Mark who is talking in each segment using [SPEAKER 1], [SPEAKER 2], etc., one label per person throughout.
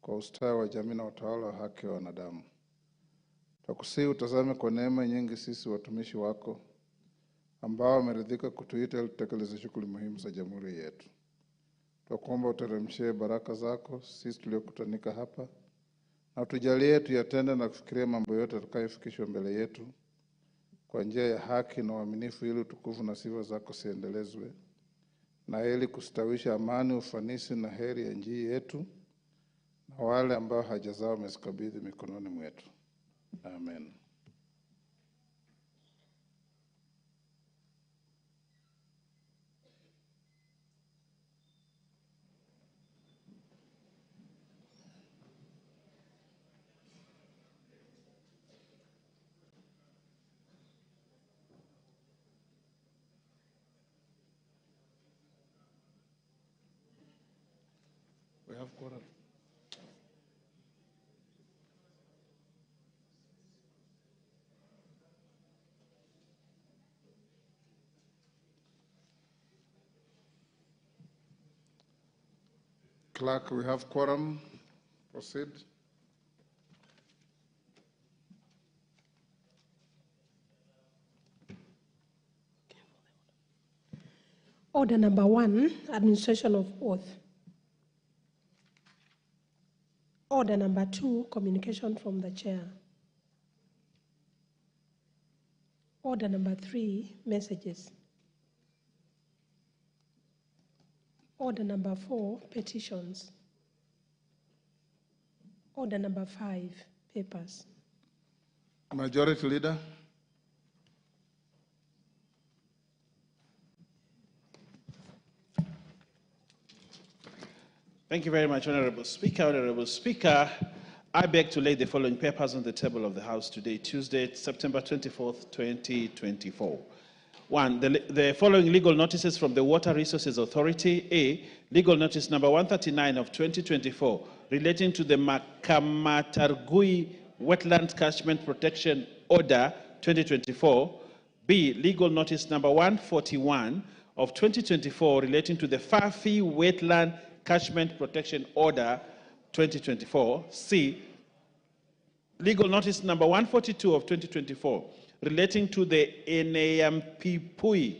[SPEAKER 1] kwa ustawi wa jamii na utawala wa haki wa wanadamu. Twakusihi utazame kwa neema nyingi sisi watumishi wako ambao wameridhika kutuita ili tutekeleze shughuli muhimu za jamhuri yetu. Twakuomba uteremshie baraka zako sisi tuliokutanika hapa, na utujalie tuyatende na kufikiria mambo yote yatakayofikishwa mbele yetu kwa njia ya haki na uaminifu, ili utukufu na sifa zako siendelezwe, na ili kustawisha amani, ufanisi na heri ya nchi yetu na wale ambao haja zao umezikabidhi mikononi mwetu. Amen. We have quorum. Clerk, we have quorum. Proceed.
[SPEAKER 2] Order number 1, administration of oath. Order number 2, communication from the chair. Order number 3, messages. Order number 4, petitions. Order number 5, papers.
[SPEAKER 1] Majority Leader.
[SPEAKER 3] Thank you very much, Honorable Speaker. Honorable Speaker, I beg to lay the following papers on the table of the House today, Tuesday, September 24th, 2024. 1. The following legal notices from the Water Resources Authority. A. Legal notice number 139 of 2024 relating to the Makamatargui Wetland Catchment Protection Order 2024. B. Legal notice number 141 of 2024 relating to the Fafi Wetland Catchment Protection Order 2024. C. Legal notice number 142 of 2024 relating to the Pui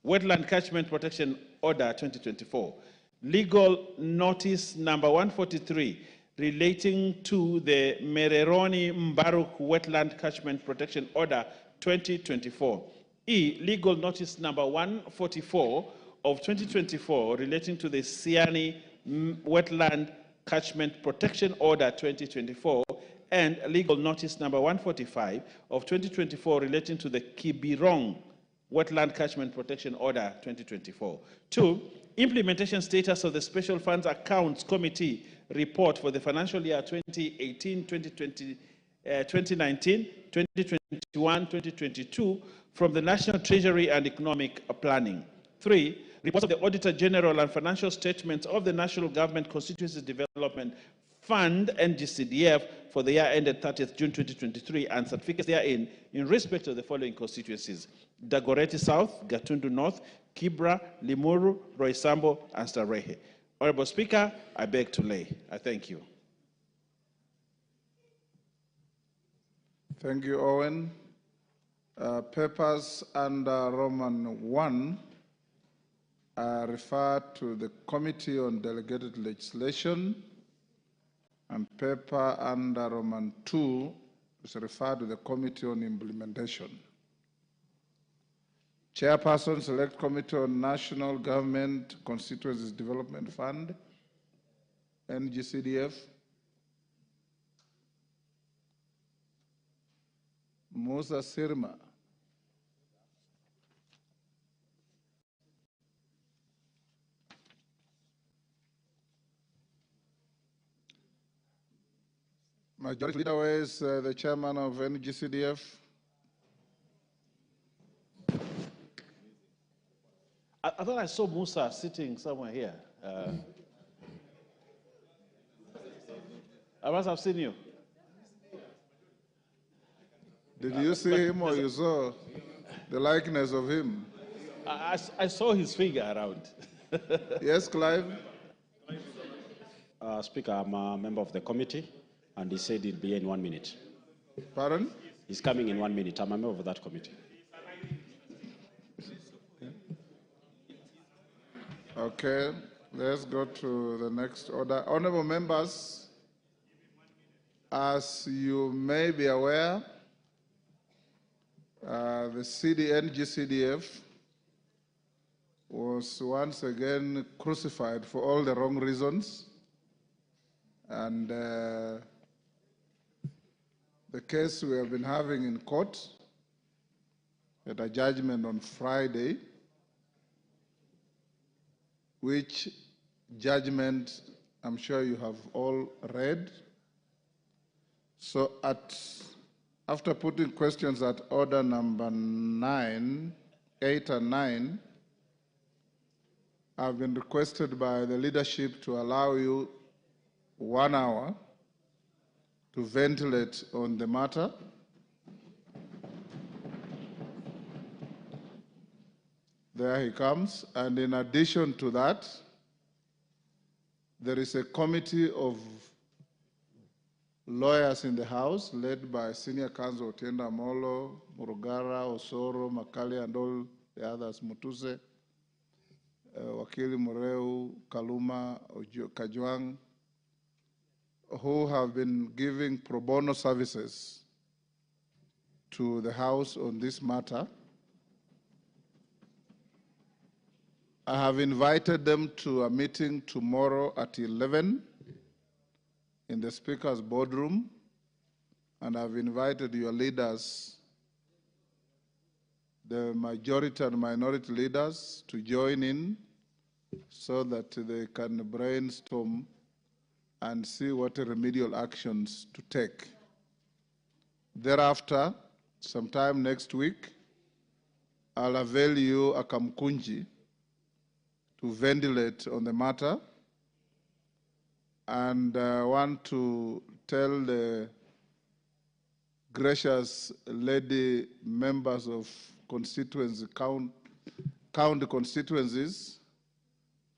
[SPEAKER 3] Wetland Catchment Protection Order 2024. Legal notice number 143 relating to the Mereroni Mbaruk Wetland Catchment Protection Order 2024. E. Legal notice number 144 of 2024 relating to the Siani Wetland Catchment Protection Order 2024, and legal notice number 145 of 2024 relating to the Kibirong Wetland Catchment Protection Order 2024. 2. Implementation status of the Special Funds Accounts Committee report for the financial year 2018, 2020, 2019, 2021, 2022 from the National Treasury and Economic Planning. 3. Reports of the Auditor General and financial statements of the National Government Constituencies Development Fund, NGCDF, for the year ended 30th June 2023, and certificates therein in respect of the following constituencies: Dagoretti South, Gatundu North, Kibra, Limuru, Roysambo, and Starehe. Honorable Speaker, I beg to lay. I thank you.
[SPEAKER 1] Thank you, Owen. Papers under Roman 1 are referred to the Committee on Delegated Legislation, and paper under Roman 2 is referred to the Committee on Implementation. Chairperson, Select Committee on National Government Constituencies Development Fund, NGCDF. Musa Sirma. Majority Leader, where is the chairman of NGCDF?
[SPEAKER 3] I thought I saw Musa sitting somewhere here. I must have seen you.
[SPEAKER 1] Did you see him, or you saw the likeness of him?
[SPEAKER 3] I saw his figure around.
[SPEAKER 1] Yes, Clive?
[SPEAKER 4] Speaker, I'm a member of the committee, and he said he'll be here in 1 minute.
[SPEAKER 1] Pardon?
[SPEAKER 4] He's coming in 1 minute. I'm a member of that committee.
[SPEAKER 1] Okay, let's go to the next order. Honorable members, as you may be aware, the NGCDF was once again crucified for all the wrong reasons. And the case we have been having in court had a judgment on Friday, which judgment I'm sure you have all read. So after putting questions at order number 8 and 9, I've been requested by the leadership to allow you 1 hour to ventilate on the matter. There he comes. And in addition to that, there is a committee of lawyers in the House led by Senior Counsel Otienda Molo, Murugara, Osoro, Makali, and all the others, Mutuse, Wakili Mureu, Kaluma, Kajwang, who have been giving pro bono services to the House on this matter. I have invited them to a meeting tomorrow at 11 in the Speaker's boardroom, and I've invited your leaders, the majority and minority leaders, to join in so that they can brainstorm and see what remedial actions to take. Thereafter, sometime next week, I'll avail you a kamkunji to ventilate on the matter, and I want to tell the gracious lady members of constituency, county constituencies,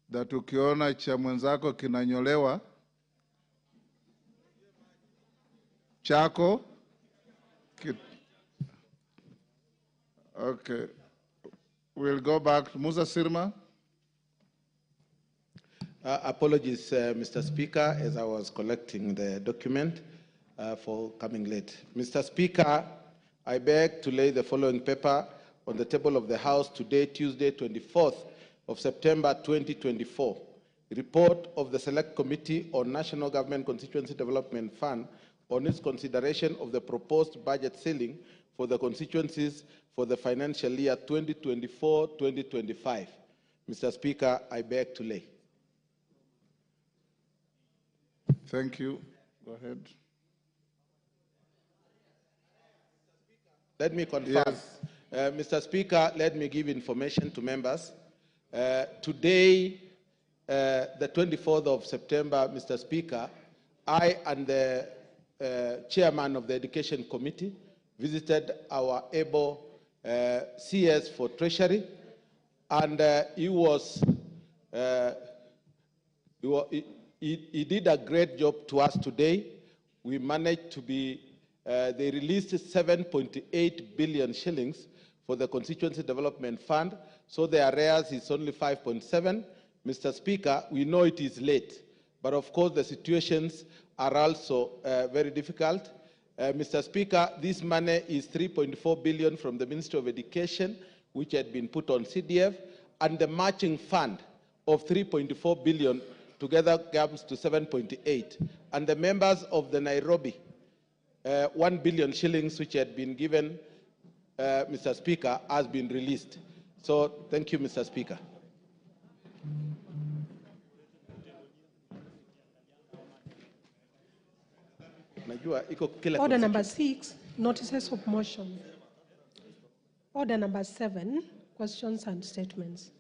[SPEAKER 1] that ukiona cha mwenzako kinanyolewa, chako, okay. We'll go back to Musa Sirma.
[SPEAKER 5] Apologies, Mr. Speaker, as I was collecting the document for coming late. Mr. Speaker, I beg to lay the following paper on the table of the House today, Tuesday, 24th of September 2024. Report of the Select Committee on National Government Constituency Development Fund on its consideration of the proposed budget ceiling for the constituencies for the financial year 2024-2025. Mr. Speaker, I beg to lay.
[SPEAKER 1] Thank you. Go ahead.
[SPEAKER 5] Let me confirm.
[SPEAKER 1] Yes.
[SPEAKER 5] Mr. Speaker, let me give information to members. Today, the 24th of September, Mr. Speaker, I and the chairman of the Education Committee visited our able CS for Treasury, and he did a great job to us today. We managed to be, they released 7.8 billion shillings for the Constituency Development Fund, so the arrears is only 5.7. Mr. Speaker, we know it is late, but of course the situations are also very difficult. Mr. Speaker, this money is 3.4 billion from the Ministry of Education, which had been put on CDF, and the matching fund of 3.4 billion together comes to 7.8. And the members of the Nairobi, 1 billion shillings, which had been given, Mr. Speaker, has been released. So thank you, Mr. Speaker.
[SPEAKER 2] Order number 6, notices of motion. Order number 7, questions and statements.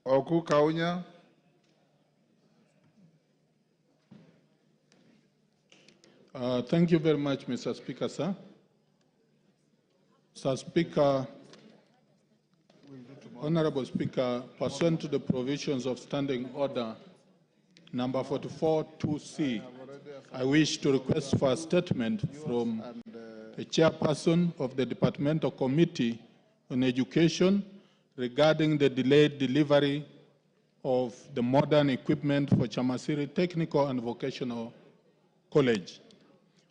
[SPEAKER 1] Oku Kaunya.
[SPEAKER 6] Thank you very much, Mr. Speaker, sir. Mr. Speaker, Honorable Speaker, pursuant to the provisions of Standing Order number 44-2C, I wish to request for a statement from the chairperson of the Departmental Committee on Education regarding the delayed delivery of the modern equipment for Chamasiri Technical and Vocational College.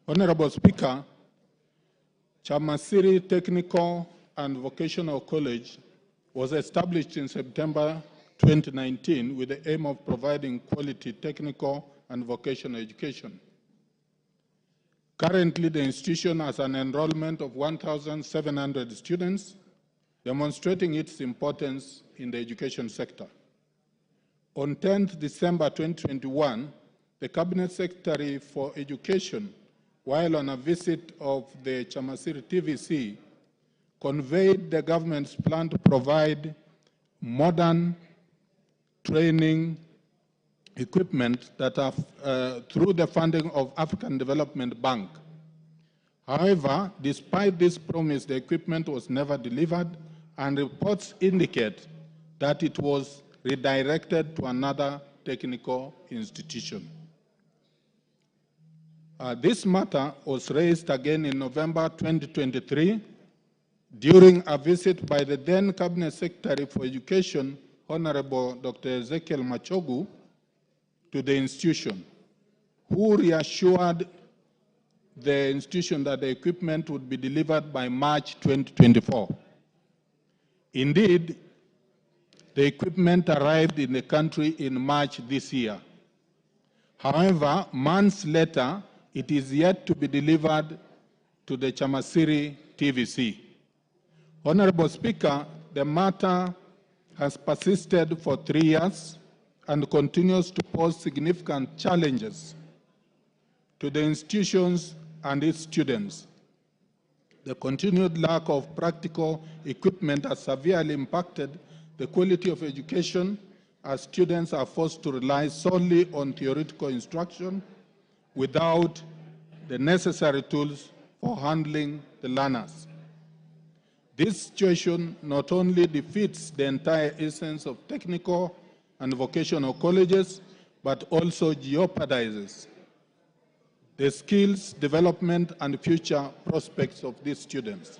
[SPEAKER 6] Honorable Speaker, Chamasiri Technical and Vocational College was established in September 2019 with the aim of providing quality technical and vocational education. Currently, the institution has an enrollment of 1,700 students, demonstrating its importance in the education sector. On 10th December 2021, the Cabinet Secretary for Education, while on a visit of the Chamasiri TVC, conveyed the government's plan to provide modern training equipment that are through the funding of African Development Bank. However, despite this promise, the equipment was never delivered, and reports indicate that it was redirected to another technical institution. This matter was raised again in November 2023 during a visit by the then Cabinet Secretary for Education, Honorable Dr. Ezekiel Machogu, to the institution, who reassured the institution that the equipment would be delivered by March 2024. Indeed, the equipment arrived in the country in March this year. However, months later, it is yet to be delivered to the Chamasiri TVC. Honorable Speaker, the matter has persisted for 3 years and continues to pose significant challenges to the institutions and its students. The continued lack of practical equipment has severely impacted the quality of education, as students are forced to rely solely on theoretical instruction without the necessary tools for handling the learners. This situation not only defeats the entire essence of technical and vocational colleges, but also jeopardizes the skills development and future prospects of these students.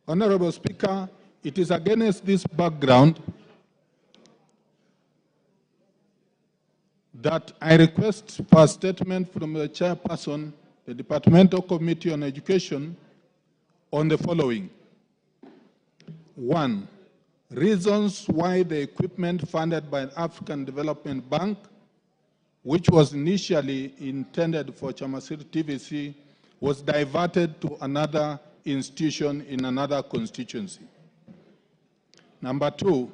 [SPEAKER 6] Honorable Speaker, it is against this background that I request for a statement from the chairperson, the Departmental Committee on Education, on the following. 1. Reasons why the equipment funded by the African Development Bank, which was initially intended for Chamasiri TVC, was diverted to another institution in another constituency. Number 2,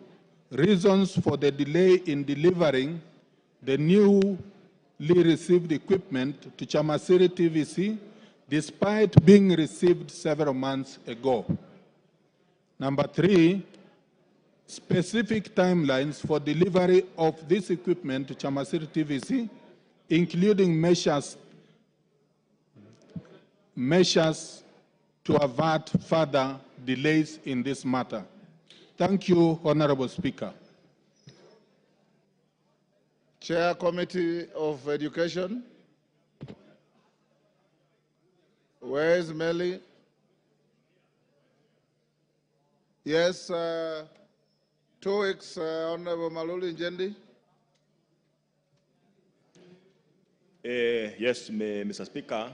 [SPEAKER 6] reasons for the delay in delivering the newly received equipment to Chamasiri TVC, despite being received several months ago. Number 3, specific timelines for delivery of this equipment to Chamasiri TVC, including measures to avert further delays in this matter. Thank you, Honorable Speaker.
[SPEAKER 1] Chair, Committee of Education. Where is Melly? Yes, 2 weeks, Honorable Maluli Njendi.
[SPEAKER 7] Yes, Mr. Speaker.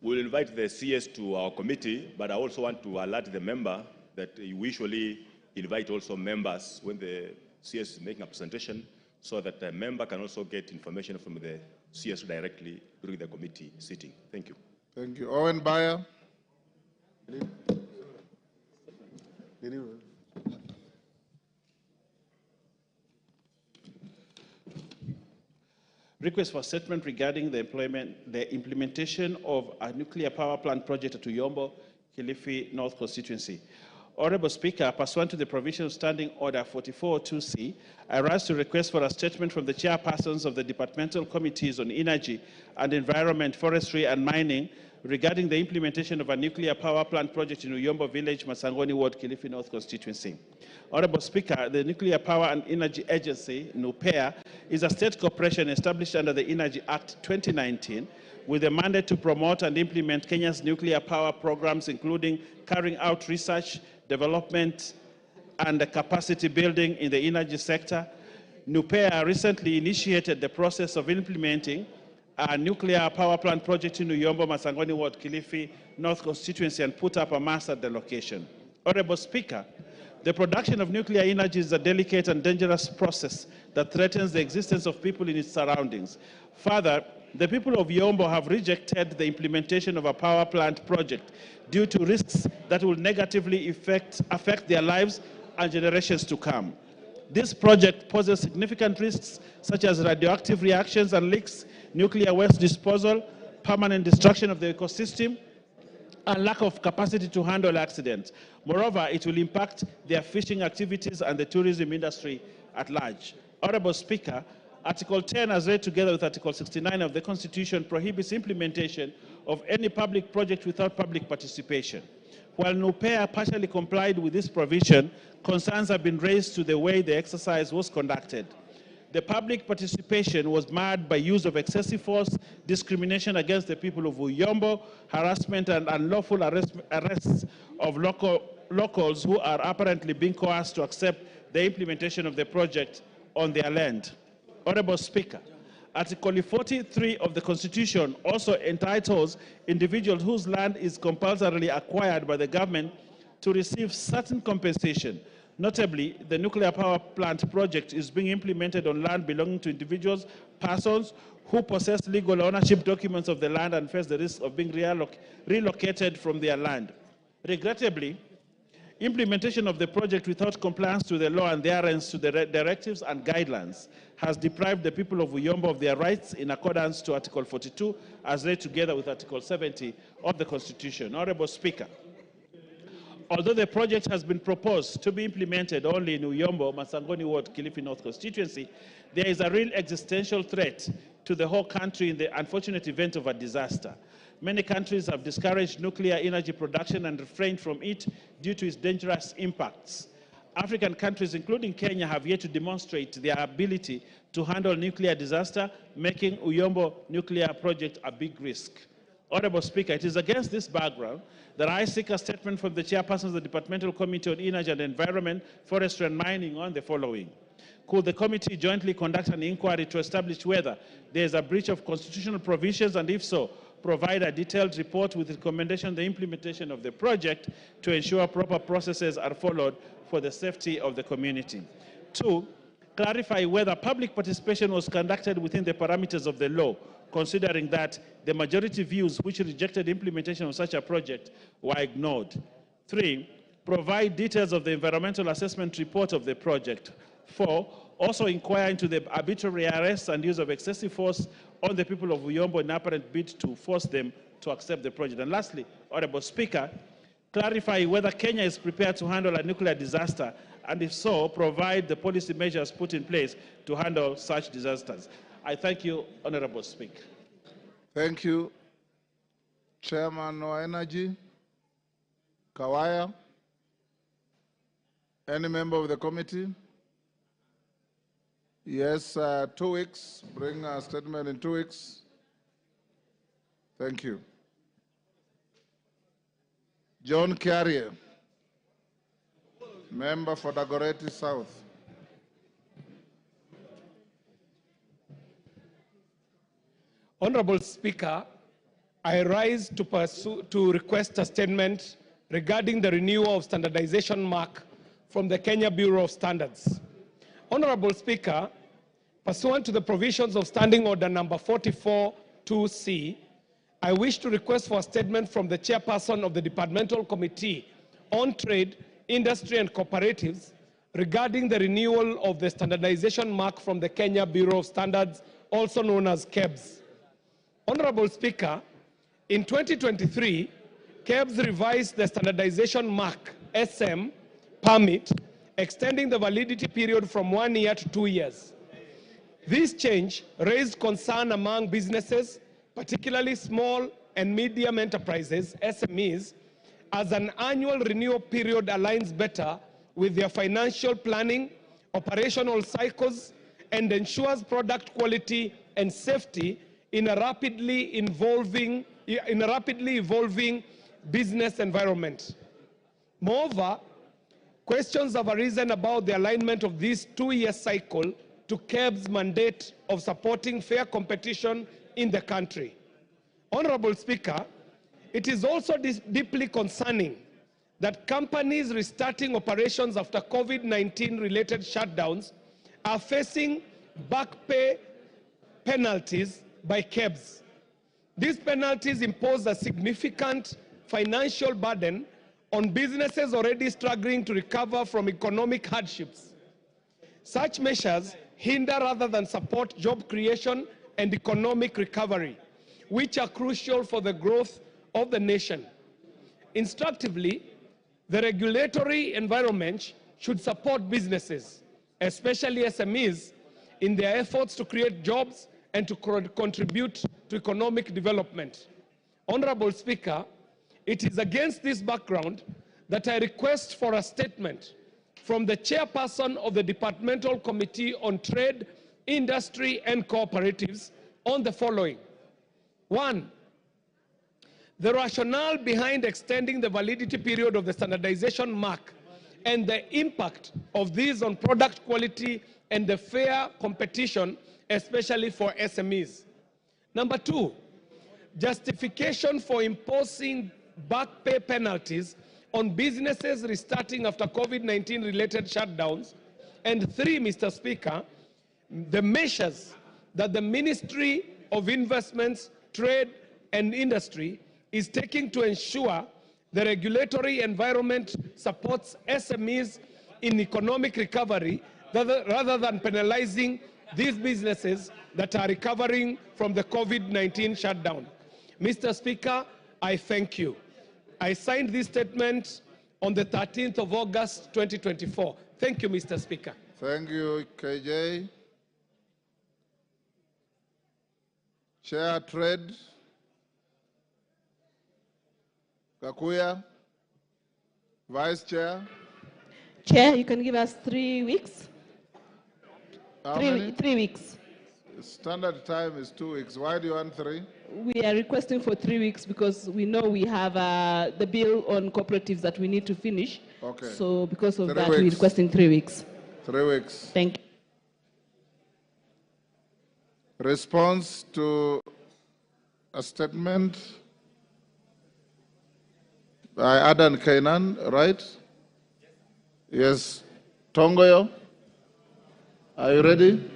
[SPEAKER 7] We'll invite the CS to our committee, but I also want to alert the member that we usually invite also members when the CS is making a presentation, so that the member can also get information from the CS directly during the committee sitting. Thank you.
[SPEAKER 1] Thank you. Owen Bayer.
[SPEAKER 3] Request for statement regarding the implementation of a nuclear power plant project at Uyombo, Kilifi North constituency. Honorable Speaker, pursuant to the provision of Standing Order 44-2C, I rise to request for a statement from the chairpersons of the departmental committees on energy and environment, forestry and mining, regarding the implementation of a nuclear power plant project in Uyombo Village, Masangoni Ward, Kilifi North constituency. Honorable Speaker, the Nuclear Power and Energy Agency, NUPEA, is a state corporation established under the Energy Act 2019 with a mandate to promote and implement Kenya's nuclear power programs, including carrying out research, development, and capacity building in the energy sector. NUPEA recently initiated the process of implementing a nuclear power plant project in Uyombo, Masangoni Ward, Kilifi North constituency, and put up a mast at the location. Honorable Speaker, the production of nuclear energy is a delicate and dangerous process that threatens the existence of people in its surroundings. Further, the people of Uyombo have rejected the implementation of a power plant project due to risks that will negatively affect their lives and generations to come. This project poses significant risks such as radioactive reactions and leaks, nuclear waste disposal, permanent destruction of the ecosystem, and lack of capacity to handle accidents. Moreover, it will impact their fishing activities and the tourism industry at large. Honorable Speaker, Article 10, as read together with Article 69 of the Constitution, prohibits implementation of any public project without public participation. While NUPEA partially complied with this provision, concerns have been raised to the way the exercise was conducted. The public participation was marred by use of excessive force, discrimination against the people of Uyombo, harassment and unlawful arrests of locals who are apparently being coerced to accept the implementation of the project on their land. Honorable Speaker, Article 43 of the Constitution also entitles individuals whose land is compulsorily acquired by the government to receive certain compensation. Notably, the nuclear power plant project is being implemented on land belonging to individuals, persons who possess legal ownership documents of the land and face the risk of being relocated from their land. Regrettably, implementation of the project without compliance to the law and adherence to the directives and guidelines has deprived the people of Uyombo of their rights in accordance to Article 42, as read together with Article 70 of the Constitution. Honorable Speaker, although the project has been proposed to be implemented only in Uyombo, Masangoni Ward, Kilifi North constituency, there is a real existential threat to the whole country in the unfortunate event of a disaster. Many countries have discouraged nuclear energy production and refrained from it due to its dangerous impacts. African countries, including Kenya, have yet to demonstrate their ability to handle nuclear disaster, making Uyombo nuclear project a big risk. Honorable Speaker, it is against this background that I seek a statement from the chairperson of the Departmental Committee on Energy and Environment, Forestry and Mining on the following. Could the committee jointly conduct an inquiry to establish whether there is a breach of constitutional provisions, and if so, provide a detailed report with recommendation on the implementation of the project to ensure proper processes are followed for the safety of the community. 2, clarify whether public participation was conducted within the parameters of the law, considering that the majority views which rejected implementation of such a project were ignored. 3, provide details of the environmental assessment report of the project. 4, also inquire into the arbitrary arrests and use of excessive force on the people of Uyombo in apparent bid to force them to accept the project. And lastly, Honorable Speaker, clarify whether Kenya is prepared to handle a nuclear disaster, and if so, provide the policy measures put in place to handle such disasters. I thank you, Honorable Speaker.
[SPEAKER 1] Thank you. Chairman of Energy, Kawaya. Any member of the committee? Yes, 2 weeks. Bring a statement in 2 weeks. Thank you. John Carrier, member for Dagoretti South.
[SPEAKER 8] Honorable Speaker, I rise to request a statement regarding the renewal of standardization mark from the Kenya Bureau of Standards. Honorable Speaker, pursuant to the provisions of Standing Order number 44-2C, I wish to request for a statement from the chairperson of the Departmental Committee on Trade, Industry and Cooperatives regarding the renewal of the standardization mark from the Kenya Bureau of Standards, also known as KEBS. Honorable Speaker, in 2023, KEBS revised the standardization mark, SM, permit, extending the validity period from 1 year to 2 years. This change raised concern among businesses, particularly small and medium enterprises, SMEs, as an annual renewal period aligns better with their financial planning, operational cycles, and ensures product quality and safety in a rapidly evolving business environment. Moreover, questions have arisen about the alignment of this two-year cycle to KEB's mandate of supporting fair competition in the country. Honorable Speaker, it is also deeply concerning that companies restarting operations after COVID-19 related shutdowns are facing back pay penalties by KEBS. These penalties impose a significant financial burden on businesses already struggling to recover from economic hardships. Such measures hinder rather than support job creation and economic recovery, which are crucial for the growth of the nation. Instructively, the regulatory environment should support businesses, especially SMEs, in their efforts to create jobs and to contribute to economic development. Honorable Speaker, it is against this background that I request for a statement from the chairperson of the Departmental Committee on Trade, Industry and Cooperatives on the following. 1. The rationale behind extending the validity period of the standardization mark and the impact of these on product quality and the fair competition, especially for SMEs. Number 2, justification for imposing back pay penalties on businesses restarting after COVID-19 related shutdowns. And 3, Mr. Speaker, the measures that the Ministry of Investments, Trade and Industry is taking to ensure the regulatory environment supports SMEs in economic recovery rather than penalizing these businesses that are recovering from the COVID-19 shutdown. Mr. Speaker, I thank you. I signed this statement on the 13th of August, 2024. Thank you, Mr. Speaker.
[SPEAKER 1] Thank you, KJ. Chair Trade, Kakuya, Vice Chair.
[SPEAKER 9] Chair, you can give us 3 weeks.
[SPEAKER 1] How many?
[SPEAKER 9] 3 weeks.
[SPEAKER 1] Standard time is 2 weeks. Why do you want 3?
[SPEAKER 9] We are requesting for 3 weeks because we know we have the bill on cooperatives that we need to finish.
[SPEAKER 1] Okay.
[SPEAKER 9] So because of
[SPEAKER 1] 3
[SPEAKER 9] that,
[SPEAKER 1] weeks.
[SPEAKER 9] we're requesting 3 weeks.
[SPEAKER 1] 3 weeks.
[SPEAKER 9] Thank you.
[SPEAKER 1] Response to a statement by Adan Kainan, right? Yes. Tongoyo, are you ready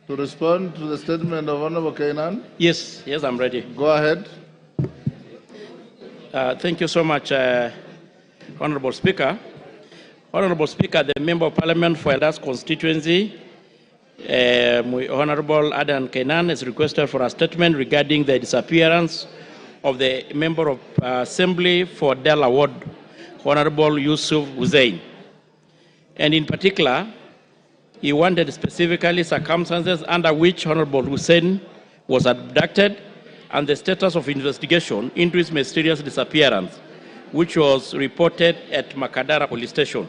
[SPEAKER 1] to respond to the statement of Honorable Kainan?
[SPEAKER 10] Yes, I'm ready.
[SPEAKER 1] Go ahead.
[SPEAKER 10] Thank you so much, Honorable Speaker. Honorable Speaker, the Member of Parliament for Elders constituency, Honorable Adan Kainan, is requested for a statement regarding the disappearance of the Member of Assembly for Dela Ward, Honorable Yusuf Hussein. And in particular, he wanted specifically circumstances under which Honorable Hussein was abducted and the status of investigation into his mysterious disappearance, which was reported at Makadara police station.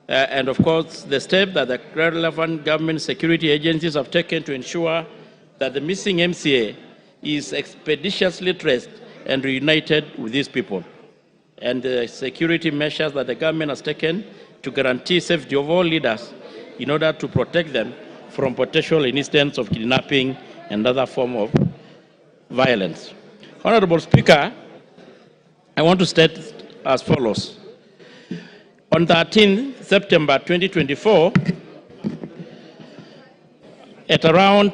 [SPEAKER 10] And of course, the step that the relevant government security agencies have taken to ensure that the missing MCA is expeditiously traced and reunited with these people. And the security measures that the government has taken to guarantee safety of all leaders in order to protect them from potential incidents of kidnapping and other form of violence. Honorable Speaker, I want to state as follows. On 13 September 2024, at around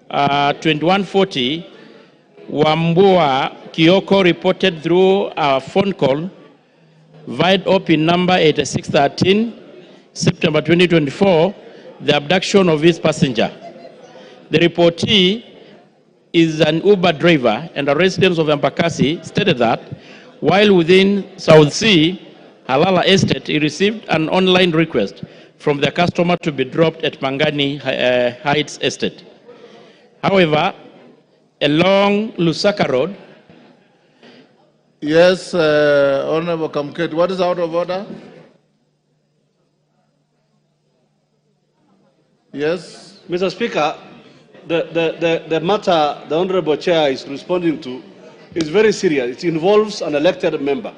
[SPEAKER 10] 21:40, Wambua Kioko reported through a phone call via open number 8613, September 2024, the abduction of his passenger. The reportee is an Uber driver and a resident of Embakasi, stated that while within South Sea, Halala Estate, he received an online request from the customer to be dropped at Mangani Heights Estate. However, along Lusaka Road.
[SPEAKER 1] Yes, Honorable Kamket, what is out of order? Yes.
[SPEAKER 11] Mr. Speaker, the matter the Honorable Chair is responding to is very serious. It involves an elected member.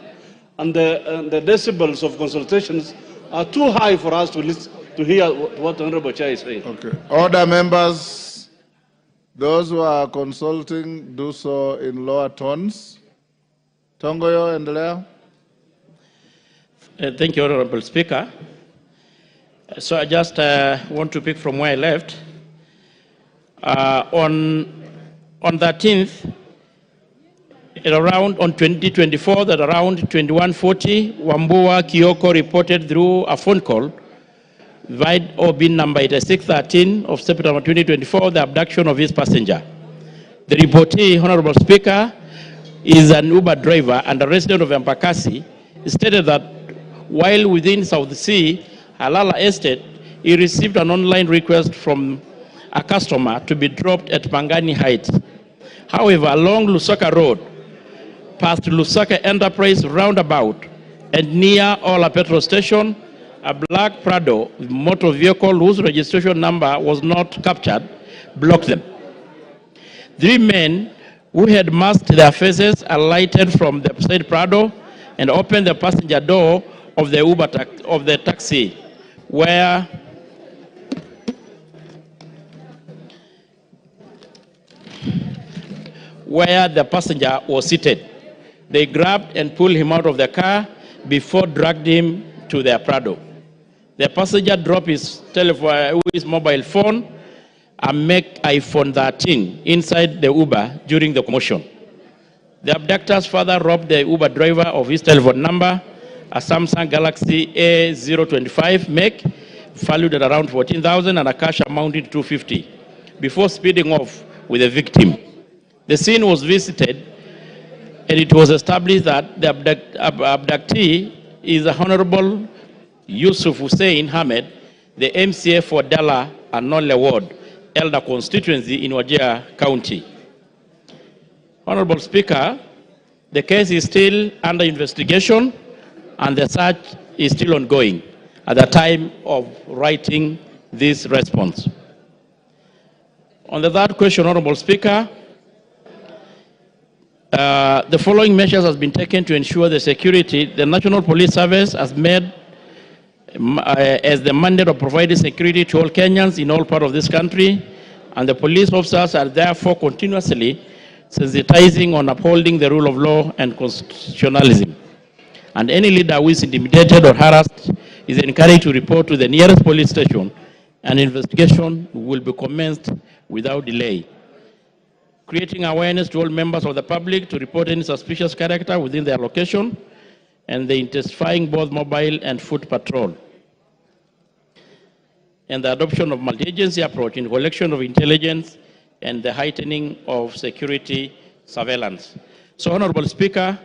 [SPEAKER 11] And the decibels of consultations are too high for us to listen, to hear what the Honorable Chair is saying.
[SPEAKER 1] Okay. Order, members. Those who are consulting, do so in lower tones. Tongoyo, endelea.
[SPEAKER 10] Thank you, Honorable Speaker. So I just want to pick from where I left. On 13th, on 2024, that around 2140, Wambua Kioko reported through a phone call, via OB number 8613 of September 2024, the abduction of his passenger. The reportee, Honorable Speaker, is an Uber driver and a resident of Embakasi. He stated that while within South Sea, Halala Estate, he received an online request from a customer to be dropped at Pangani Heights. However, along Lusaka Road, past Lusaka Enterprise roundabout and near Ola petrol station, a black Prado motor vehicle whose registration number was not captured blocked them. 3 men who had masked their faces alighted from the said Prado and opened the passenger door of the taxi, where the passenger was seated. They grabbed and pulled him out of the car before dragged him to their Prado. The passenger dropped his mobile phone and make iPhone 13 inside the Uber during the commotion. The abductors further robbed the Uber driver of his telephone number, a Samsung Galaxy A025 make, valued at around 14,000, and a cash amounting to 250, before speeding off with the victim. The scene was visited, and it was established that the abductee is the Honorable Yusuf Hussein Ahmed, the MCA for Dala and Nole Ward, Elder Constituency in Wajir County. Honorable Speaker, the case is still under investigation and the search is still ongoing at the time of writing this response. On the third question, Honorable Speaker, the following measures has been taken to ensure the security. The National Police Service has made as the mandate of providing security to all Kenyans in all parts of this country, and the police officers are therefore continuously sensitizing on upholding the rule of law and constitutionalism. And any leader who is intimidated or harassed is encouraged to report to the nearest police station, and investigation will be commenced without delay. Creating awareness to all members of the public to report any suspicious character within their location, and the intensifying both mobile and foot patrol. And the adoption of multi-agency approach in collection of intelligence and the heightening of security surveillance. So, Honorable Speaker,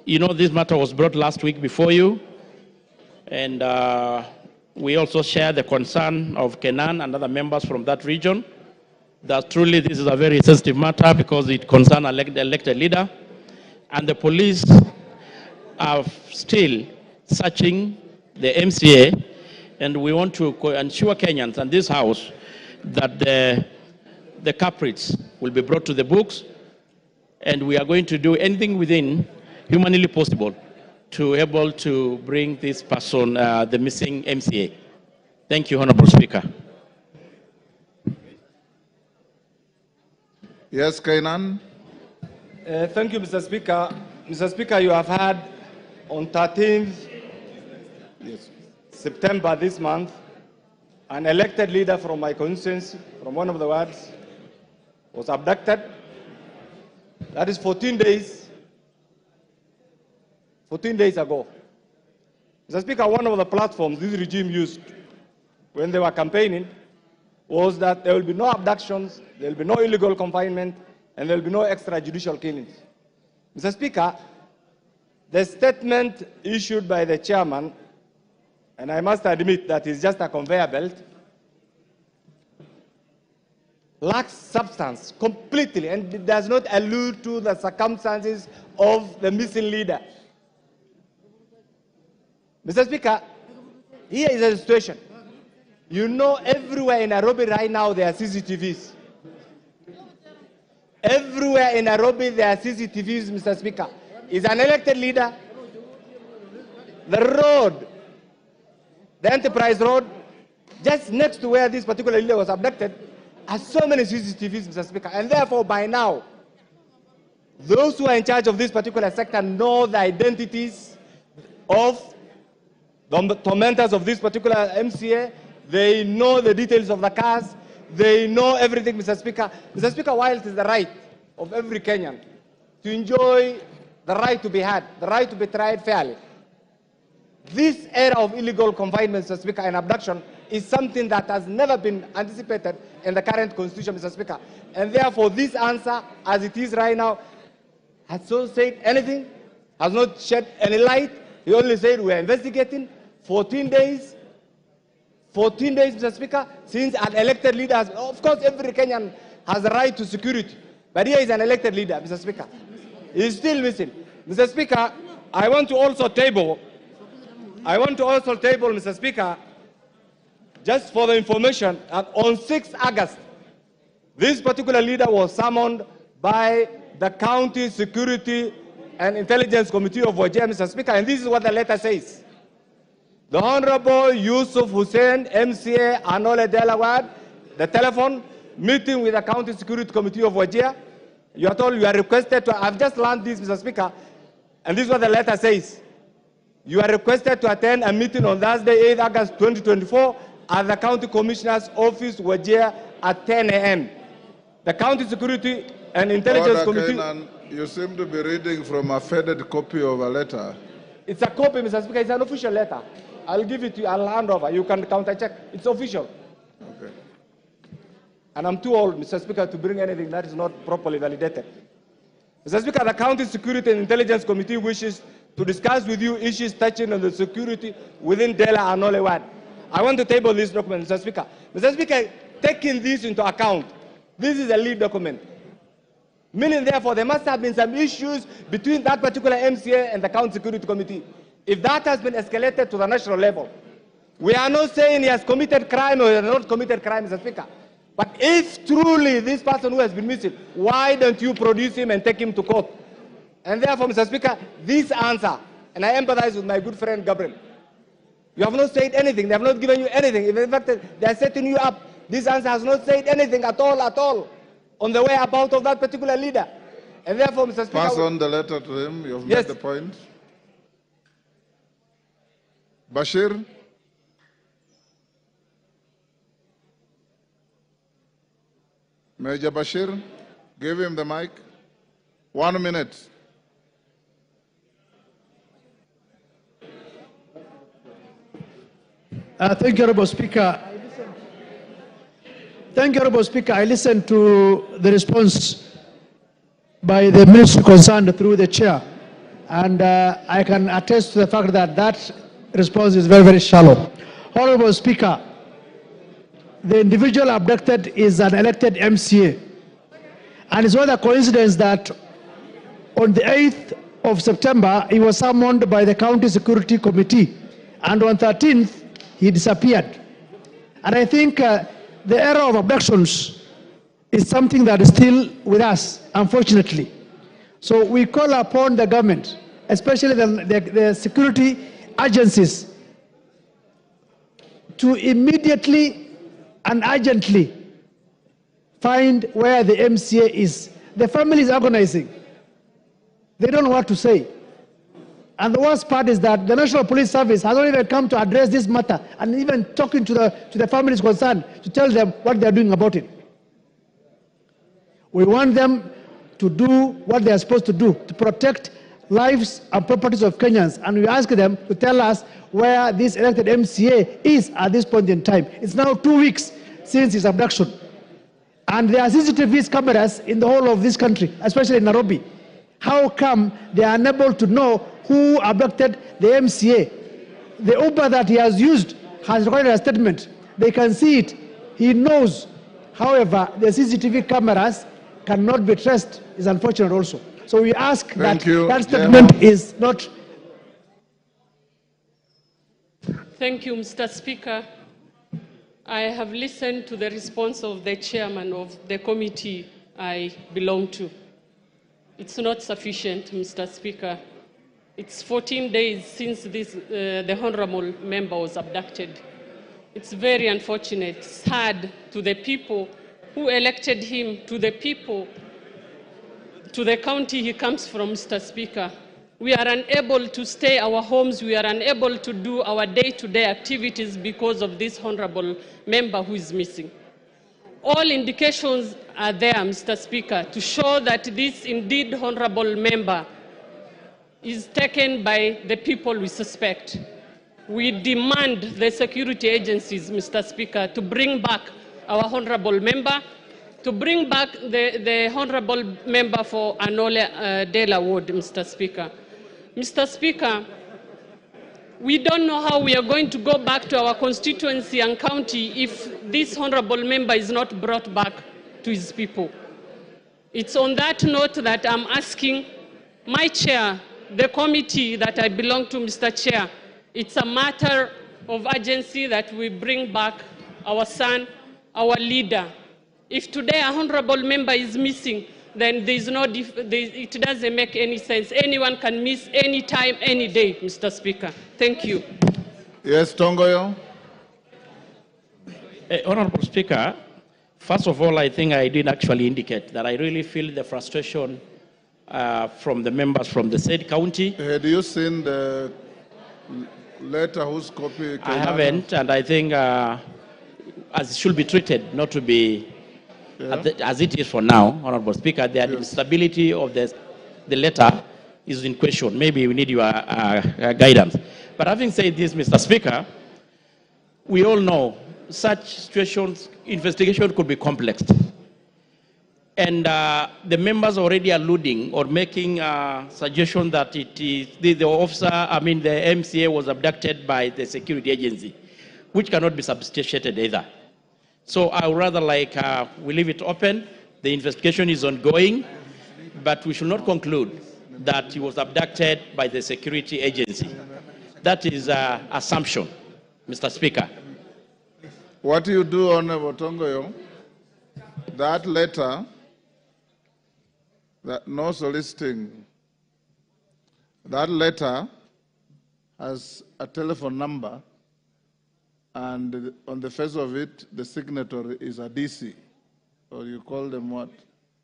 [SPEAKER 10] you know this matter was brought last week before you, and we also share the concern of Kenan and other members from that region that truly this is a very sensitive matter because it concerns an elected leader, and the police are still searching the MCA, and we want to ensure Kenyans and this House that the culprits will be brought to the books, and we are going to do anything within humanly possible to able to bring this person, the missing MCA. Thank you, Honorable Speaker.
[SPEAKER 1] Yes, Kainan.
[SPEAKER 8] Thank you, Mr. Speaker. Mr. Speaker, you have had on 13th September this month, an elected leader from my constituency, from one of the wards, was abducted. That is 14 days ago. Mr. Speaker, one of the platforms this regime used when they were campaigning was that there will be no abductions, there will be no illegal confinement, and there will be no extrajudicial killings. Mr. Speaker, the statement issued by the chairman, and I must admit that it's just a conveyor belt,
[SPEAKER 12] lacks substance completely and does not allude to the circumstances of the missing leader. Mr. Speaker, here is a situation. You know, everywhere in Nairobi right now there are CCTVs. Everywhere in Nairobi there are CCTVs, Mr. Speaker. Is an elected leader. The road, the Enterprise Road, just next to where this particular leader was abducted, has so many CCTVs, Mr. Speaker. And therefore, by now, those who are in charge of this particular sector know the identities of the tormentors of this particular MCA. They know the details of the cars. They know everything, Mr. Speaker. Mr. Speaker, while it is the right of every Kenyan to enjoy the right to be heard, the right to be tried fairly, this era of illegal confinement, Mr. Speaker, and abduction is something that has never been anticipated in the current constitution, Mr. Speaker. And therefore, this answer, as it is right now, has not said anything, has not shed any light. He only said we are investigating. 14 days, Mr. Speaker, since an elected leader has, of course, every Kenyan has the right to security, but here is an elected leader, Mr. Speaker. He is still missing. Mr. Speaker, I want to also table, Mr. Speaker, just for the information, on 6 August, this particular leader was summoned by the County Security and Intelligence Committee of Wajir, Mr. Speaker, and this is what the letter says. The Honorable Yusuf Hussein, MCA, Anole Delaware, the telephone meeting with the County Security Committee of Wajir. You are told you are requested to, I've just learned this, Mr. Speaker, and this is what the letter says. You are requested to attend a meeting on Thursday, 8 August 2024 at the County Commissioner's Office, Wajir, at 10 a.m. The County Security and Intelligence Committee...
[SPEAKER 1] Kenan, you seem to be reading from a faded copy of a letter.
[SPEAKER 12] It's a copy, Mr. Speaker. It's an official letter. I'll give it to you. I'll hand over. You can counter-check. It's official.
[SPEAKER 1] Okay.
[SPEAKER 12] And I'm too old, Mr. Speaker, to bring anything that is not properly validated. Mr. Speaker, the County Security and Intelligence Committee wishes to discuss with you issues touching on the security within Dela and Nollywood. I want to table this document, Mr. Speaker. Mr. Speaker, taking this into account, this is a lead document. Meaning, therefore, there must have been some issues between that particular MCA and the County Security Committee. If that has been escalated to the national level, we are not saying he has committed crime or he has not committed crime, Mr. Speaker. But if truly this person who has been missing, why don't you produce him and take him to court? And therefore, Mr. Speaker, this answer, and I empathize with my good friend Gabriel, you have not said anything. They have not given you anything. In fact, they are setting you up. This answer has not said anything at all, on the way about of that particular leader. And therefore, Mr. Speaker...
[SPEAKER 1] Pass on the letter to him. You have made the point. Bashir? Major Bashir, give him the mic. 1 minute.
[SPEAKER 13] Thank you, Honorable Speaker. Thank you, Honorable Speaker. I listened to the response by the ministry concerned through the chair, and I can attest to the fact that that response is very, very shallow. Honorable Speaker, the individual abducted is an elected MCA, and it's not a coincidence that on the 8th of September, he was summoned by the County Security Committee, and on 13th, he disappeared. And I think the era of abductions is something that is still with us, unfortunately. So we call upon the government, especially the security agencies, to immediately and urgently find where the MCA is. The family is agonizing. They don't know what to say. And the worst part is that the National Police Service has not even come to address this matter and even talking to the families concerned to tell them what they are doing about it. We want them to do what they are supposed to do, to protect lives and properties of Kenyans. And we ask them to tell us where this elected MCA is at this point in time. It's now 2 weeks since his abduction. And there are CCTV cameras in the whole of this country, especially in Nairobi. How come they are unable to know who abducted the MCA? The Uber that he has used has recorded a statement. They can see it. He knows However, the CCTV cameras cannot be traced. Is unfortunate also. So we ask that that statement is not.
[SPEAKER 14] Thank you, Mr. Speaker. I have listened to the response of the chairman of the committee I belong to. It's not sufficient, Mr. Speaker. It's 14 days since the honorable member was abducted. It's very unfortunate, sad to the people who elected him, to the people, to the county he comes from, Mr. Speaker. We are unable to stay our homes. We are unable to do our day-to-day activities because of this honorable member who is missing. All indications are there, Mr. Speaker, to show that this indeed honorable member is taken by the people we suspect. We demand the security agencies, Mr. Speaker, to bring back our honorable member, to bring back the honorable member for Anole Dela Ward, Mr. Speaker. Mr. Speaker, we don't know how we are going to go back to our constituency and county if this honorable member is not brought back to his people. It's on that note that I'm asking my chair, the committee that I belong to, Mr. Chair, it's a matter of urgency that we bring back our son, our leader. If today a honorable member is missing, then it doesn't make any sense. Anyone can miss any time, any day, Mr. Speaker. Thank you.
[SPEAKER 1] Yes, Tongoyo.
[SPEAKER 10] Honorable Speaker, first of all, I think I did actually indicate that I really feel the frustration from the members from the said county.
[SPEAKER 1] Had you seen the letter whose copy came
[SPEAKER 10] I haven't, and I think as it should be treated, not to be as it is for now, Honorable Speaker, the stability of the letter is in question. Maybe we need your guidance. But having said this, Mr. Speaker, we all know such situations, investigation could be complex. And the members already alluding or making a suggestion that it is the officer, the MCA was abducted by the security agency, which cannot be substantiated either. So I would rather we leave it open. The investigation is ongoing, but we should not conclude that he was abducted by the security agency. That is an assumption, Mr. Speaker.
[SPEAKER 1] What you do, Honorable Tongoyo, that letter, that no soliciting, that letter has a telephone number, and on the face of it, the signatory is a DC, or you call them what?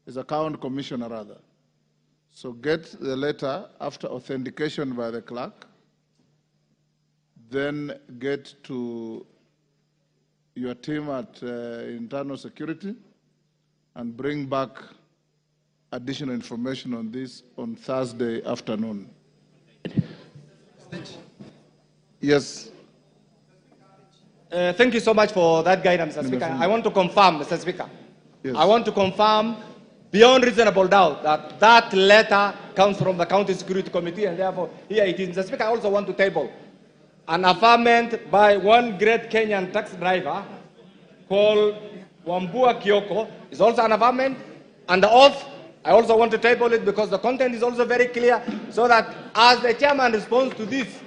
[SPEAKER 1] Is a county commissioner rather. So get the letter after authentication by the clerk, then get to your team at internal security and bring back additional information on this on Thursday afternoon. Yes.
[SPEAKER 12] Thank you so much for that guidance, Mr. Speaker. I want to confirm, Mr. Speaker.
[SPEAKER 1] Yes.
[SPEAKER 12] I want to confirm beyond reasonable doubt that that letter comes from the County Security Committee, and therefore here it is. Mr. Speaker, I also want to table an affirmment by one great Kenyan taxi driver called Wambua Kioko. It's also an affirmment, and the oath, I also want to table it because the content is also very clear, so that as the chairman responds to this,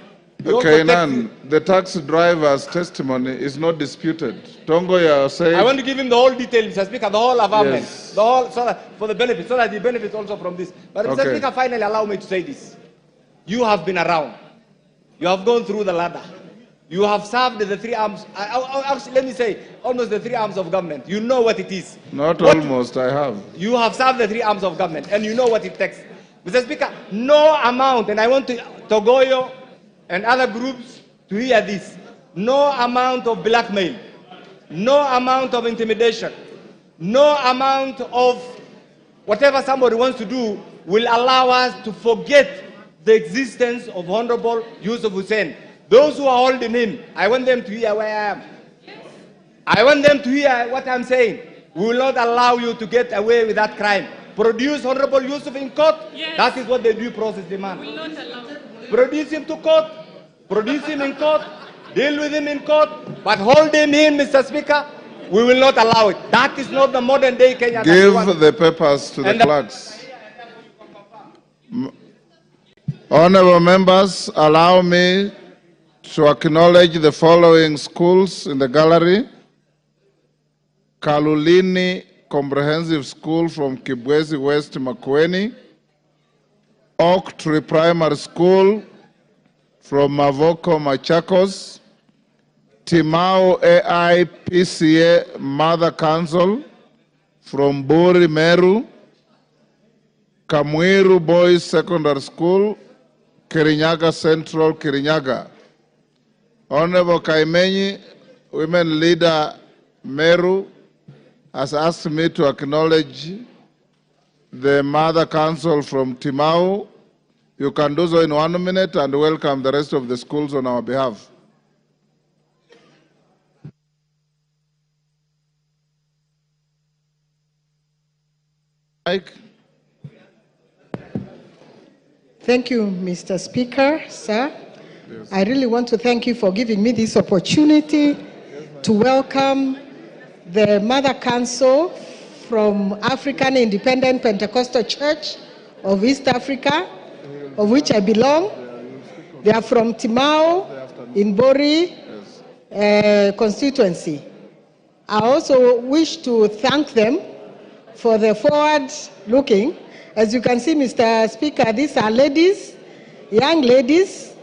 [SPEAKER 1] okay, Nan, the taxi driver's testimony is not disputed. Tongoya said...
[SPEAKER 12] I want to give him the whole detail, Mr. Speaker, the whole affirmment,
[SPEAKER 1] yes.
[SPEAKER 12] the whole, so that, for the benefit, so that he benefits also from this. But Mr. Speaker, finally allow me to say this. You have been around. You have gone through the ladder. You have served the three arms, actually, let me say, almost the three arms of government. You know what it is.
[SPEAKER 1] Not almost, I have.
[SPEAKER 12] You have served the three arms of government, and you know what it takes. Mr. Speaker, no amount, and I want Togoyo and other groups to hear this, no amount of blackmail, no amount of intimidation, no amount of whatever somebody wants to do will allow us to forget the existence of Honorable Yusuf Hussein. Those who are holding him, I want them to hear where I am. I want them to hear what I'm saying. We will not allow you to get away with that crime. Produce Honorable Yusuf in court. Yes. That is what the due process demands. We will not allow. Produce him to court. Produce him in court. Deal with him in court. But holding him, Mr. Speaker, We will not allow it. That is not the modern day Kenya.
[SPEAKER 1] Give the papers to the clerks. Honorable members, allow me to acknowledge the following schools in the gallery. Kalulini Comprehensive School from Kibwezi West, Makueni. Oak Tree Primary School from Mavoko, Machakos. Timao AI PCA Mother Council from Buri, Meru. Kamwiru Boys Secondary School, Kirinyaga Central, Kirinyaga. Honorable Kaimenyi, Women Leader Meru, has asked me to acknowledge the Mother Council from Timau. You can do so in 1 minute and welcome the rest of the schools on our behalf. Mike.
[SPEAKER 15] Thank you, Mr. Speaker, sir. Yes. I really want to thank you for giving me this opportunity to welcome the Mother Council from African Independent Pentecostal Church of East Africa, of which I belong. They are from Timao in Bori constituency. I also wish to thank them for the forward looking. As you can see, Mr. Speaker, these are ladies, young ladies,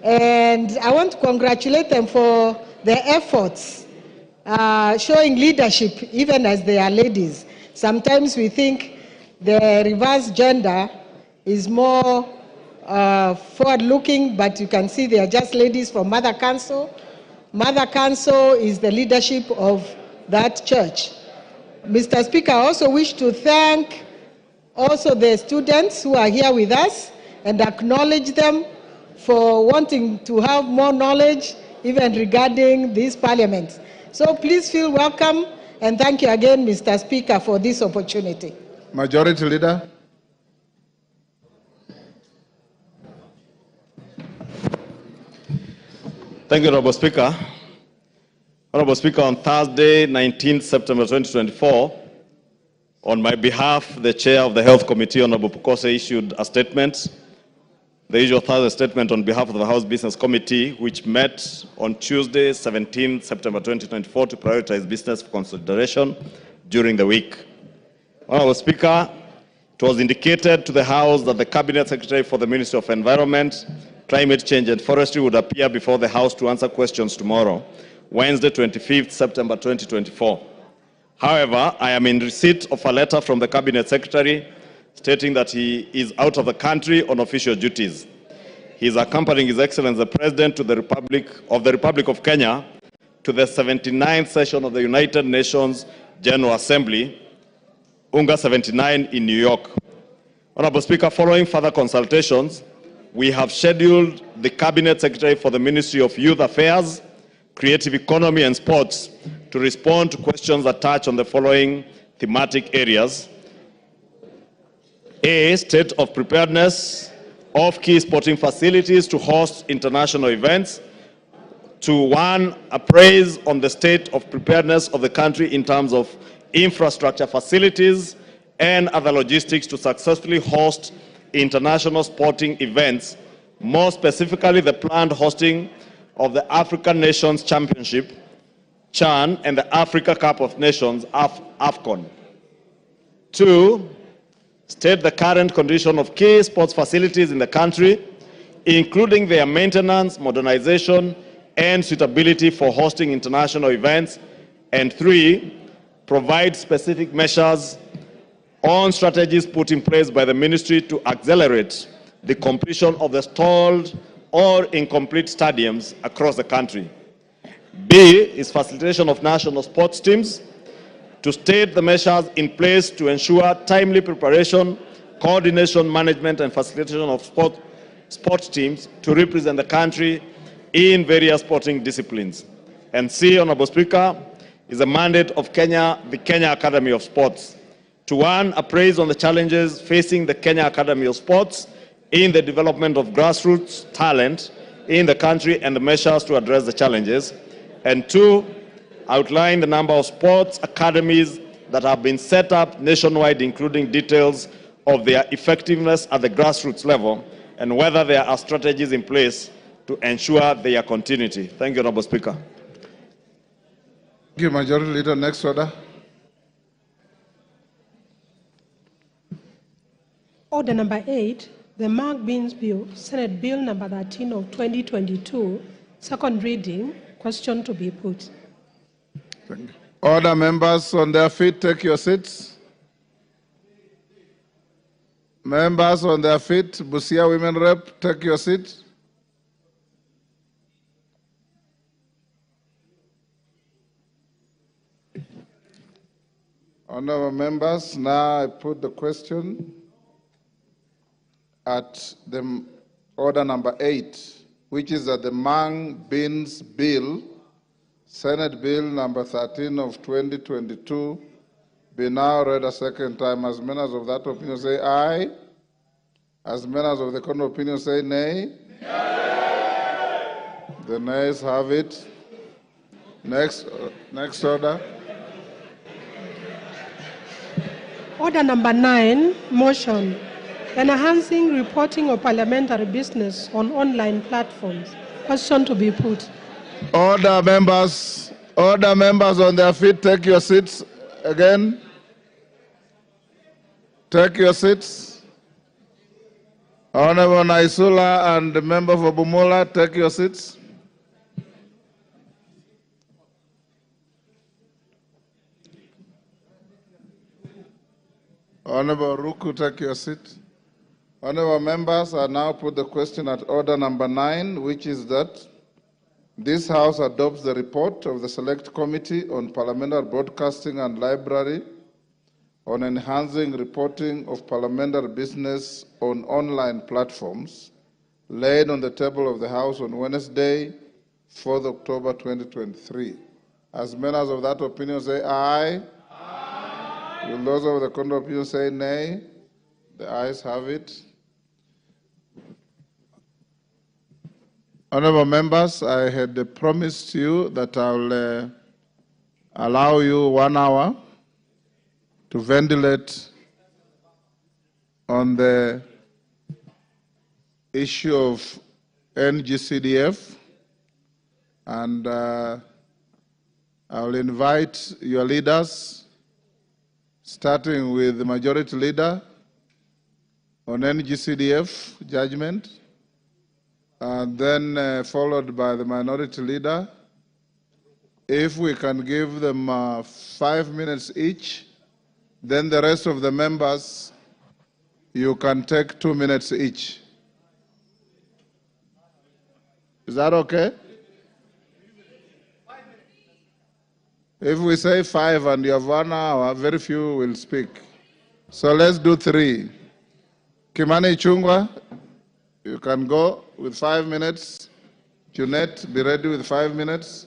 [SPEAKER 15] and I want to congratulate them for their efforts, showing leadership even as they are ladies. Sometimes we think the reverse gender is more forward-looking, but you can see they are just ladies from Mother Council. Mother Council is the leadership of that church. Mr. Speaker, I also wish to thank also the students who are here with us and acknowledge them for wanting to have more knowledge even regarding this parliament. So please feel welcome and thank you again, Mr. Speaker, for this opportunity.
[SPEAKER 1] Majority Leader.
[SPEAKER 7] Thank you, Honorable Speaker. Honorable Speaker, on Thursday, 19 September 2024, on my behalf, the Chair of the Health Committee, Honorable Pukose, issued a statement, the usual Thursday statement on behalf of the House Business Committee, which met on Tuesday, 17 September 2024, to prioritize business for consideration during the week. Honorable Speaker, it was indicated to the House that the Cabinet Secretary for the Ministry of Environment, Climate Change and Forestry would appear before the House to answer questions tomorrow, Wednesday, 25th September 2024. However, I am in receipt of a letter from the Cabinet Secretary stating that he is out of the country on official duties. He is accompanying His Excellency the President to the Republic of Kenya to the 79th session of the United Nations General Assembly, UNGA 79 in New York. Honorable Speaker, following further consultations, we have scheduled the Cabinet Secretary for the Ministry of Youth Affairs, Creative Economy and Sports to respond to questions that touch on the following thematic areas. A, state of preparedness of key sporting facilities to host international events. 2, 1, appraise on the state of preparedness of the country in terms of infrastructure facilities and other logistics to successfully host international sporting events, more specifically the planned hosting of the African Nations Championship, CHAN, and the Africa Cup of Nations, AFCON. 2, state the current condition of key sports facilities in the country, including their maintenance, modernization, and suitability for hosting international events. And 3, provide specific measures on strategies put in place by the ministry to accelerate the completion of the stalled or incomplete stadiums across the country. B is facilitation of national sports teams, to state the measures in place to ensure timely preparation, coordination, management, and facilitation of sports teams to represent the country in various sporting disciplines. And C, Honorable Speaker, is a mandate of the Kenya Academy of Sports to 1, appraise on the challenges facing the Kenya Academy of Sports in the development of grassroots talent in the country and the measures to address the challenges. And 2, outline the number of sports academies that have been set up nationwide, including details of their effectiveness at the grassroots level, and whether there are strategies in place to ensure their continuity. Thank you, Honorable Speaker.
[SPEAKER 1] Thank you, Majority Leader. Next order.
[SPEAKER 2] Order number 8, the Mark Beans Bill, Senate Bill number 13 of 2022, second reading. Question to be put.
[SPEAKER 1] Thank you. Order, members on their feet, take your seats. Members on their feet, Busia Women Rep, take your seat. Honorable members, now I put the question at the order number 8, which is that the Mang Beans Bill, Senate Bill number 13 of 2022, be now read a second time. As members of that opinion say aye. As members of the contrary opinion say nay. Nay. The nays have it. Next order.
[SPEAKER 2] Order number 9, motion, enhancing reporting of parliamentary business on online platforms. Question to be put.
[SPEAKER 1] Order, members on their feet, take your seats again. Take your seats. Honorable Naisula and the member for Bumula, take your seats. Honorable Ruku, take your seat. Honorable members, I now put the question at order number 9, which is that this House adopts the report of the Select Committee on Parliamentary Broadcasting and Library on enhancing reporting of parliamentary business on online platforms, laid on the table of the House on Wednesday, 4th October 2023. As members of that opinion say aye. Aye. Will those of the contrary opinion say nay? The ayes have it. Honorable members, I had promised you that I will allow you 1 hour to ventilate on the issue of NGCDF, and I will invite your leaders, starting with the Majority Leader on NGCDF judgment, and then followed by the Minority Leader. If we can give them 5 minutes each, then the rest of the members, you can take 2 minutes each. Is that okay? If we say 5 and you have 1 hour, very few will speak. So let's do 3. Kimani Chungwa, you can go with 5 minutes. Junet, be ready with 5 minutes.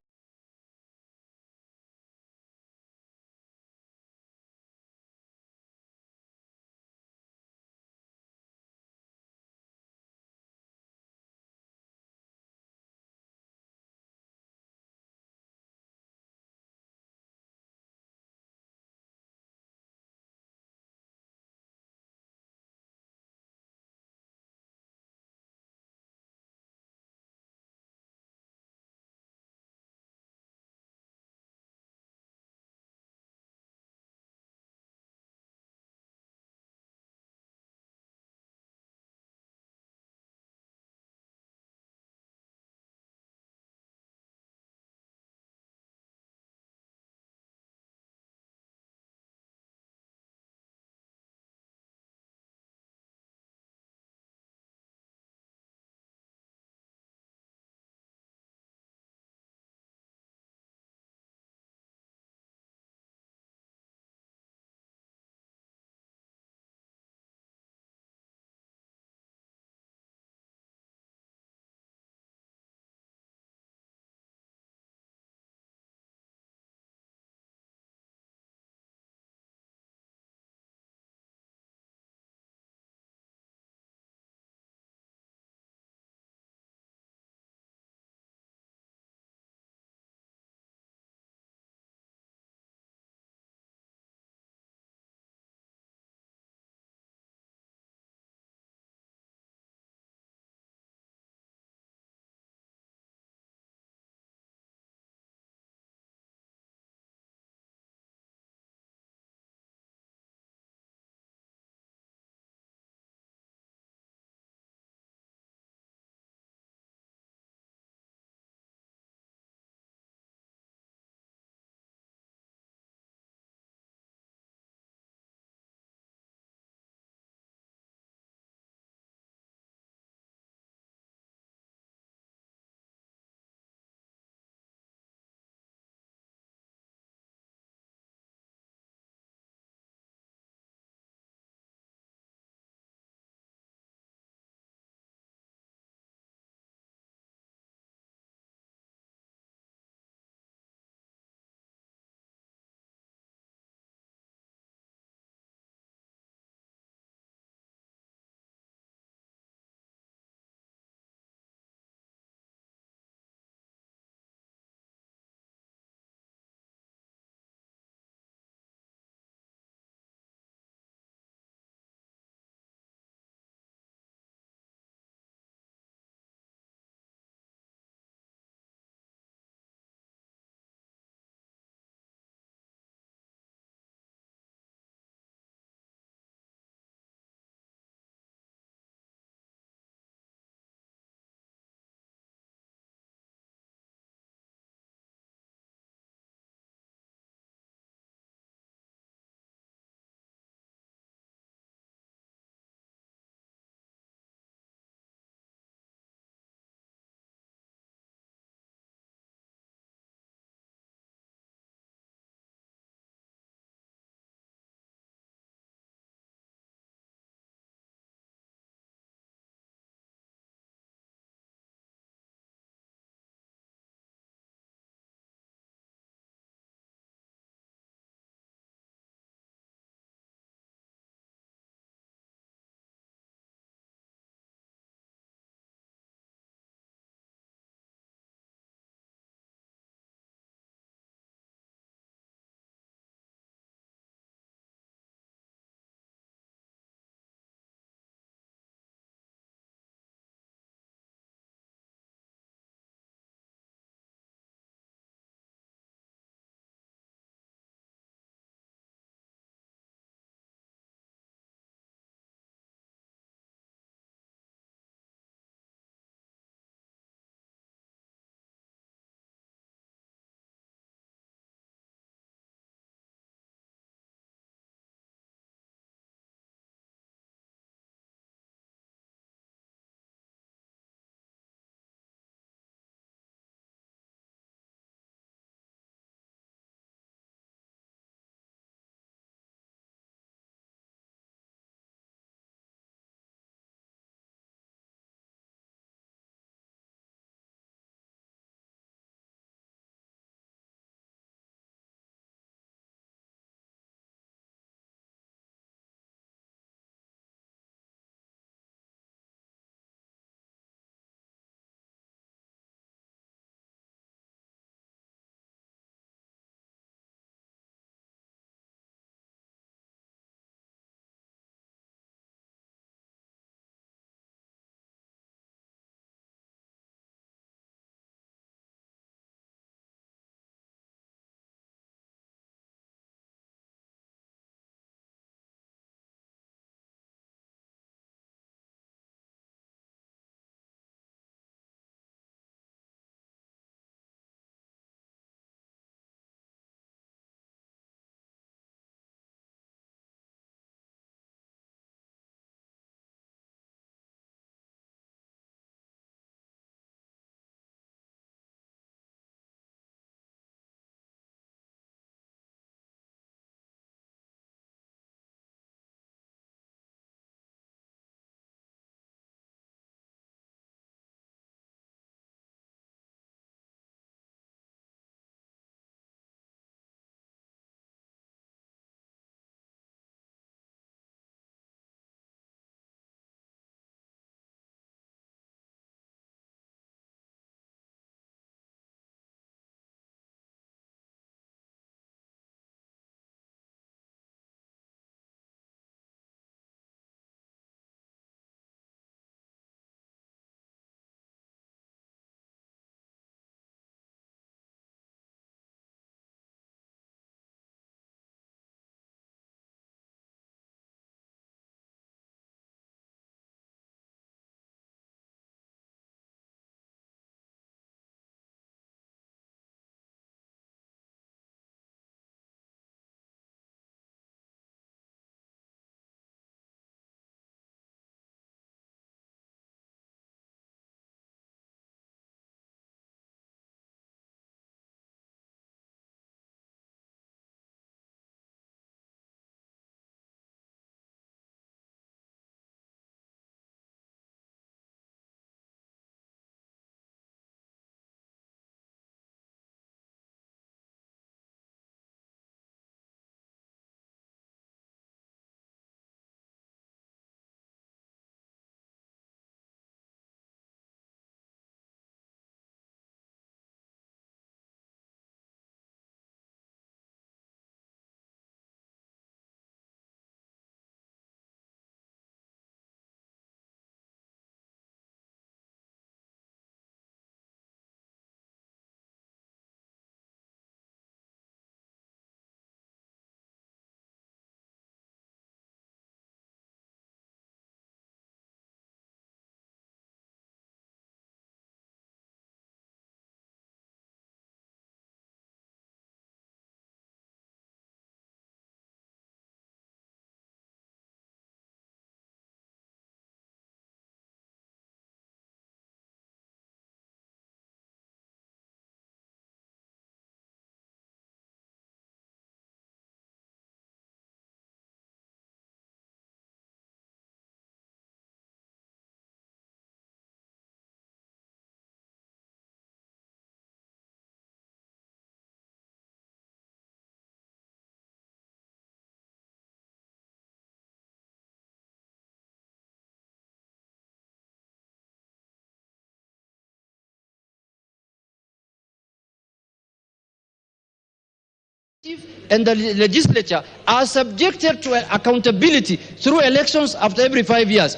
[SPEAKER 16] and the legislature are subjected to accountability through elections after every 5 years.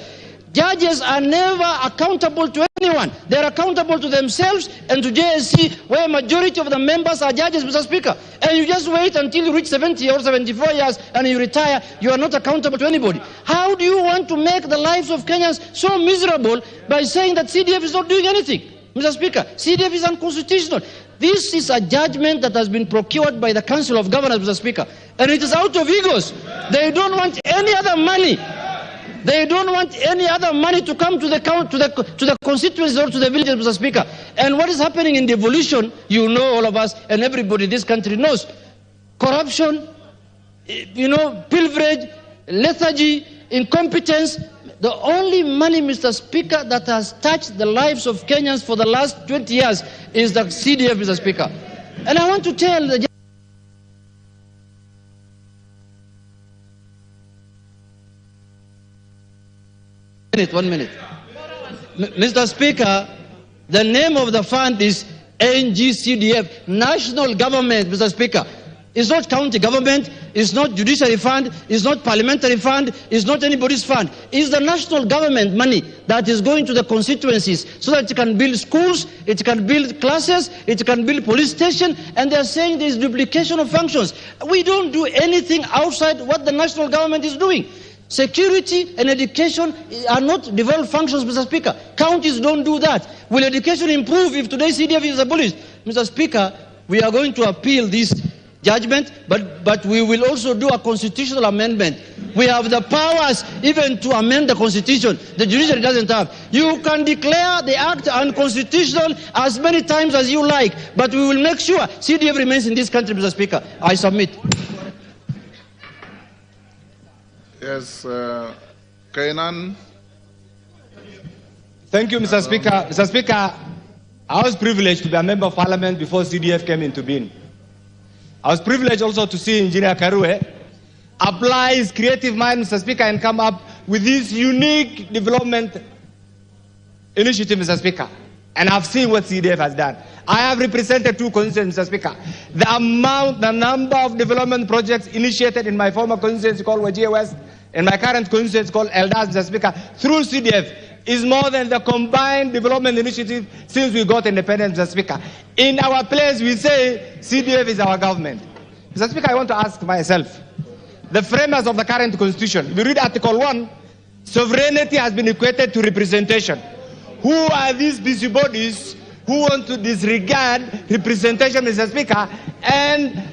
[SPEAKER 16] Judges are never accountable to anyone. They are accountable to themselves and to JSC, where a majority of the members are judges, Mr. Speaker. And you just wait until you reach 70 or 74 years and you retire. You are not accountable to anybody. How do you want to make the lives of Kenyans so miserable by saying that CDF is not doing anything? Mr. Speaker, CDF is unconstitutional. This is a judgment that has been procured by the Council of Governors, Mr. Speaker. And it is out of egos. They don't want any other money. They don't want any other money to come to the constituencies or to the villages, Mr. Speaker. And what is happening in devolution, you know, all of us and everybody in this country knows. Corruption, pilferage, lethargy, incompetence. The only money, Mr. Speaker, that has touched the lives of Kenyans for the last 20 years is the CDF, Mr. Speaker. And I want to tell the One minute. Mr. Speaker, the name of the fund is NGCDF, National Government, Mr. Speaker. It's not county government, it's not judiciary fund, it's not parliamentary fund, it's not anybody's fund. It's the national government money that is going to the constituencies so that it can build schools, it can build classes, it can build police station, and they're saying there's duplication of functions. We don't do anything outside what the national government is doing. Security and education are not devolved functions, Mr. Speaker. Counties don't do that. Will education improve if today's CDF is abolished? Mr. Speaker, we are going to appeal this judgment, but we will also do a constitutional amendment. We have the powers even to amend the constitution. The judiciary doesn't have. You can declare the act unconstitutional as many times as you like, but we will make sure CDF remains in this country, Mr. Speaker. I submit.
[SPEAKER 1] Yes, Kainan.
[SPEAKER 12] Thank you, Mr. Speaker. Mr. Speaker, I was privileged to be a member of parliament before CDF came into being. I was privileged also to see Engineer Karue apply his creative mind, Mr. Speaker, and come up with this unique development initiative, Mr. Speaker. And I've seen what CDF has done. I have represented 2 constituencies, Mr. Speaker. The number of development projects initiated in my former constituency called Wajir West and my current constituency called Eldas, Mr. Speaker, through CDF is more than the combined development initiative since we got independence, Mr. Speaker. In our place, we say CDF is our government. Mr. Speaker, I want to ask myself, the framers of the current constitution, if you read Article 1, sovereignty has been equated to representation. Who are these busybodies who want to disregard representation, Mr. Speaker, and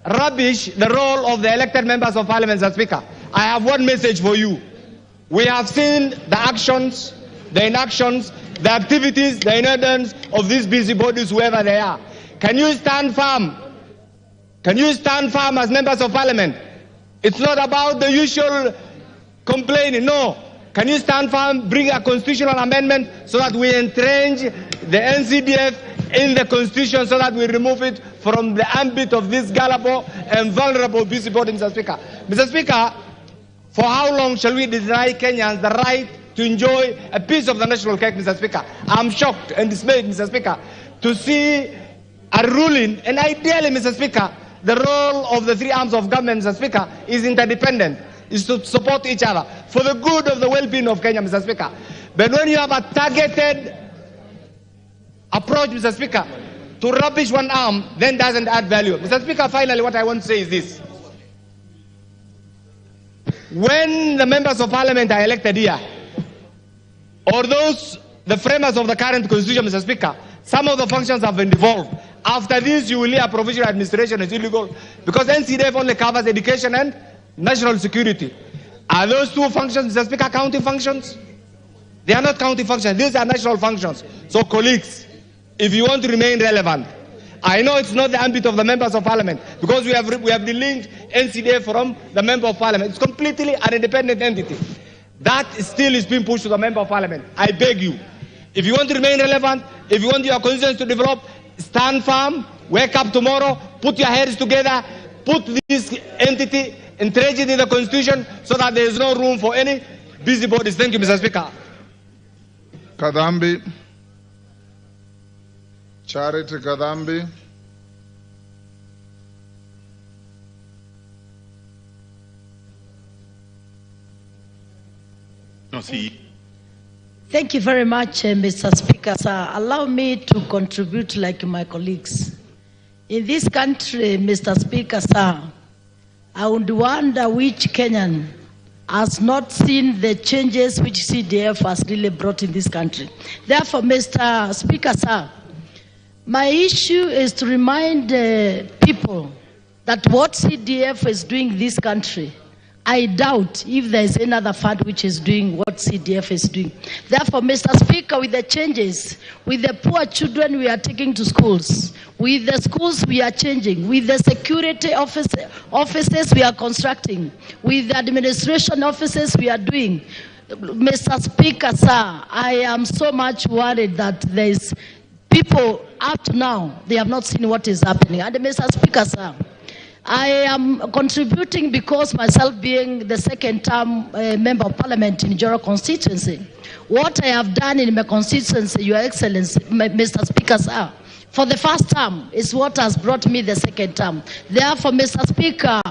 [SPEAKER 12] rubbish the role of the elected members of parliament, Mr. Speaker? I have one message for you. We have seen the actions, the inactions, the activities, the inadvertence of these busybodies, whoever they are. Can you stand firm? Can you stand firm as members of parliament? It's not about the usual complaining, no. Can you stand firm, bring a constitutional amendment so that we entrench the NCDF in the constitution so that we remove it from the ambit of this gullible and vulnerable busybody, Mr. Speaker? Mr. Speaker, for how long shall we deny Kenyans the right to enjoy a piece of the national cake, Mr. Speaker? I'm shocked and dismayed, Mr. Speaker, to see a ruling, and ideally, Mr. Speaker, the role of the 3 arms of government, Mr. Speaker, is interdependent, is to support each other for the good of the well-being of Kenya, Mr. Speaker. But when you have a targeted approach, Mr. Speaker, to rubbish one arm, then doesn't add value. Mr. Speaker, finally, what I want to say is this. When the members of parliament are elected here, or the framers of the current constitution, Mr. Speaker, some of the functions have been devolved. After this, you will hear provisional administration is illegal because NCDF only covers education and national security. Are those 2 functions, Mr. Speaker, county functions? They are not county functions. These are national functions. So, colleagues, if you want to remain relevant, I know it's not the ambit of the members of parliament because we have delinked NCDF from the member of parliament. It's completely an independent entity. That still is being pushed to the member of parliament. I beg you, if you want to remain relevant, if you want your constituents to develop, stand firm, wake up tomorrow, put your heads together, put this entity, entrench it in the constitution so that there is no room for any busybodies. Thank you, Mr. Speaker.
[SPEAKER 1] Kadambi. Charity Kadambi.
[SPEAKER 17] Thank you very much, Mr. Speaker. Sir, allow me to contribute like my colleagues. In this country, Mr. Speaker, sir, I would wonder which Kenyan has not seen the changes which CDF has really brought in this country. Therefore, Mr. Speaker, sir, my issue is to remind people that what CDF is doing in this country, I doubt if there is another fund which is doing what CDF is doing. Therefore, Mr. Speaker, with the changes, with the poor children we are taking to schools, with the schools we are changing, with the security offices we are constructing, with the administration offices we are doing, Mr. Speaker, sir, I am so much worried that there is people up to now, they have not seen what is happening. And Mr. Speaker, sir, I am contributing because myself being the second term member of parliament in Joro constituency, what I have done in my constituency, Your Excellency, Mr. Speaker, sir, for the first term is what has brought me the second term. Therefore, Mr. Speaker,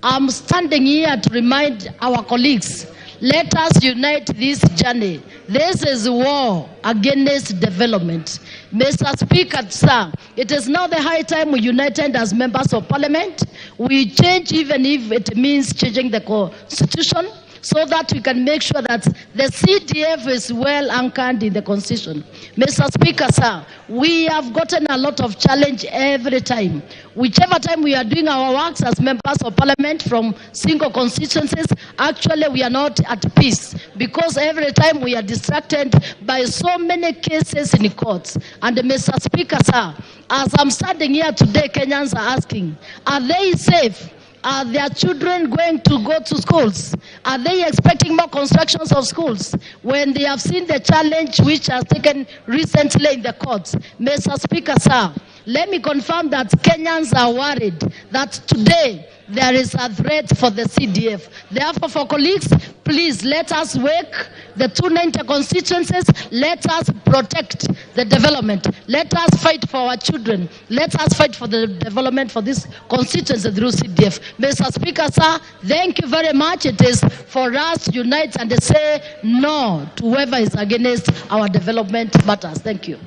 [SPEAKER 17] I'm standing here to remind our colleagues, let us unite this journey. This is war against development. Mr. Speaker, sir, it is now the high time we united as members of parliament. We change even if it means changing the constitution, so that we can make sure that the CDF is well anchored in the constitution. Mr. Speaker, sir, we have gotten a lot of challenge every time. Whichever time we are doing our works as members of parliament from single constituencies, actually we are not at peace, because every time we are distracted by so many cases in the courts. And Mr. Speaker, sir, as I'm standing here today, Kenyans are asking, are they safe? Are their children going to go to schools? Are they expecting more constructions of schools when they have seen the challenge which has taken recently in the courts? Mr. Speaker, sir, let me confirm that Kenyans are worried that today there is a threat for the CDF. Therefore, for colleagues, please let us wake the 290 constituencies. Let us protect the development. Let us fight for our children. Let us fight for the development for this constituency through CDF. Mr. Speaker, sir, thank you very much. It is for us to unite and say no to whoever is against our development matters. Thank you.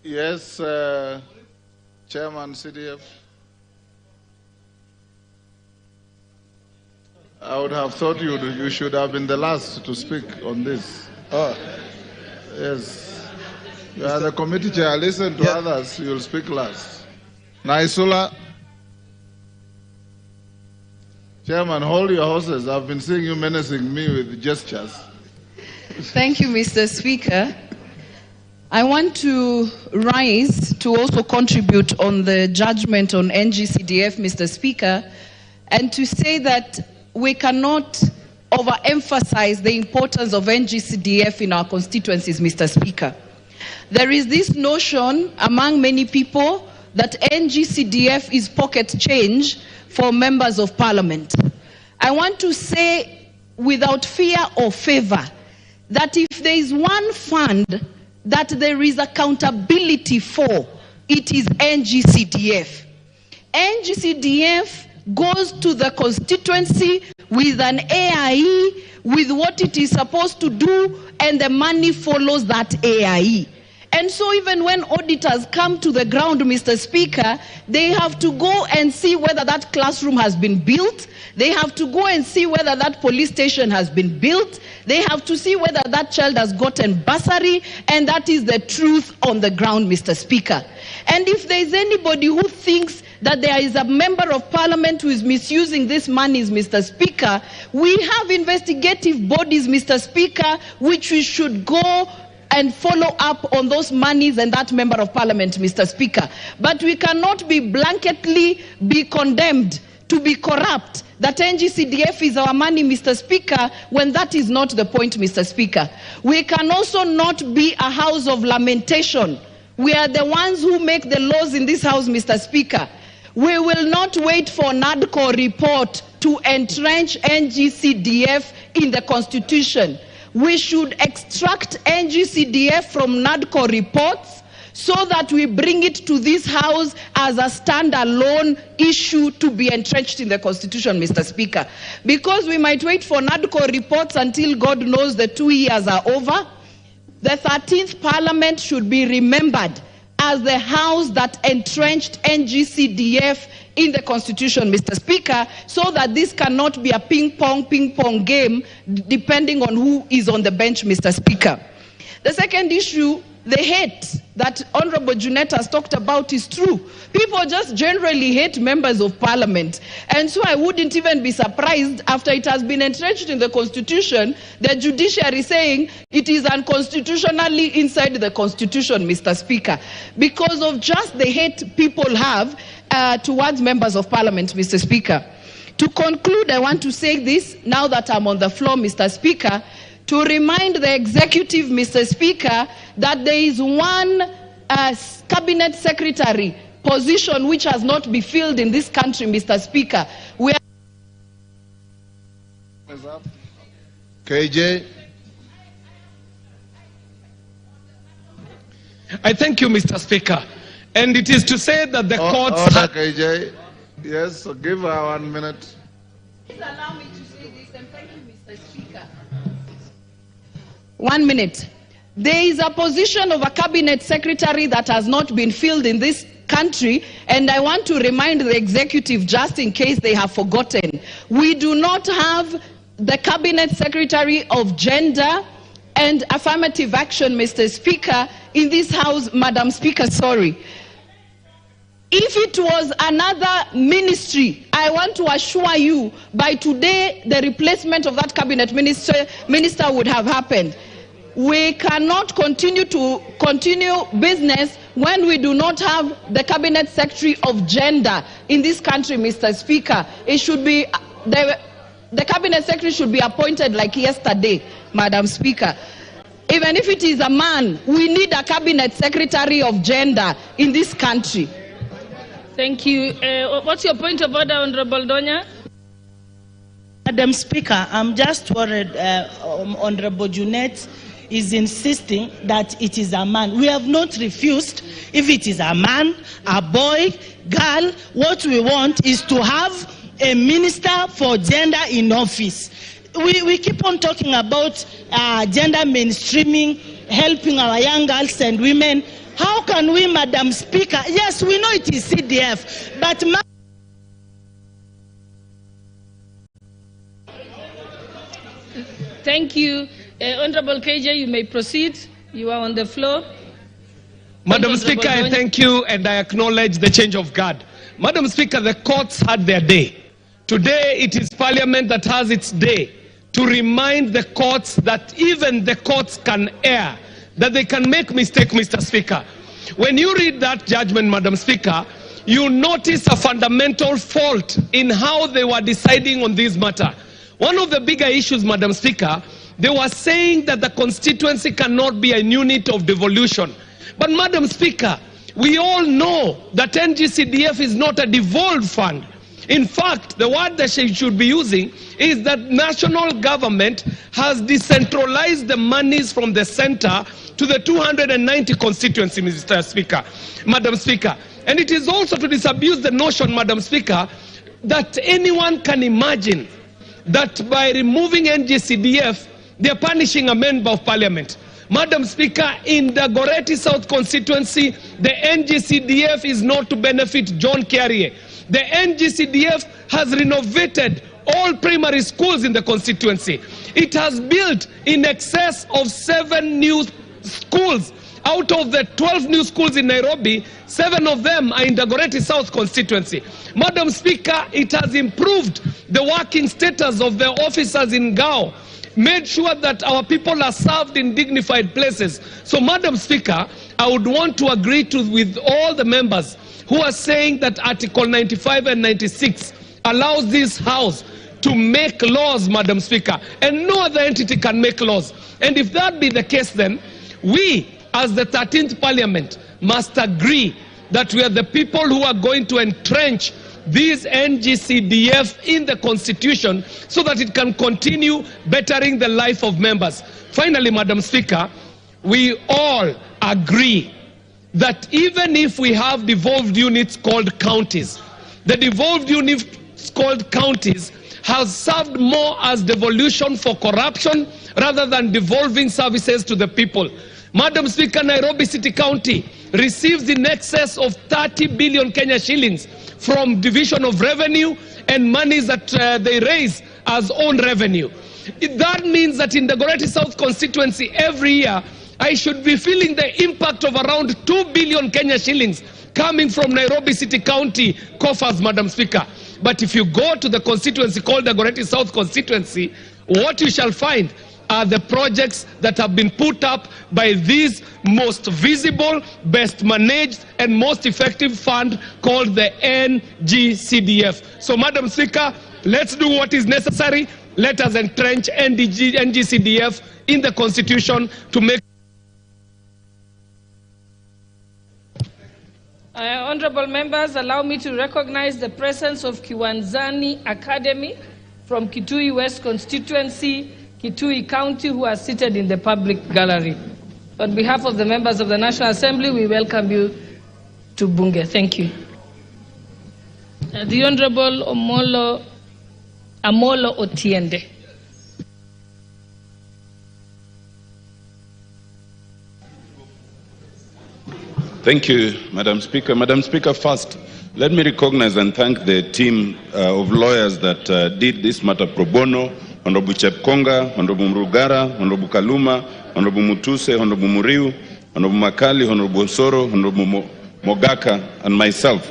[SPEAKER 1] Yes, Chairman CDF. I would have thought you should have been the last to speak on this. Oh, yes. You are the committee chair. Listen to others. You'll speak last. Naisula. Chairman, hold your horses. I've been seeing you menacing me with gestures.
[SPEAKER 18] Thank you, Mr. Speaker. I want to rise to also contribute on the judgment on NGCDF, Mr. Speaker, and to say that we cannot overemphasize the importance of NGCDF in our constituencies, Mr. Speaker. There is this notion among many people that NGCDF is pocket change for members of parliament. I want to say without fear or favor that if there is one fund that there is accountability for, it is NGCDF. NGCDF goes to the constituency with an AIE, with what it is supposed to do, and the money follows that AIE. And so even when auditors come to the ground, Mr. Speaker, they have to go and see whether that classroom has been built. They have to go and see whether that police station has been built. They have to see whether that child has gotten bursary, and that is the truth on the ground, Mr. Speaker. And if there is anybody who thinks that there is a member of parliament who is misusing these monies, Mr. Speaker, we have investigative bodies, Mr. Speaker, which we should go and follow up on those monies and that member of parliament, Mr. Speaker. But we cannot be blanketly be condemned to be corrupt, that NGCDF is our money, Mr. Speaker, when that is not the point, Mr. Speaker. We can also not be a house of lamentation. We are the ones who make the laws in this house, Mr. Speaker. We will not wait for NADCO report to entrench NGCDF in the Constitution. We should extract NGCDF from NADCO reports so that we bring it to this House as a standalone issue to be entrenched in the Constitution, Mr. Speaker. Because we might wait for NADCO reports until God knows the 2 years are over, the 13th Parliament should be remembered as the House that entrenched NGCDF in the Constitution, Mr. Speaker, so that this cannot be a ping-pong game depending on who is on the bench, Mr. Speaker. The second issue, the hate that Honorable Junet has talked about, is true. People just generally hate members of Parliament. And so I wouldn't even be surprised after it has been entrenched in the Constitution, the judiciary saying it is unconstitutionally inside the Constitution, Mr. Speaker, because of just the hate people have towards members of Parliament, Mr. Speaker. To conclude, I want to say this, now that I'm on the floor, Mr. Speaker, to remind the executive, Mr. Speaker, that there is one cabinet secretary position which has not been filled in this country, Mr. Speaker. We are
[SPEAKER 19] KJ.
[SPEAKER 8] I thank you, Mr. Speaker. And it is to say that the courts...
[SPEAKER 19] Order, KJ. Yes, give her 1 minute.
[SPEAKER 18] Please allow me to say this, and thank you, Mr. Speaker. 1 minute. There is a position of a cabinet secretary that has not been filled in this country, and I want to remind the executive, just in case they have forgotten, we do not have the cabinet secretary of gender and affirmative action, Mr. Speaker, in this House, Madam Speaker, sorry. If it was another ministry, I want to assure you, by today, the replacement of that cabinet minister would have happened. We cannot continue business when we do not have the cabinet secretary of gender in this country, Mr. Speaker. It should be, the cabinet secretary should be appointed like yesterday, Madam Speaker. Even if it is a man, we need a cabinet secretary of gender in this country.
[SPEAKER 20] Thank you. What's your point of order, Honorable Donya?
[SPEAKER 17] Madam Speaker, I'm just worried Honorable Junet is insisting that it is a man. We have not refused if it is a man, a boy, girl. What we want is to have a minister for gender in office. We keep on talking about gender mainstreaming, helping our young girls and women. How can we, Madam Speaker? Yes, we know it is CDF, but...
[SPEAKER 20] Thank you. Honorable KJ, you may proceed. You are on the floor.
[SPEAKER 8] Madam Speaker, I thank you and I acknowledge the change of guard. Madam Speaker, the courts had their day. Today it is Parliament that has its day to remind the courts that even the courts can err, that they can make mistakes, Mr. Speaker. When you read that judgment, Madam Speaker, you notice a fundamental fault in how they were deciding on this matter. One of the bigger issues, Madam Speaker, they were saying that the constituency cannot be a unit of devolution. But Madam Speaker, we all know that NGCDF is not a devolved fund. In fact, the word that she should be using is that national government has decentralized the monies from the center to the 290 constituency, Mr. Speaker, Madam Speaker. And it is also to disabuse the notion, Madam Speaker, that anyone can imagine that by removing NGCDF, they are punishing a member of Parliament. Madam Speaker, in the Goretti South constituency, the NGCDF is not to benefit John Carrier. The NGCDF has renovated all primary schools in the constituency. It has built in excess of 7 new schools. Out of the 12 new schools in Nairobi, 7 of them are in the Goretti South constituency. Madam Speaker, it has improved the working status of the officers in Gao, made sure that our people are served in dignified places. So, Madam Speaker, I would want to agree with all the members who are saying that Article 95 and 96 allows this House to make laws, Madam Speaker, and no other entity can make laws. And if that be the case, then we, as the 13th Parliament, must agree that we are the people who are going to entrench this NGCDF in the Constitution so that it can continue bettering the life of members. Finally, Madam Speaker, we all agree that even if we have devolved units called counties, the devolved units called counties has served more as devolution for corruption rather than devolving services to the people. Madam Speaker, Nairobi City County receives in excess of 30 billion Kenya shillings from division of revenue and monies that they raise as own revenue. That means that in the Dagoretti South constituency every year, I should be feeling the impact of around 2 billion Kenya shillings coming from Nairobi City County coffers, Madam Speaker. But if you go to the constituency called the Dagoretti South constituency, what you shall find are the projects that have been put up by this most visible, best managed, and most effective fund called the NGCDF. So, Madam Speaker, let's do what is necessary. Let us entrench NGCDF in the Constitution to make.
[SPEAKER 20] Honorable members, allow me to recognize the presence of Kiwanzani Academy from Kitui West constituency, Kitui County, who are seated in the public gallery. On behalf of the members of the National Assembly, we welcome you to Bunge. Thank you. The Honorable Amolo Otiende.
[SPEAKER 21] Thank you, Madam Speaker. Madam Speaker, first, let me recognize and thank the team of lawyers that did this matter pro bono. Honorable Chepkonga, Honorable Mrugara, Honorable Kaluma, Honorable Mutuse, Honorable Muriu, Honorable Makali, Honorable Soro, Honorable Mogaka, and myself.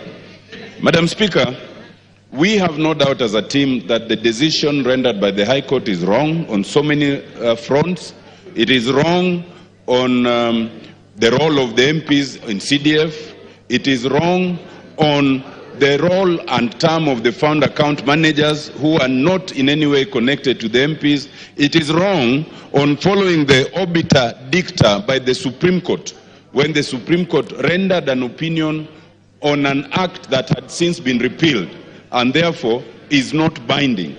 [SPEAKER 21] Madam Speaker, we have no doubt as a team that the decision rendered by the High Court is wrong on so many fronts. It is wrong on the role of the MPs in CDF. It is wrong on the role and term of the fund account managers who are not in any way connected to the MPs. It is wrong on following the obiter dicta by the Supreme Court when the Supreme Court rendered an opinion on an act that had since been repealed and therefore is not binding.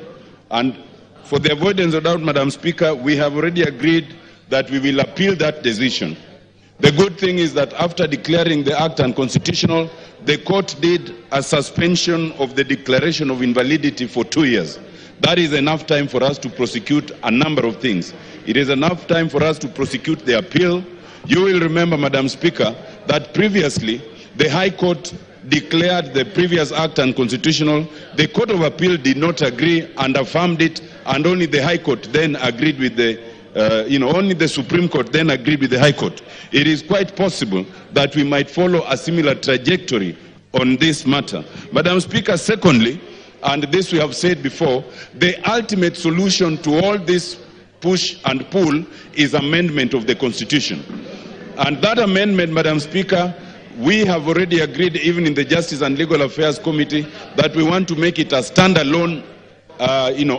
[SPEAKER 21] And for the avoidance of doubt, Madam Speaker, we have already agreed that we will appeal that decision. The good thing is that after declaring the act unconstitutional, the court did a suspension of the declaration of invalidity for 2 years. That is enough time for us to prosecute a number of things. It is enough time for us to prosecute the appeal. You will remember, Madam Speaker, that previously the High Court declared the previous act unconstitutional. The Court of Appeal did not agree and affirmed it, and only the High Court then agreed with the only the Supreme Court then agreed with the High Court. It is quite possible that we might follow a similar trajectory on this matter. Madam Speaker, secondly, and this we have said before, the ultimate solution to all this push and pull is amendment of the Constitution. And that amendment, Madam Speaker, we have already agreed, even in the Justice and Legal Affairs Committee, that we want to make it a standalone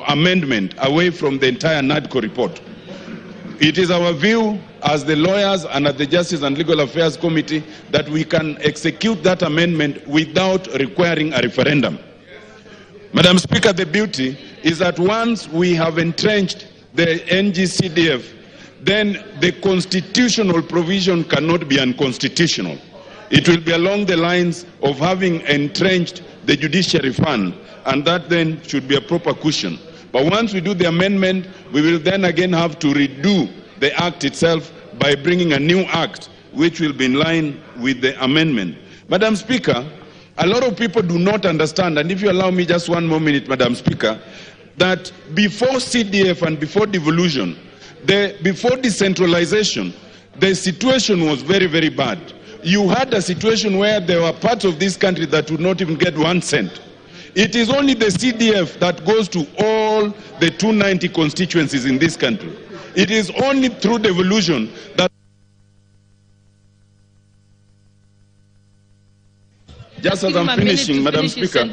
[SPEAKER 21] amendment away from the entire NADCO report. It is our view as the lawyers and at the Justice and Legal Affairs Committee that we can execute that amendment without requiring a referendum. Madam Speaker, the beauty is that once we have entrenched the NGCDF, then the constitutional provision cannot be unconstitutional. It will be along the lines of having entrenched the judiciary fund, and that then should be a proper cushion. But once we do the amendment, we will then again have to redo the act itself by bringing a new act which will be in line with the amendment. Madam Speaker, a lot of people do not understand, and if you allow me just one more minute, Madam Speaker, that before CDF and before devolution, before decentralization, the situation was very, very bad. You had a situation where there were parts of this country that would not even get 1 cent. It is only the CDF that goes to all the 290 constituencies in this country. It is only through devolution that... Just as I'm finishing, Madam Speaker,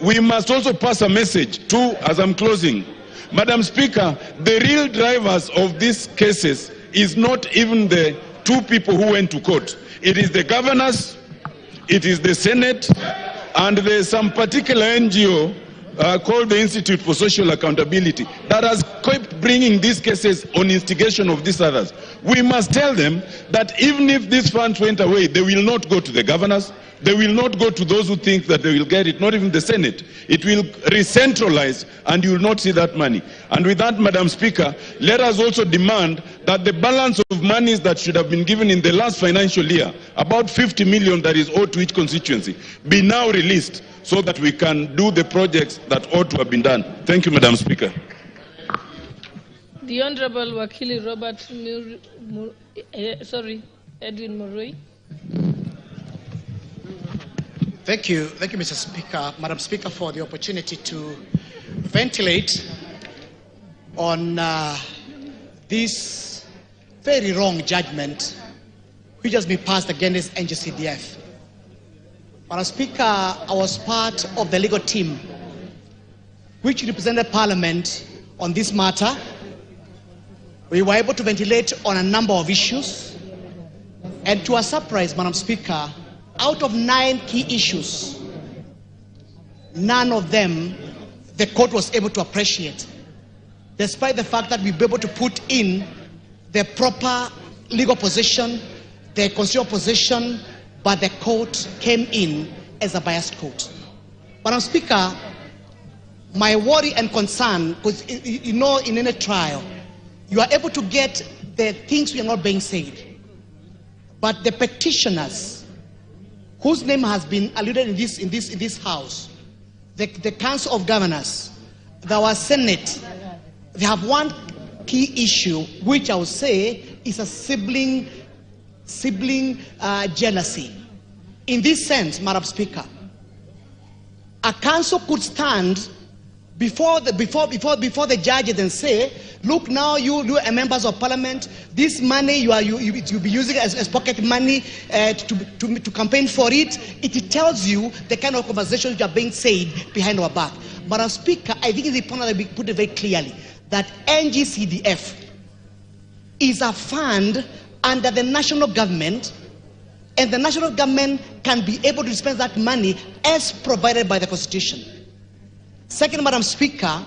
[SPEAKER 21] we must also pass a message to, as I'm closing, Madam Speaker, the real drivers of these cases is not even the 2 people who went to court. It is the governors, it is the Senate, and there is some particular NGO called the Institute for Social Accountability that has kept bringing these cases on instigation of these others. We must tell them that even if these funds went away, they will not go to the governors, they will not go to those who think that they will get it, not even the Senate. It will re-centralize and you will not see that money. And with that, Madam Speaker, let us also demand that the balance of monies that should have been given in the last financial year, about 50 million that is owed to each constituency, be now released so that we can do the projects that ought to have been done. Thank you, Madam Speaker.
[SPEAKER 20] The Honorable Wakili Robert Edwin Murray.
[SPEAKER 4] Thank you, Mr. Speaker, Madam Speaker, for the opportunity to ventilate on this very wrong judgment which has been passed against NGCDF. Madam Speaker, I was part of the legal team which represented Parliament on this matter. We were able to ventilate on a number of issues, and to our surprise, Madam Speaker, out of 9 key issues, none of them the court was able to appreciate, despite the fact that we were able to put in the proper legal position, the constitutional position, but the court came in as a biased court. Madam Speaker, my worry and concern, because you know, in any trial, you are able to get the things which are not being said, but the petitioners, whose name has been alluded in this house, the Council of Governors, our Senate, they have one key issue which I would say is a sibling jealousy. In this sense, Madam Speaker, a council could stand before the judges and say, look, now you are members of Parliament, this money you'll be using as pocket money to campaign for it. It tells you the kind of conversations which are being said behind our back. Madam Speaker, I think it's important that we put it very clearly that NGCDF is a fund under the national government, and the national government can be able to spend that money as provided by the Constitution. Second, Madam Speaker,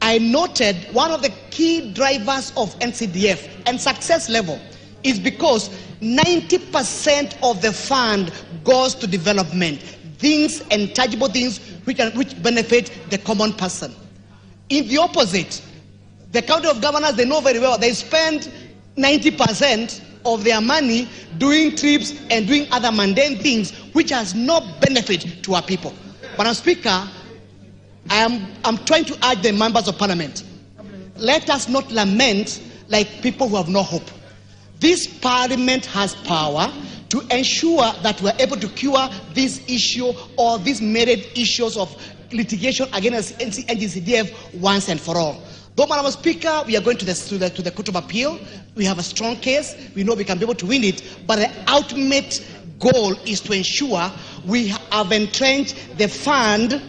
[SPEAKER 4] I noted one of the key drivers of NCDF and success level is because 90% of the fund goes to development, things and tangible things which benefit the common person. In the opposite, the County of Governors, they know very well, they spend 90% of their money doing trips and doing other mundane things which has no benefit to our people. Madam Speaker, I'm trying to urge the members of Parliament, let us not lament like people who have no hope. This Parliament has power to ensure that we're able to cure this issue or these myriad issues of litigation against NGCDF once and for all. Though, Madam Speaker, we are going to the Court of Appeal. We have a strong case. We know we can be able to win it. But the ultimate goal is to ensure we have entrenched the fund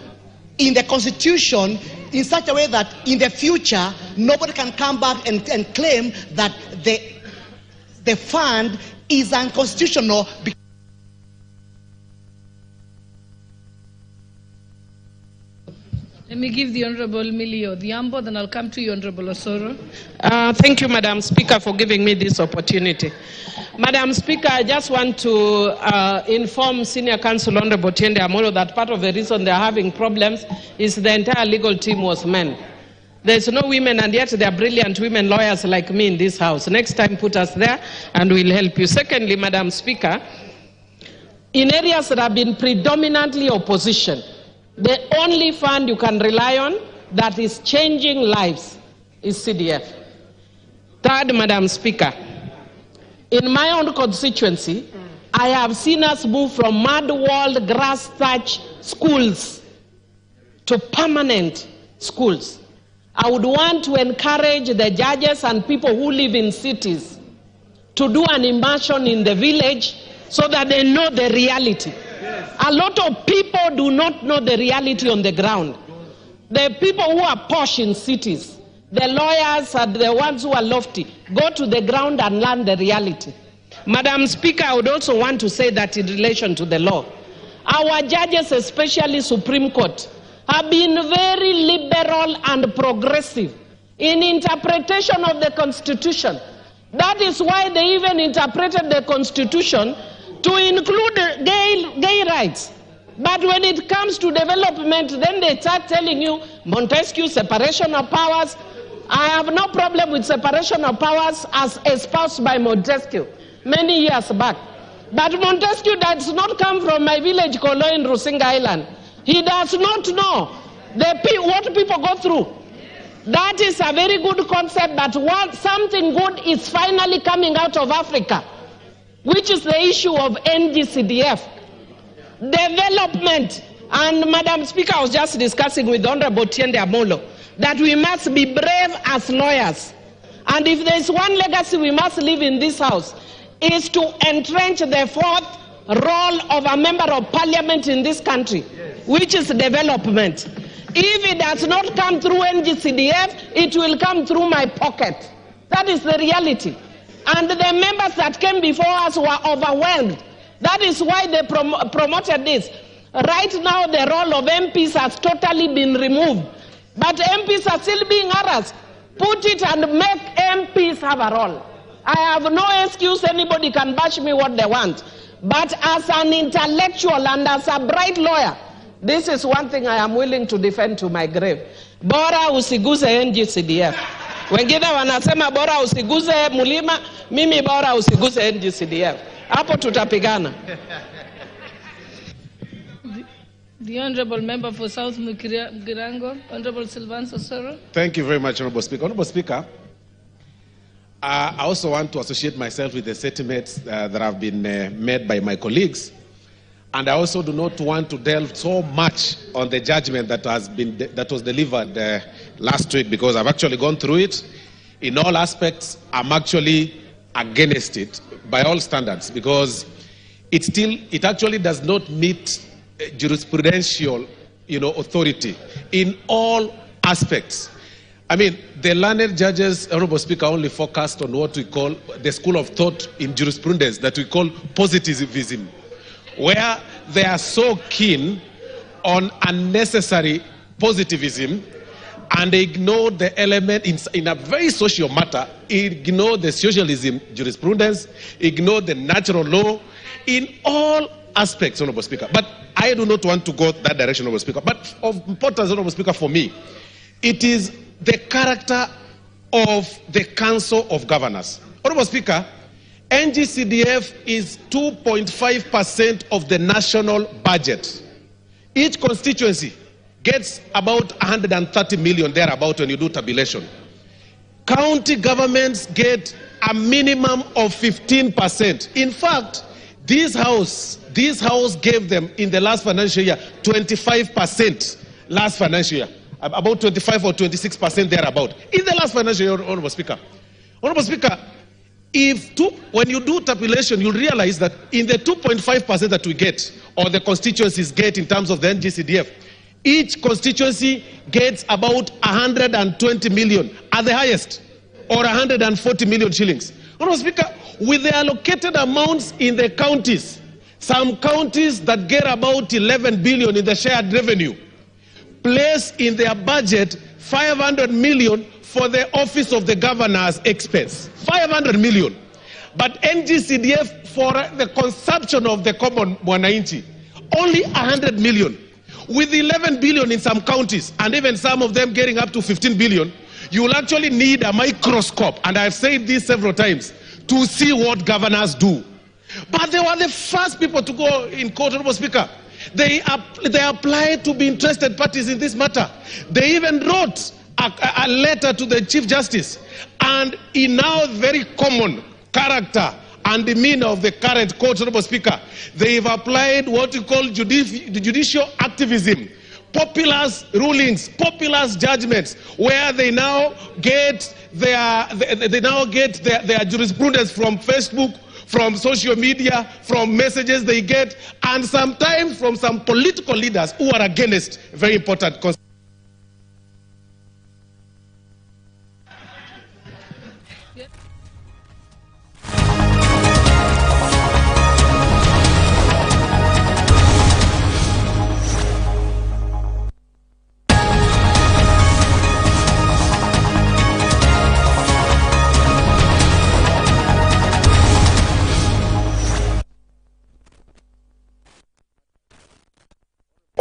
[SPEAKER 4] in the Constitution in such a way that in the future, nobody can come back and claim that the fund is unconstitutional.
[SPEAKER 20] Let me give the Honorable Millie Odhiambo, then I'll come to you, Honorable Osoro.
[SPEAKER 22] Thank you, Madam Speaker, for giving me this opportunity. Madam Speaker, I just want to inform Senior Counsel Honorable Tiende Amolo that part of the reason they're having problems is the entire legal team was men. There's no women, and yet there are brilliant women lawyers like me in this house. Next time, put us there, and we'll help you. Secondly, Madam Speaker, in areas that have been predominantly opposition, the only fund you can rely on that is changing lives is CDF. Third, Madam Speaker, in my own constituency, I have seen us move from mud-walled, grass-thatched schools to permanent schools. I would want to encourage the judges and people who live in cities to do an immersion in the village so that they know the reality. A lot of people do not know the reality on the ground. The people who are posh in cities, the lawyers and the ones who are lofty, go to the ground and learn the reality. Madam Speaker, I would also want to say that in relation to the law, our judges, especially Supreme Court, have been very liberal and progressive in interpretation of the Constitution. That is why they even interpreted the Constitution to include gay rights. But when it comes to development, then they start telling you, Montesquieu, separation of powers. I have no problem with separation of powers as espoused by Montesquieu many years back. But Montesquieu does not come from my village, Kolo, in Rusinga Island. He does not know what people go through. That is a very good concept, but something good is finally coming out of Africa, which is the issue of NGCDF. Development. And Madam Speaker, I was just discussing with Honorable Tiende Amolo that we must be brave as lawyers. And if there is one legacy we must leave in this house, is to entrench the fourth role of a member of parliament in this country, which is development. If it does not come through NGCDF, it will come through my pocket. That is the reality. And the members that came before us were overwhelmed. That is why they promoted this. Right now, the role of MPs has totally been removed. But MPs are still being harassed. Put it and make MPs have a role. I have no excuse. Anybody can bash me what they want. But as an intellectual and as a bright lawyer, this is one thing I am willing to defend to my grave. Bora usiguze NGCDF. Wengine wanasema bora usiguze mulima, mimi bora usiguze NGCDF. Hapo tutapigana.
[SPEAKER 20] The Honourable Member for South Mugirango, Honourable Sylvan Sosoro.
[SPEAKER 5] Thank you very much, Honourable Speaker. Honourable Speaker, I also want to associate myself with the sentiments that have been made by my colleagues. And I also do not want to delve so much on the judgment that was delivered last week, because I've actually gone through it. In all aspects, I'm actually against it by all standards, because it actually does not meet jurisprudential, authority in all aspects. I mean, the learned judges, Honorable Speaker, only focused on what we call the school of thought in jurisprudence that we call positivism, where they are so keen on unnecessary positivism and they ignore the element in a very social matter, ignore the socialism jurisprudence, ignore the natural law in all aspects, Honorable Speaker. But I do not want to go that direction, Honorable Speaker. But of importance, Honorable Speaker, for me, it is the character of the Council of Governors. Honorable Speaker, NGCDF is 2.5% of the national budget. Each constituency gets about 130 million thereabout when you do tabulation. County governments get a minimum of 15%. In fact, this house gave them in the last financial year 25% last financial year. About 25 or 26% thereabout. In the last financial year, Honorable Speaker. Honorable Speaker, when you do tabulation, you'll realize that in the 2.5% that we get, or the constituencies get in terms of the NGCDF, each constituency gets about 120 million at the highest, or 140 million shillings. Honorable Speaker, with the allocated amounts in the counties, some counties that get about 11 billion in the shared revenue, place in their budget 500 million for the office of the governor's expense. 500 million. But NGCDF for the consumption of the common Mwananchi, only 100 million. With 11 billion in some counties, and even some of them getting up to 15 billion, you will actually need a microscope, and I've said this several times, to see what governors do. But they were the first people to go in court, Honorable Speaker. They applied to be interested parties in this matter. They even wrote a letter to the Chief Justice. And in now very common character and demeanor of the current court, Honorable Speaker, they've applied what we call judicial activism, populist rulings, populist judgments, where they now get their jurisprudence from Facebook, from social media, from messages they get, and sometimes from some political leaders who are against very important concepts.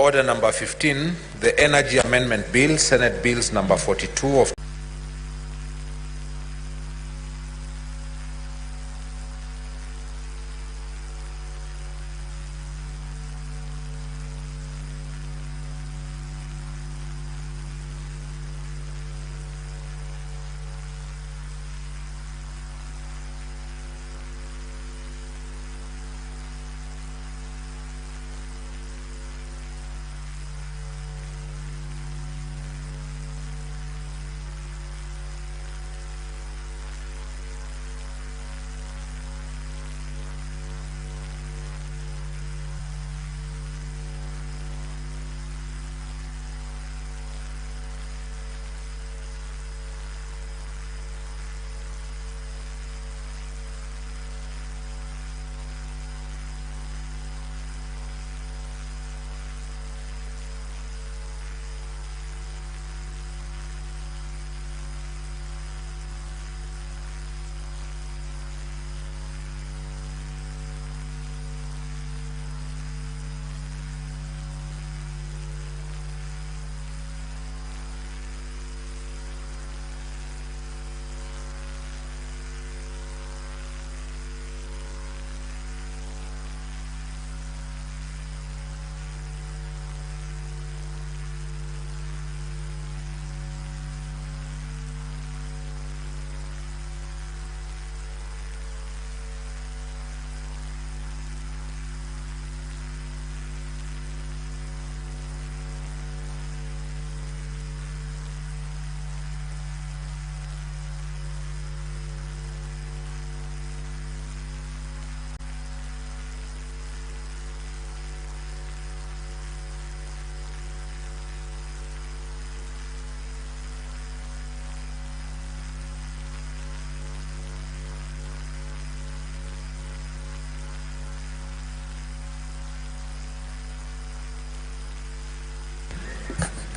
[SPEAKER 3] Order number 15, the Energy Amendment Bill, Senate Bills number 42 of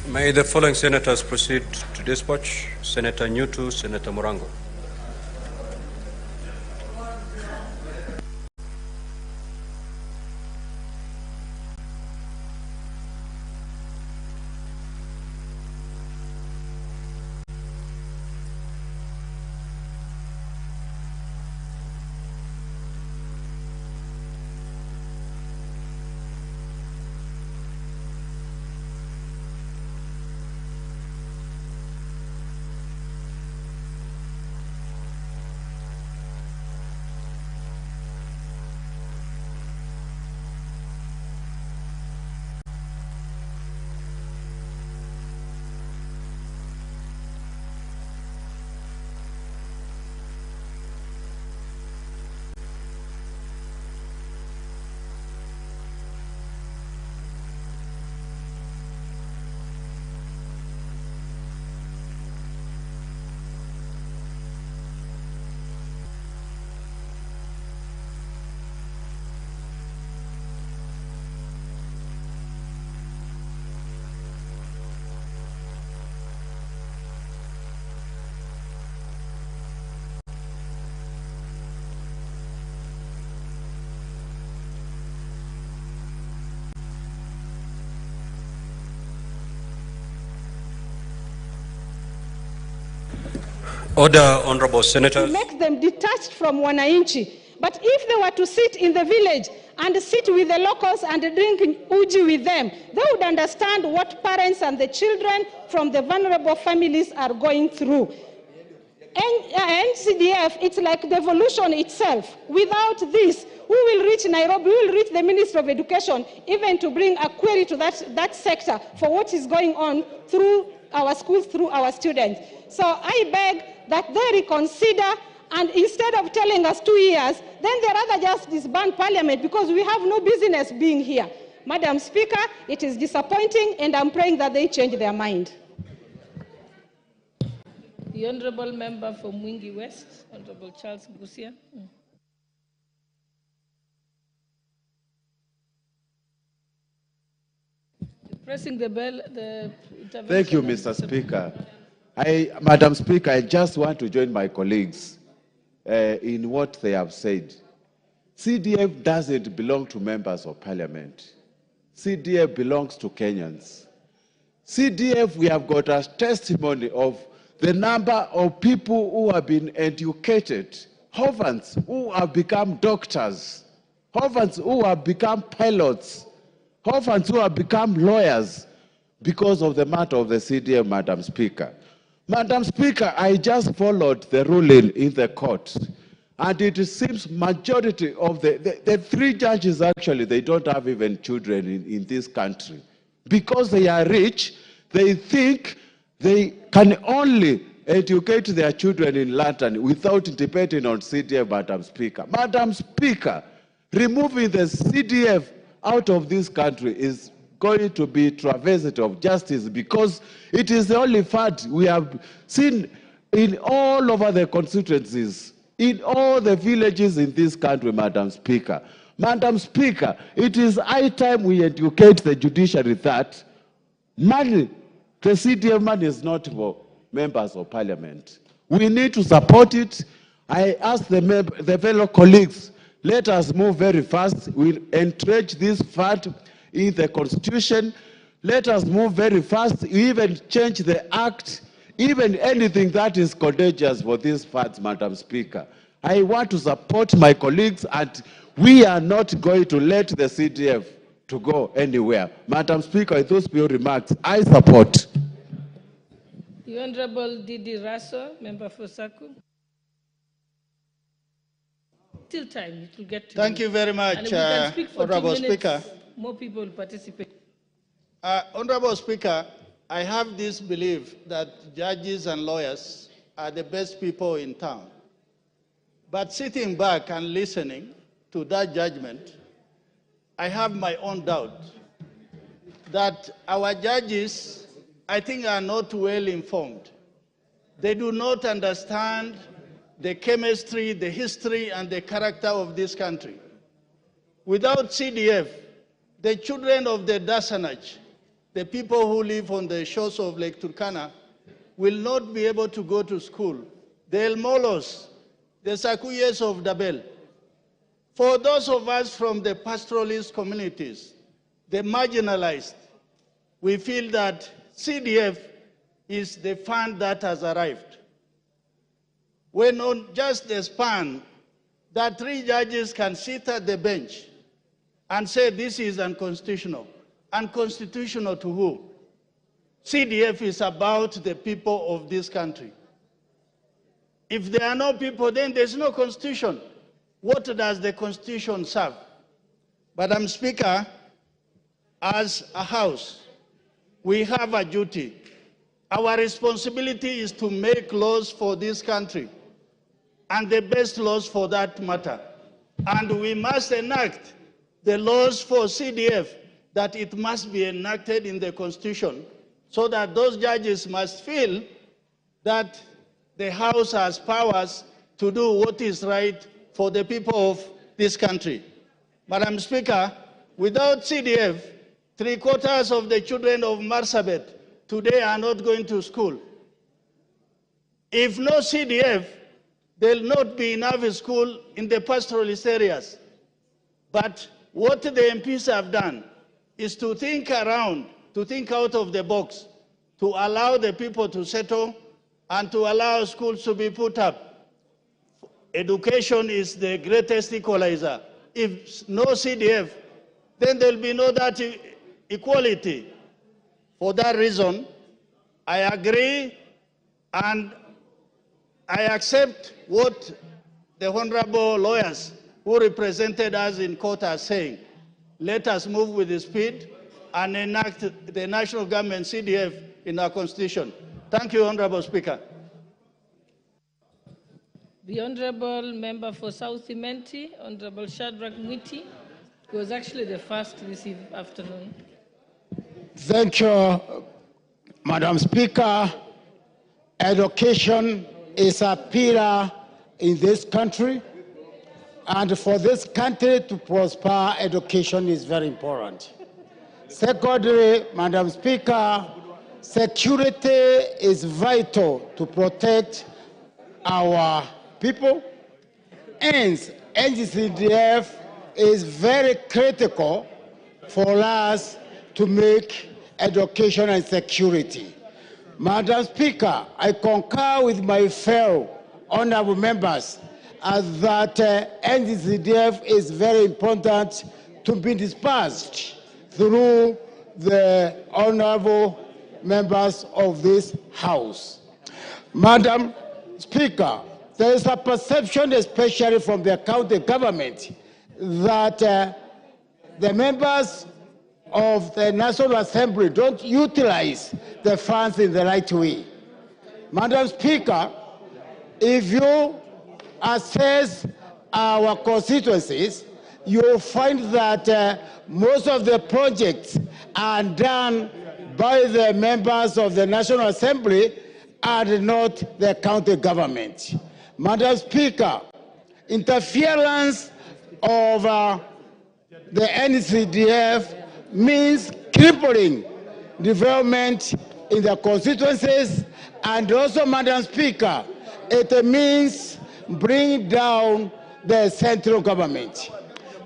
[SPEAKER 6] May the following senators proceed to dispatch. Senator Nyutu, Senator Morango. Order, honorable senators.
[SPEAKER 23] It makes them detached from wananchi. But if they were to sit in the village and sit with the locals and drink uji with them, they would understand what parents and the children from the vulnerable families are going through. NCDF, it's like the evolution itself. Without this, we will reach Nairobi, we will reach the Ministry of Education, even to bring a query to that sector for what is going on through our schools, through our students. So I beg that they reconsider, and instead of telling us 2 years, then they rather just disband Parliament, because we have no business being here. Madam Speaker, it is disappointing, and I'm praying that they change their mind.
[SPEAKER 20] The Honourable Member for Mwingi West, Honourable Charles Gusia. Pressing the bell, the intervention.
[SPEAKER 24] Thank you, Mr. Speaker. Madam Speaker, I just want to join my colleagues in what they have said. CDF doesn't belong to members of parliament. CDF belongs to Kenyans. CDF, we have got a testimony of the number of people who have been educated, orphans who have become doctors, orphans who have become pilots, orphans who have become lawyers because of the matter of the CDF, Madam Speaker. Madam Speaker, I just followed the ruling in the court, and it seems majority of the three judges, actually, they don't have even children in this country. Because they are rich, they think they can only educate their children in London without depending on CDF, Madam Speaker. Madam Speaker, removing the CDF out of this country is going to be travesty of justice, because it is the only fund we have seen in all over the constituencies, in all the villages in this country, Madam Speaker. Madam Speaker, it is high time we educate the judiciary that money, the CDF money, is not for members of parliament. We need to support it. I ask the fellow colleagues, let us move very fast. We'll entrench this fund in the constitution. Let us move very fast. Even change the act, even anything that is contagious for these funds, Madam Speaker. I want to support my colleagues, and we are not going to let the CDF to go anywhere. Madam Speaker, with those few remarks, I support.
[SPEAKER 20] The Honorable Didi Raso, member for Saku. Still time, it will get to
[SPEAKER 9] Thank you very much,
[SPEAKER 20] and we can speak for
[SPEAKER 9] Honorable
[SPEAKER 20] 2 minutes.
[SPEAKER 9] Speaker.
[SPEAKER 20] More people will participate.
[SPEAKER 9] Honorable Speaker, I have this belief that judges and lawyers are the best people in town. But sitting back and listening to that judgment, I have my own doubt that our judges, I think, are not well informed. They do not understand the chemistry, the history, and the character of this country. Without CDF, the children of the Dasanaj, the people who live on the shores of Lake Turkana, will not be able to go to school. The El Molos, the Sakuyes of Dabel. For those of us from the pastoralist communities, the marginalized, we feel that CDF is the fund that has arrived. When on just a span that 3 judges can sit at the bench and say this is unconstitutional. Unconstitutional to who? CDF is about the people of this country. If there are no people, then there's no constitution. What does the constitution serve? Madam Speaker, as a house, we have a duty. Our responsibility is to make laws for this country, and the best laws for that matter. And we must enact the laws for CDF, that it must be enacted in the Constitution, so that those judges must feel that the House has powers to do what is right for the people of this country. Madam Speaker, without CDF, 3/4 of the children of Marsabit today are not going to school. If no CDF, there will not be enough school in the pastoralist areas. But what the MPs have done is to think around, to think out of the box, to allow the people to settle and to allow schools to be put up. Education is the greatest equalizer. If no CDF, then there will be no that equality. For that reason, I agree and I accept what the honorable lawyers who represented us in court are saying. Let us move with the speed and enact the national government CDF in our constitution. Thank you, Honorable Speaker.
[SPEAKER 20] The Honorable Member for South Imenti, Honorable Shadrach Mwiti, who was actually the first this afternoon.
[SPEAKER 11] Thank you, Madam Speaker. Education is a pillar in this country, and for this country to prosper, education is very important. Secondly, Madam Speaker, security is vital to protect our people, and NGCDF is very critical for us to make education and security. Madam Speaker, I concur with my fellow honorable members that NGCDF is very important to be dispersed through the honorable members of this House. Madam Speaker, there is a perception, especially from the county government, that the members of the National Assembly don't utilize the funds in the right way. Madam Speaker, if you assess our constituencies, you'll find that most of the projects are done by the members of the National Assembly and not the county government. Madam Speaker, interference of the NCDF means crippling development in the constituencies, and also, Madam Speaker, it means bringing down the central government.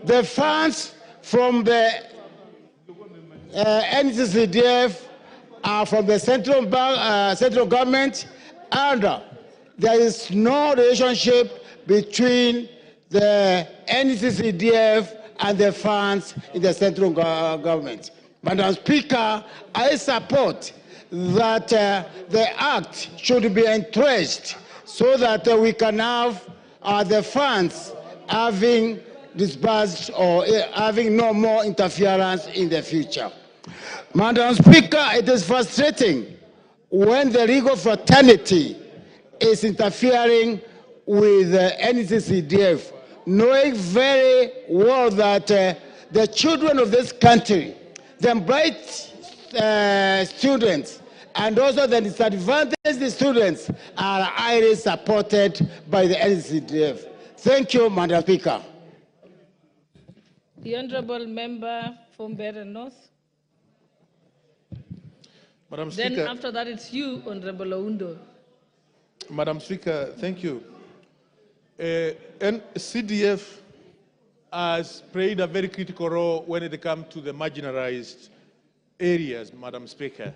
[SPEAKER 11] The funds from the NCCDF are from the central government, and there is no relationship between the NCCDF and the funds in the central government. Madam Speaker, I support that the Act should be entrenched so that we can have the funds having disbursed or having no more interference in the future. Madam Speaker, it is frustrating when the legal fraternity is interfering with the NCCDF, knowing very well that the children of this country, the bright students, and also the disadvantaged students are highly supported by the NCCDF. Thank you, Madam Speaker.
[SPEAKER 20] The Honourable Member from Better North.
[SPEAKER 10] Madam
[SPEAKER 20] Then
[SPEAKER 10] Speaker,
[SPEAKER 20] after that, it's you, Honourable Oundo.
[SPEAKER 10] Madam Speaker, thank you. And CDF has played a very critical role when it comes to the marginalized areas, Madam Speaker.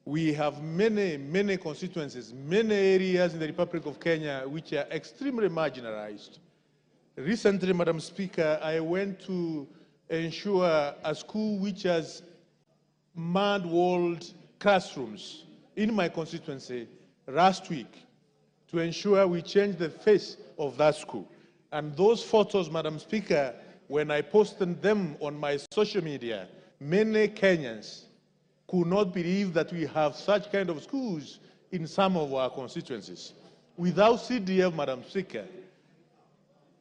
[SPEAKER 10] We have many constituencies, many areas in the Republic of Kenya which are extremely marginalized. Recently, Madam Speaker, I went to ensure a school which has mud-walled classrooms in my constituency last week to ensure we change the face of that school. And those photos, Madam Speaker, when I posted them on my social media, many Kenyans could not believe that we have such kind of schools in some of our constituencies. Without CDF, Madam Speaker,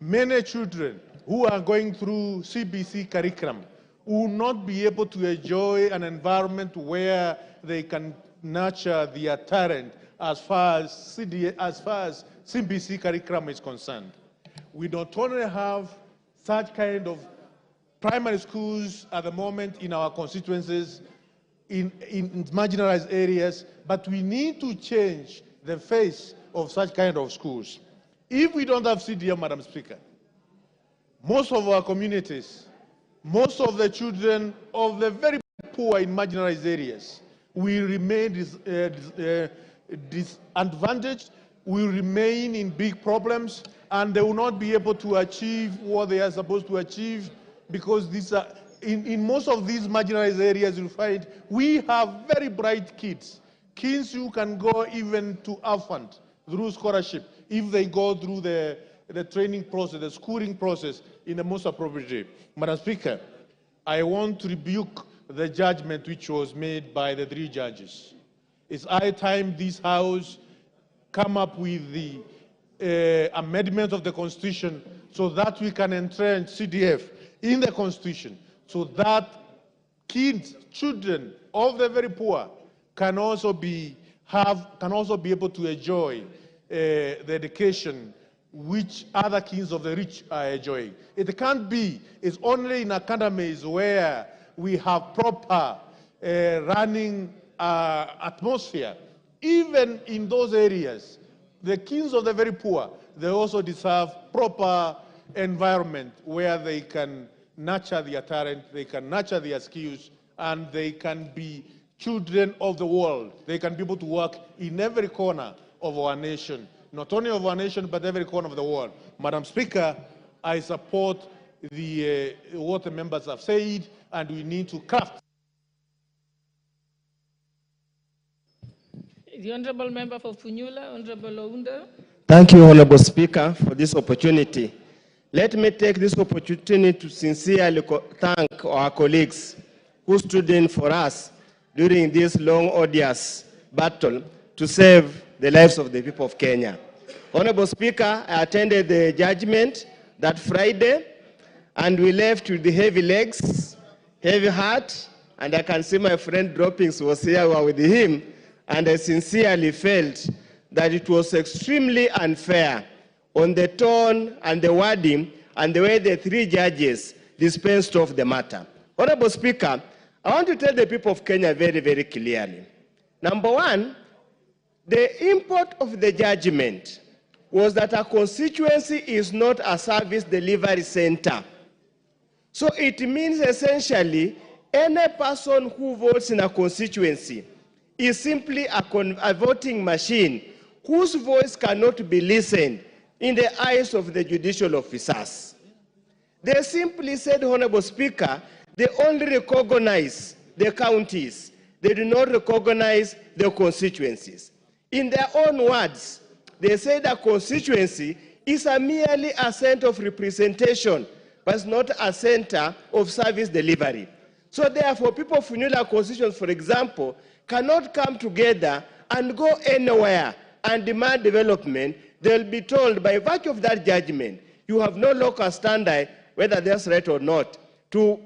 [SPEAKER 10] many children who are going through CBC curriculum will not be able to enjoy an environment where they can nurture their talent as far as CBC curriculum is concerned. We not only have such kind of primary schools at the moment in our constituencies, in marginalized areas, but we need to change the face of such kind of schools. If we don't have CDF, Madam Speaker, most of our communities, most of the children of the very poor in marginalized areas will remain disadvantaged, will remain in big problems, and they will not be able to achieve what they are supposed to achieve, because these are, in most of these marginalized areas, you'll find we have very bright kids who can go even to AFAND through scholarship if they go through the training process, the schooling process in the most appropriate way. Madam Speaker, I want to rebuke the judgment which was made by the 3 judges. It's high time this House come up with the amendment of the Constitution so that we can entrench CDF in the Constitution, so that kids, children of the very poor can also be able to enjoy the education which other kids of the rich are enjoying. It can't be. It's only in academies where we have proper running atmosphere. Even in those areas, the kids of the very poor, they also deserve proper environment where they can nurture their talent, they can nurture their skills, and they can be children of the world. They can be able to work in every corner of our nation, not only of our nation, but every corner of the world. Madam Speaker, I support what the members have said, and we need to craft.
[SPEAKER 20] The Honourable Member for Funyula, Honourable Ounda.
[SPEAKER 12] Thank you, Honourable Speaker, for this opportunity. Let me take this opportunity to sincerely thank our colleagues who stood in for us during this long, odious battle to save the lives of the people of Kenya. Honourable Speaker, I attended the judgment that Friday, and we left with the heavy legs, heavy heart, and I can see my friend Droppings was here with him, and I sincerely felt that it was extremely unfair on the tone and the wording and the way the three judges dispensed of the matter. Honourable Speaker, I want to tell the people of Kenya very, very clearly. Number one, the import of the judgment was that a constituency is not a service delivery center. So it means essentially any person who votes in a constituency is simply a voting machine whose voice cannot be listened in the eyes of the judicial officers. They simply said, Honourable Speaker, they only recognize the counties. They do not recognize the constituencies. In their own words, they say that constituency is merely a center of representation, but it's not a center of service delivery. So therefore, people of Funyula constituents, for example, cannot come together and go anywhere and demand development. They'll be told by virtue of that judgment, you have no local standard, whether that's right or not, to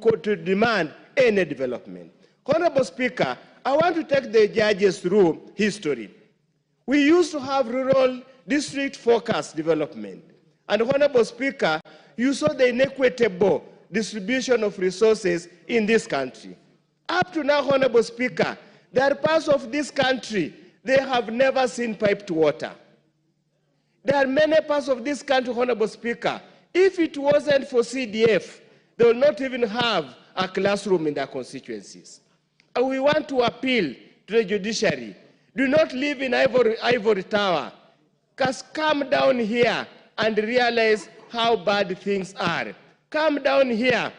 [SPEAKER 12] demand any development. Honourable Speaker, I want to take the judges through history. We used to have rural district focused development. And Honourable Speaker, you saw the inequitable distribution of resources in this country. Up to now, Honourable Speaker, there are parts of this country, they have never seen piped water. There are many parts of this country, Honourable Speaker, if it wasn't for CDF, they will not even have a classroom in their constituencies. And we want to appeal to the judiciary. Do not live in ivory tower. Just come down here and realize how bad things are. Come down here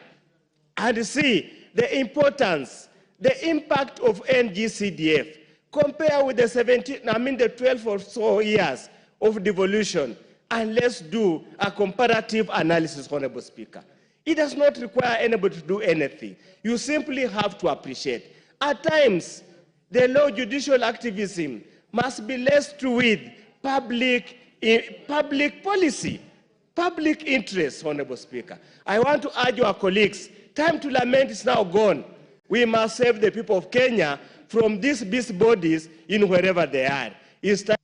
[SPEAKER 12] and see the importance, the impact of NGCDF. Compare with the 12 or so years of devolution, and let's do a comparative analysis, Honourable Speaker. It does not require anybody to do anything. You simply have to appreciate. At times, the law judicial activism must be laced with public policy, public interest, Honourable Speaker. I want to urge our colleagues, time to lament is now gone. We must save the people of Kenya from these beast bodies in wherever they are. It's time.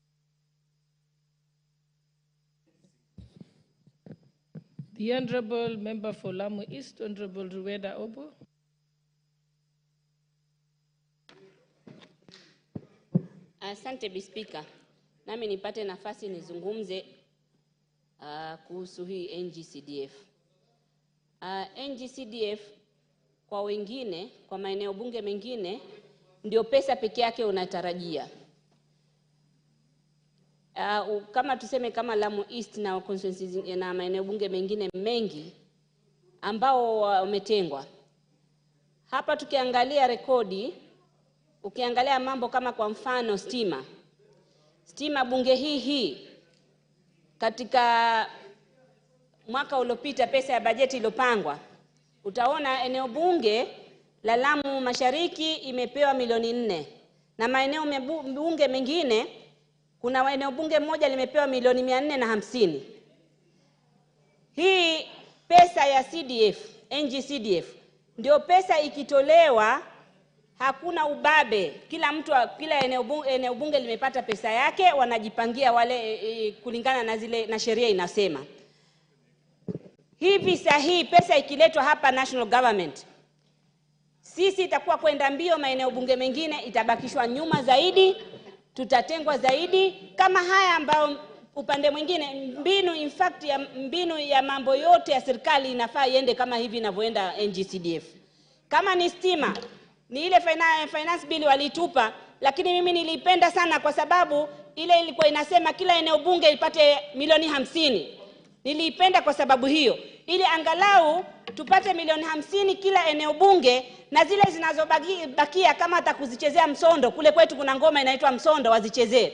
[SPEAKER 20] The Honourable Member for Lamu East, Honourable Rueda Obo.
[SPEAKER 7] Asante Bispika. Nami nipate nafasi nizungumze kuhusu hii NGCDF. NGCDF kwa wengine, kwa maeneo bunge mengine, ndio pesa peke yake unatarajia. Kama tuseme kama Lamu East na constituencies na maeneo bunge mengine mengi ambao wametengwa. Hapa tukiangalia rekodi, ukiangalia mambo kama kwa mfano stima bunge hii katika mwaka uliopita pesa ya bajeti iliyopangwa, utaona eneo bunge la Lamu Mashariki imepewa milioni 4 na maeneo bunge mengine kuna eneo bunge moja limepewa milioni 450. Hii pesa ya CDF, NGCDF, ndio pesa ikitolewa hakuna ubabe. Kila eneo bunge limepata pesa yake, wanajipangia wale kulingana na sheria inasema. Hivi sahihi pesa ikiletwa hapa national government, sisi itakuwa kwenda mbio, maeneo bunge mengine itabakishwa nyuma zaidi, tutatengwa zaidi, kama haya ambao upande mwingine mbinu, in fact, ya mbinu ya mambo yote ya serikali inafaa iende kama hivi inavyoenda NGCDF. Kama ni stima, ni ile finance bill walitupa, lakini mimi nilipenda sana kwa sababu ile ilikuwa inasema kila eneo bunge ipate milioni 50. Nilipenda kwa sababu hiyo, ili angalau tupate milioni 50 kila eneo bunge, na zile zinazobakia kama atakuzichezea msondo, kule kwetu kuna ngoma inaitwa msondo, wazichezee.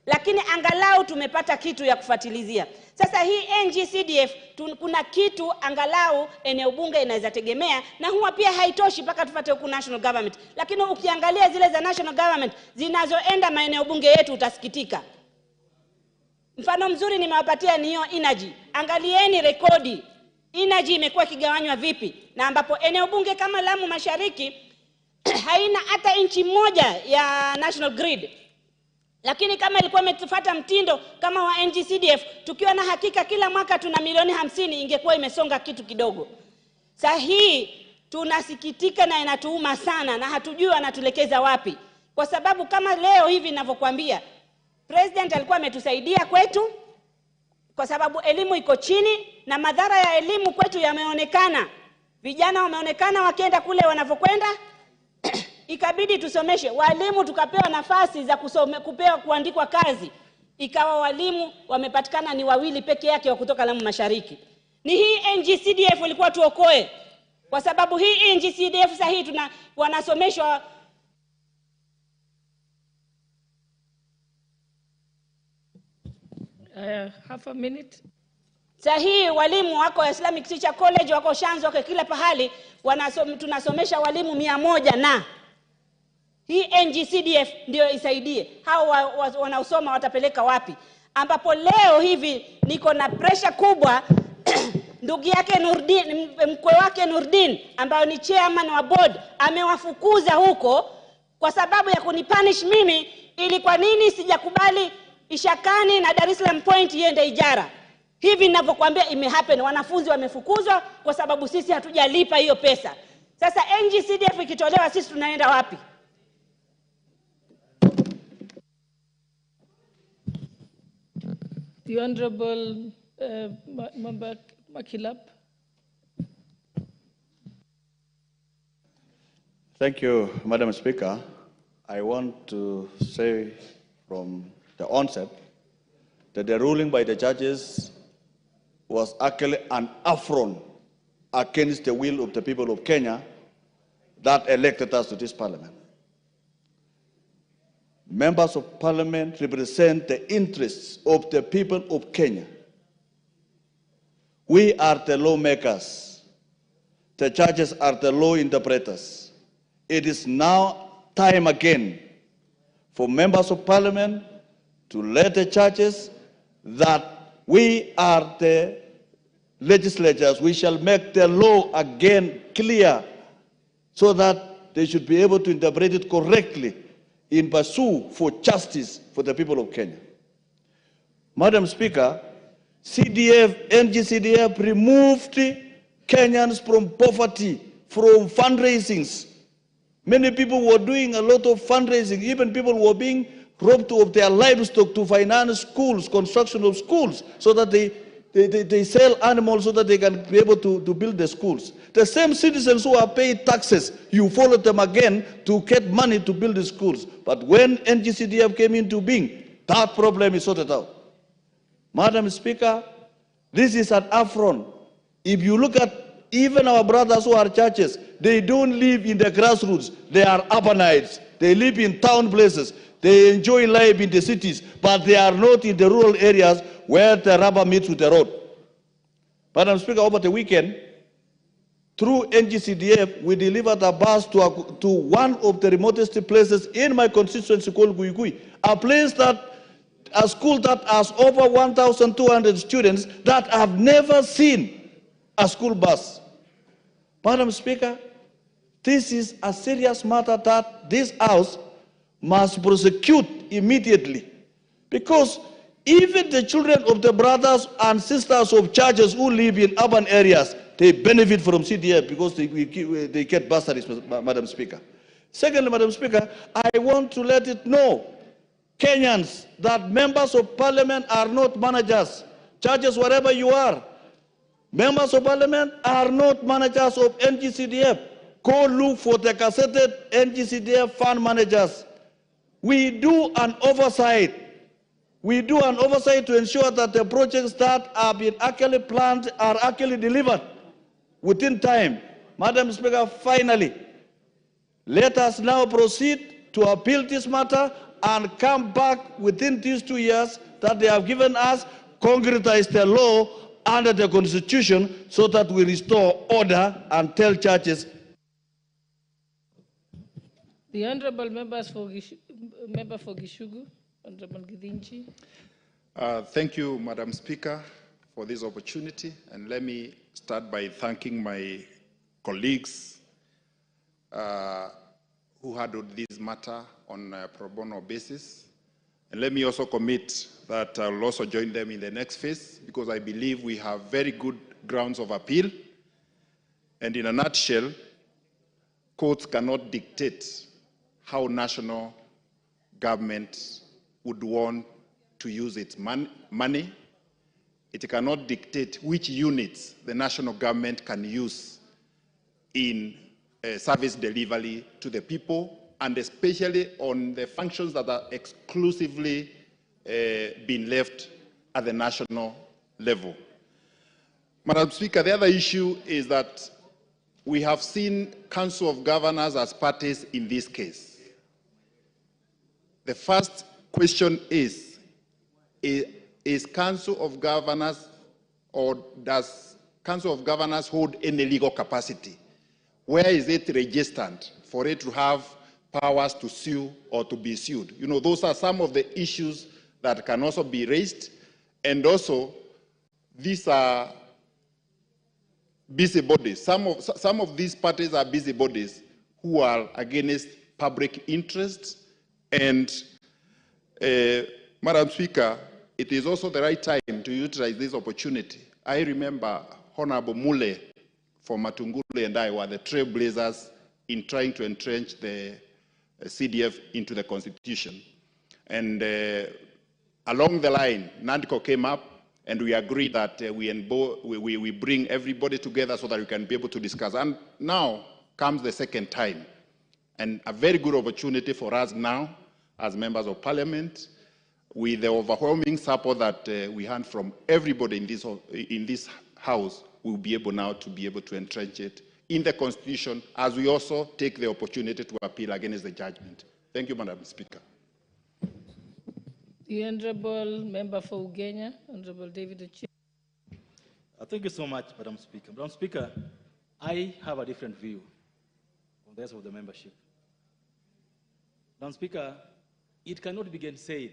[SPEAKER 7] Lakini angalau tumepata kitu ya kufuatilizia. Sasa hii NGCDF kuna kitu angalau eneo bunge inaweza tegemea, na huwa pia haitoshi mpaka tupate huku national government. Lakini ukiangalia zile za national government zinazoenda maeneo bunge yetu utasikitika. Mfano mzuri nimewapatia ni hiyo energy. Angalieni rekodi. Energy imekuwa kigawanywa vipi, na ambapo eneo bunge kama Lamu Mashariki haina hata inchi moja ya national grid. Lakini kama ilikuwa imetufuata mtindo kama wa NGCDF, tukiwa na hakika kila mwaka tuna milioni 50, ingekuwa imesonga kitu kidogo. Sasa hii tunasikitika na inatuuma sana, na hatujui wanatulekeza wapi. Kwa sababu kama leo hivi ninavyokuambia, President alikuwa ametusaidia kwetu kwa sababu elimu iko chini, na madhara ya elimu kwetu yameonekana. Vijana wameonekana wakienda kule wanavyokwenda. Ikabidi tusomeshe walimu, tukapewa nafasi za kupewa kuandikwa kazi, ikawa walimu wamepatikana ni 2 peke yake wa kutoka Lamu Mashariki. Ni hii NGCDF ilikuwa tuokoe, kwa sababu hii NGCDF sasa hii wanasomeshwa
[SPEAKER 20] half a minute.
[SPEAKER 7] Sasa hii walimu wako Islamic Teacher College, wako Shanzu, wako kila pahali, tunasomesha walimu 100 na hii NGCDF ndio isaidie. Hao wanaosoma watapeleka wapi? Ambapo leo hivi niko na pressure kubwa ndugu yake Nurdin, mkwe wake Nurdin ambao ni chairman wa board, amewafukuza huko kwa sababu ya kunipunish mimi, ili kwa nini sijakubali Ishakani na Dar es Salaam Point iende Ijara. Hivi ninavyokuambia imehappen, wanafunzi wamefukuzwa kwa sababu sisi hatujalipa hiyo pesa. Sasa NGCDF ikitolewa sisi tunaenda wapi?
[SPEAKER 20] The Honorable Makilap.
[SPEAKER 2] Thank you, Madam Speaker. I want to say from the onset that the ruling by the judges was actually an affront against the will of the people of Kenya that elected us to this parliament. Members of parliament represent the interests of the people of Kenya. We are the lawmakers. The judges are the law interpreters. It is now time again for members of parliament to let the judges that we are the legislators. We shall make the law again clear so that they should be able to interpret it correctly in pursuit for justice for the people of Kenya. Madam Speaker, NGCDF removed Kenyans from poverty, from fundraisings. Many people were doing a lot of fundraising. Even people were being robbed of their livestock to finance schools, construction of schools, so that they sell animals so that they can be able to build the schools. The same citizens who are paid taxes, you follow them again to get money to build the schools. But when NGCDF came into being, that problem is sorted out. Madam Speaker, this is an affront. If you look at even our brothers who are churches, they don't live in the grassroots. They are urbanites. They live in town places. They enjoy life in the cities, but they are not in the rural areas where the rubber meets with the road. Madam Speaker, over the weekend, through NGCDF, we delivered a bus to one of the remotest places in my constituency called Guigui, a school that has over 1,200 students that have never seen a school bus. Madam Speaker, this is a serious matter that this House must prosecute immediately, because even the children of the brothers and sisters of churches who live in urban areas, they benefit from CDF because they get bursaries, Madam Speaker. Secondly, Madam Speaker, I want to let it know, Kenyans that members of parliament are not managers. Judges, wherever you are, members of parliament are not managers of NGCDF. Go look for the gazetted NGCDF fund managers. We do an oversight. We do an oversight to ensure that the projects that have been actually planned are actually delivered within time. Madam Speaker, finally, let us now proceed to appeal this matter and come back within these 2 years that they have given us, concretize the law under the Constitution so that we restore order and tell churches.
[SPEAKER 20] The Honorable Member for Gishugu, Honorable Githinji.
[SPEAKER 13] Thank you, Madam Speaker, for this opportunity. And let me start by thanking my colleagues who handled this matter on a pro bono basis. And let me also commit that I will also join them in the next phase, because I believe we have very good grounds of appeal. And in a nutshell, courts cannot dictate how national government would want to use its money. It cannot dictate which units the national government can use in service delivery to the people, and especially on the functions that are exclusively being left at the national level. Madam Speaker, the other issue is that we have seen Council of Governors as parties in this case. The first question is Council of Governors, or does Council of Governors hold any legal capacity? Where is it registered for it to have powers to sue or to be sued? You know, those are some of the issues that can also be raised. And also, these are busybodies. Some of these parties are busybodies who are against public interest. And, Madam Speaker, it is also the right time to utilize this opportunity. I remember Honorable Mule from Matungulu and I were the trailblazers in trying to entrench the CDF into the Constitution. And along the line, NANDCO came up, and we agreed that we bring everybody together so that we can be able to discuss. And now comes the second time, and a very good opportunity for us now, as members of parliament, with the overwhelming support that we had from everybody in this house, we'll be able now to be able to entrench it in the Constitution, as we also take the opportunity to appeal against the judgment. Thank you, Madam Speaker.
[SPEAKER 20] The Honorable Member for Ugenya, Honorable David Ochi.
[SPEAKER 14] Thank you so much, Madam Speaker. Madam Speaker, I have a different view from the rest of the membership. Madam Speaker, it cannot be said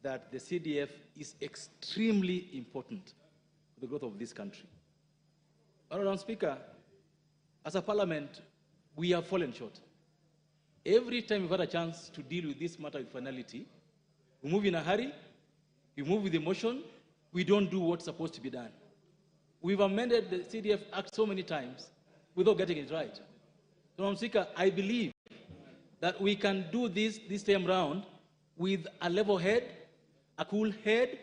[SPEAKER 14] that the CDF is extremely important to the growth of this country. Madam Speaker, as a parliament, we have fallen short. Every time we've had a chance to deal with this matter with finality, we move in a hurry, we move with emotion, we don't do what's supposed to be done. We've amended the CDF Act so many times without getting it right. So, Madam Speaker, I believe that we can do this time round with a level head, a cool head,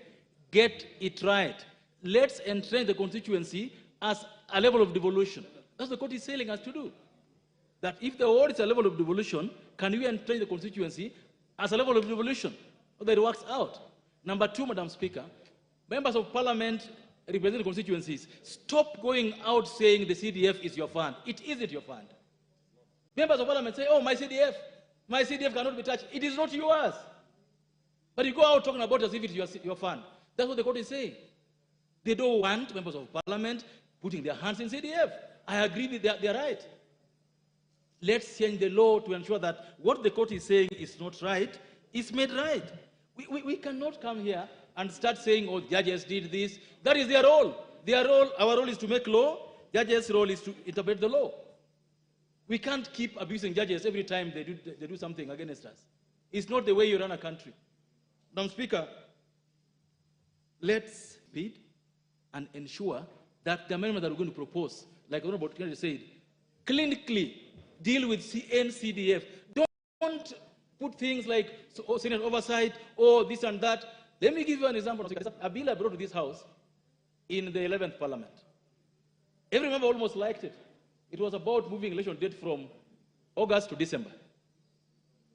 [SPEAKER 14] get it right. Let's entrench the constituency as a level of devolution. That's what the court is telling us to do. That if the word is a level of devolution, can we entrench the constituency as a level of devolution? So that it works out. Number two, Madam Speaker, members of parliament representing constituencies, stop going out saying the CDF is your fund. It isn't your fund. Members of parliament say, oh, my CDF cannot be touched. It is not yours. But you go out talking about it as if it's your fund. That's what the court is saying. They don't want members of parliament putting their hands in CDF. I agree with they're right. Let's change the law to ensure that what the court is saying is not right, is made right. We cannot come here and start saying, oh, judges did this. That is their role. Our role is to make law. Judges' role is to interpret the law. We can't keep abusing judges every time they do something against us. It's not the way you run a country. Madam Speaker, let's bid and ensure that the amendment that we're going to propose, like Honorable Kennedy said, clinically deal with NCDF. Don't put things like Senate oversight, this and that. Let me give you an example. A bill I brought to this House in the 11th Parliament. Every member almost liked it. It was about moving election date from August to December.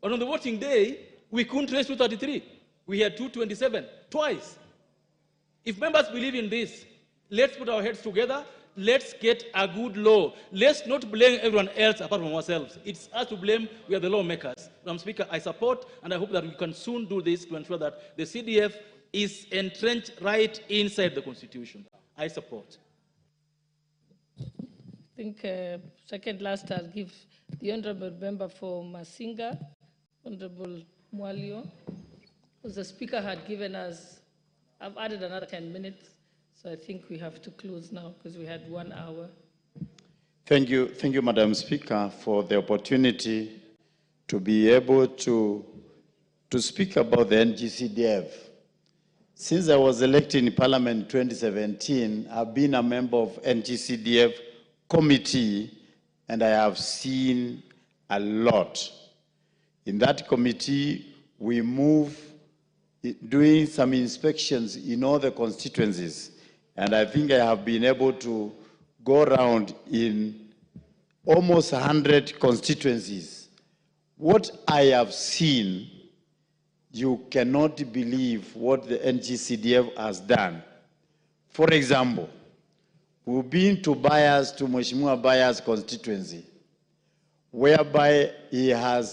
[SPEAKER 14] But on the voting day, we couldn't raise 233. We had 227, twice. If members believe in this, let's put our heads together. Let's get a good law. Let's not blame everyone else apart from ourselves. It's us to blame. We are the lawmakers. Madam Speaker, I support and I hope that we can soon do this to ensure that the CDF is entrenched right inside the Constitution. I support.
[SPEAKER 20] I think second last I'll give the Honourable Member for Masinga, Honourable Mwalio, because the Speaker had given us, I've added another 10 minutes. So I think we have to close now because we had 1 hour.
[SPEAKER 2] Thank you, Madam Speaker, for the opportunity to be able to speak about the NGCDF. Since I was elected in Parliament in 2017, I've been a member of NGCDF committee, and I have seen a lot. In that committee, we move doing some inspections in all the constituencies. And I think I have been able to go around in almost 100 constituencies. What I have seen, you cannot believe what the NGCDF has done. For example, we've been to Mheshimiwa Bayer's constituency, whereby a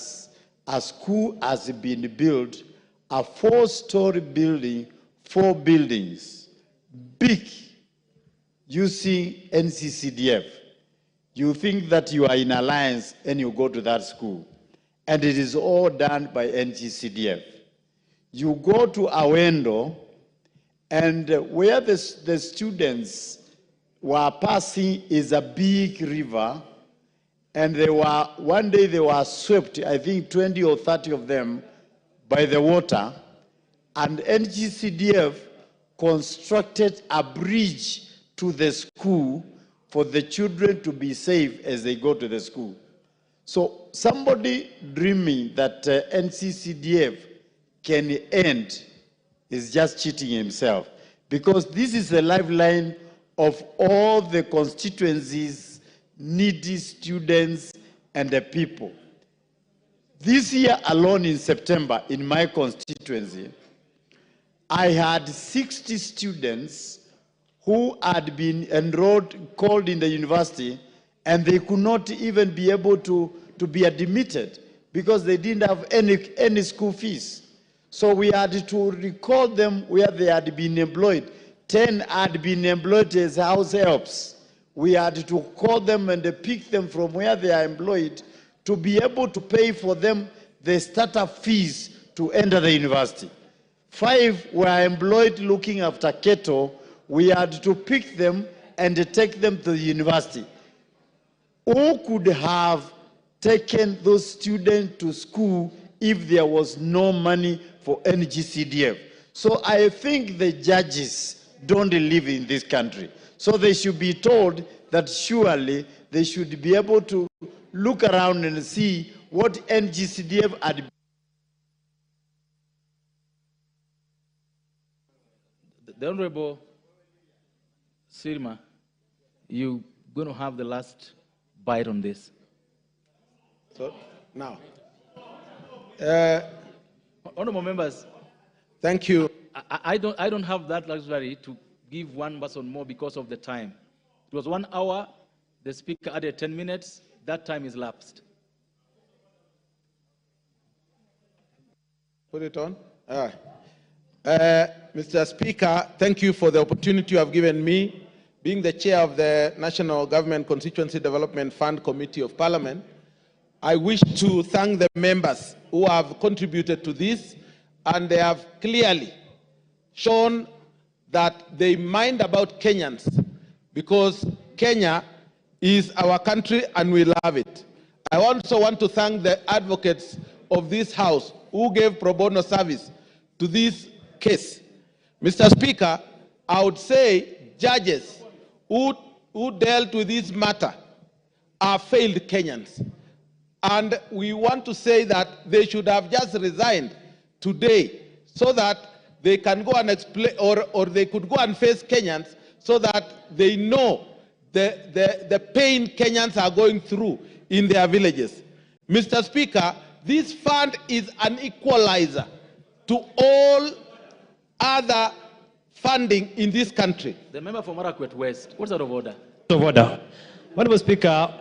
[SPEAKER 2] school has been built, a 4-story building, 4 buildings, big, using NCCDF. You think that you are in alliance and you go to that school. And it is all done by NGCDF. You go to Awendo, and where the students were passing is a big river, and one day they were swept, I think 20 or 30 of them, by the water, and NGCDF constructed a bridge to the school for the children to be safe as they go to the school. So somebody dreaming that NCCDF can end is just cheating himself, because this is the lifeline of all the constituencies, needy students, and the people. This year alone in September, in my constituency, I had 60 students who had been called in the university, and they could not even be able to be admitted because they didn't have any school fees. So we had to recall them where they had been employed. 10 had been employed as house helps. We had to call them and pick them from where they are employed to be able to pay for them the startup fees to enter the university. 5 were employed looking after cattle. We had to pick them and take them to the university. Who could have taken those students to school if there was no money for NGCDF? So I think the judges don't live in this country. So they should be told that surely they should be able to look around and see what NGCDF had.
[SPEAKER 14] The Honorable Sirma, you're going to have the last bite on this.
[SPEAKER 10] So, now.
[SPEAKER 14] Honorable members.
[SPEAKER 10] Thank you.
[SPEAKER 14] I don't have that luxury to give one person more because of the time. It was 1 hour. The Speaker added 10 minutes. That time is lapsed.
[SPEAKER 10] Put it on. All right. Mr. Speaker, thank you for the opportunity you have given me. Being the chair of the National Government Constituency Development Fund Committee of Parliament, I wish to thank the members who have contributed to this, and they have clearly shown that they mind about Kenyans, because Kenya is our country and we love it. I also want to thank the advocates of this House who gave pro bono service to this case. Mr. Speaker, I would say judges who dealt with this matter are failed Kenyans. And we want to say that they should have just resigned today so that they can go and explain, or they could go and face Kenyans so that they know the pain Kenyans are going through in their villages. Mr. Speaker, this fund is an equalizer to all other funding in this country.
[SPEAKER 14] The member from Marakwet West, what's out of order?
[SPEAKER 1] Out of order. Honorable Speaker,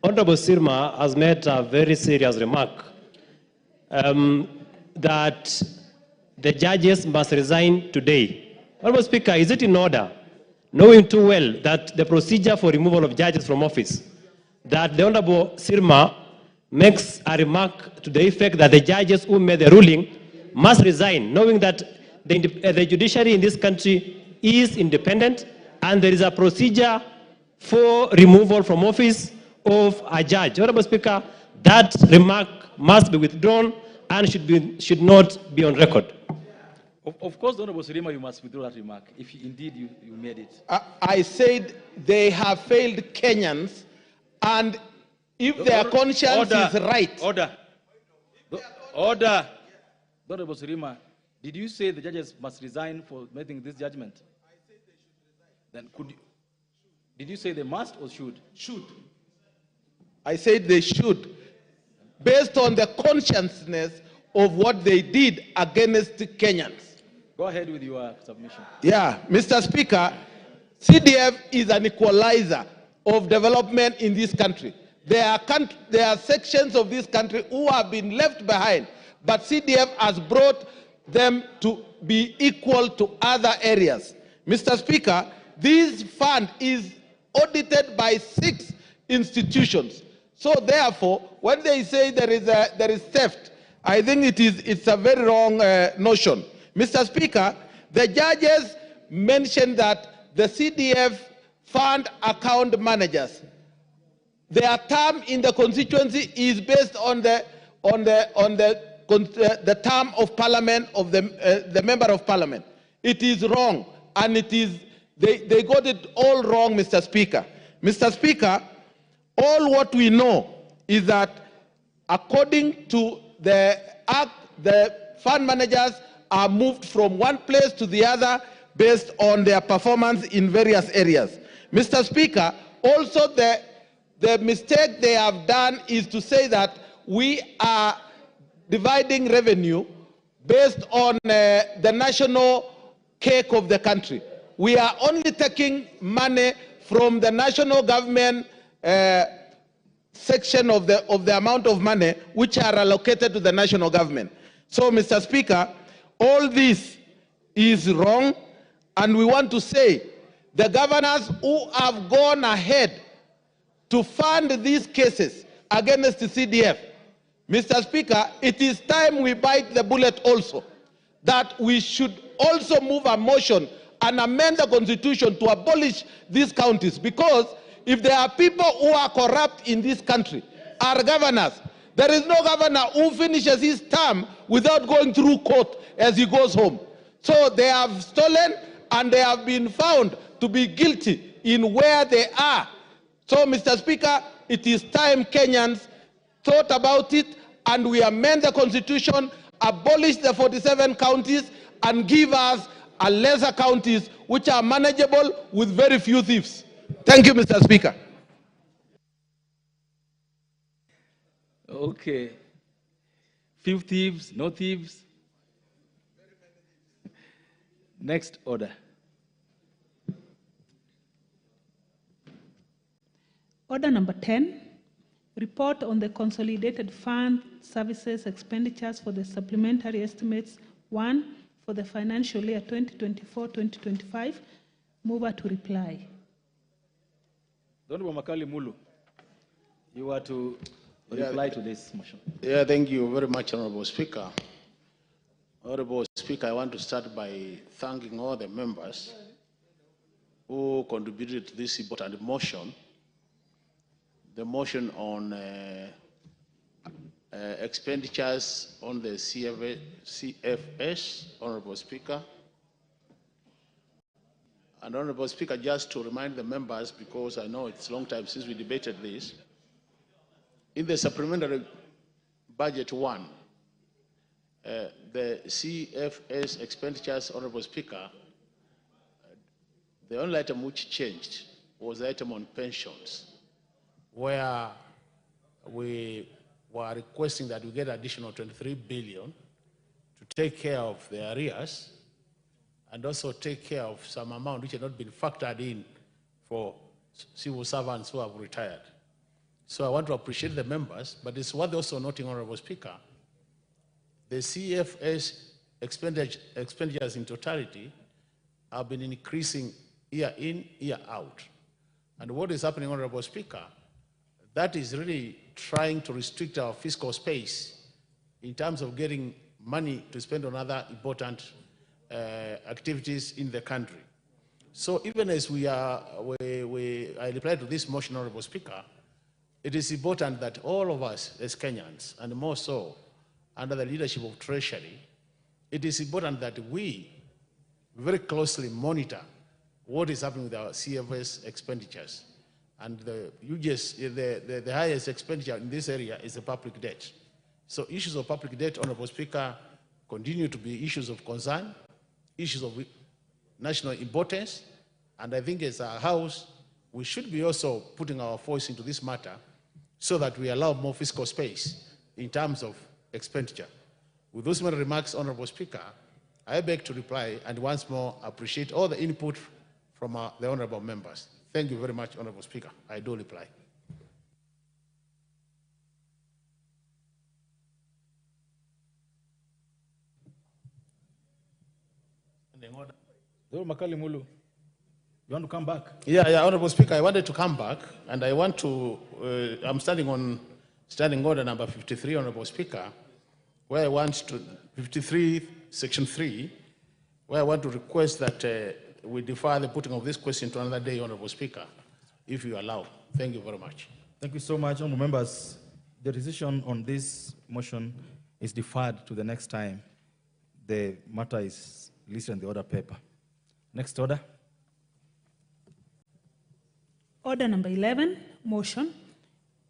[SPEAKER 1] Honorable Sirma has made a very serious remark that the judges must resign today. Honorable Speaker, is it in order, knowing too well that the procedure for removal of judges from office, that the Honorable Sirma makes a remark to the effect that the judges who made the ruling must resign, knowing that the judiciary in this country is independent and there is a procedure for removal from office of a judge. Honorable Speaker, that remark must be withdrawn and should not be on record.
[SPEAKER 14] Of course, Honorable Sirima, you must withdraw that remark, if indeed you made it.
[SPEAKER 10] I said they have failed Kenyans, and if their conscience is right.
[SPEAKER 14] Order. Honorable Sirima, did you say the judges must resign for making this judgment? I said they should resign. Then did you say they must or should?
[SPEAKER 10] Should. I said they should, based on the consciousness of what they did against Kenyans.
[SPEAKER 14] Go ahead with your submission.
[SPEAKER 10] Yeah, Mr. Speaker, CDF is an equalizer of development in this country. There are sections of this country who have been left behind, but CDF has brought them to be equal to other areas. Mr. Speaker, this fund is audited by 6 institutions. So therefore, when they say there is theft, I think it's a very wrong notion. Mr. Speaker, the judges mentioned that the CDF fund account managers, their term in the constituency is based on the term of parliament of the member of parliament. It is wrong, and they got it all wrong, Mr. Speaker. Mr. Speaker, all what we know is that according to the act, the fund managers are moved from one place to the other based on their performance in various areas. Mr. Speaker, also the mistake they have done is to say that we are dividing revenue based on the national cake of the country. We are only taking money from the national government section of the amount of money which are allocated to the national government. So, Mr. Speaker, all this is wrong, and we want to say the governors who have gone ahead to fund these cases against the CDF, Mr. Speaker, it is time we bite the bullet also, that we should also move a motion and amend the constitution to abolish these counties, because if there are people who are corrupt in this country, are governors, there is no governor who finishes his term without going through court as he goes home. So they have stolen and they have been found to be guilty in where they are. So, Mr. Speaker, it is time Kenyans thought about it and we amend the constitution, abolish the 47 counties and give us a lesser counties which are manageable with very few thieves. Thank you, Mr. Speaker.
[SPEAKER 14] Okay. Few thieves, no thieves. Next order.
[SPEAKER 15] Order number 10, report on the consolidated fund services expenditures for the supplementary estimates 1 for the financial year 2024-2025. Mover to reply.
[SPEAKER 14] Honorable Makali Mulu, you are to reply to this motion.
[SPEAKER 11] Yeah, thank you very much, Honorable Speaker. Honorable Speaker, I want to start by thanking all the members who contributed to this important motion. The motion on expenditures on the CFS, Honorable Speaker. And Honorable Speaker, just to remind the members, because I know it's a long time since we debated this,
[SPEAKER 16] in the supplementary budget 1, the CFS expenditures, Honorable Speaker, the only item which changed was the item on pensions, where we were requesting that we get additional 23 billion to take care of the arrears and also take care of some amount which had not been factored in for civil servants who have retired. So I want to appreciate the members, but it's worth also noting, Honorable Speaker, the CFS expenditures in totality have been increasing year in, year out. And what is happening, Honorable Speaker, that is really trying to restrict our fiscal space in terms of getting money to spend on other important activities in the country. So even as I reply to this motion, Honorable Speaker, it is important that all of us as Kenyans, and more so under the leadership of Treasury, it is important that we very closely monitor what is happening with our CFS expenditures. And the highest expenditure in this area is the public debt. So issues of public debt, Honorable Speaker, continue to be issues of concern, issues of national importance, and I think as a House, we should be also putting our voice into this matter so that we allow more fiscal space in terms of expenditure. With those many remarks, Honorable Speaker, I beg to reply and once more appreciate all the input from the honorable members. Thank you very much, Honorable Speaker. I do reply.
[SPEAKER 14] Makali Mulu, you want to come back?
[SPEAKER 16] Yeah, Honorable Speaker, I wanted to come back, and I want to, I'm standing on standing order number 53, Honorable Speaker, where I want to, 53, Section 3, where I want to request that we defer the putting of this question to another day, Honorable Speaker, if you allow. Thank you very much.
[SPEAKER 14] Thank you so much, honorable members. The decision on this motion is deferred to the next time the matter is listed in the order paper. Next order.
[SPEAKER 15] Order number 11, motion.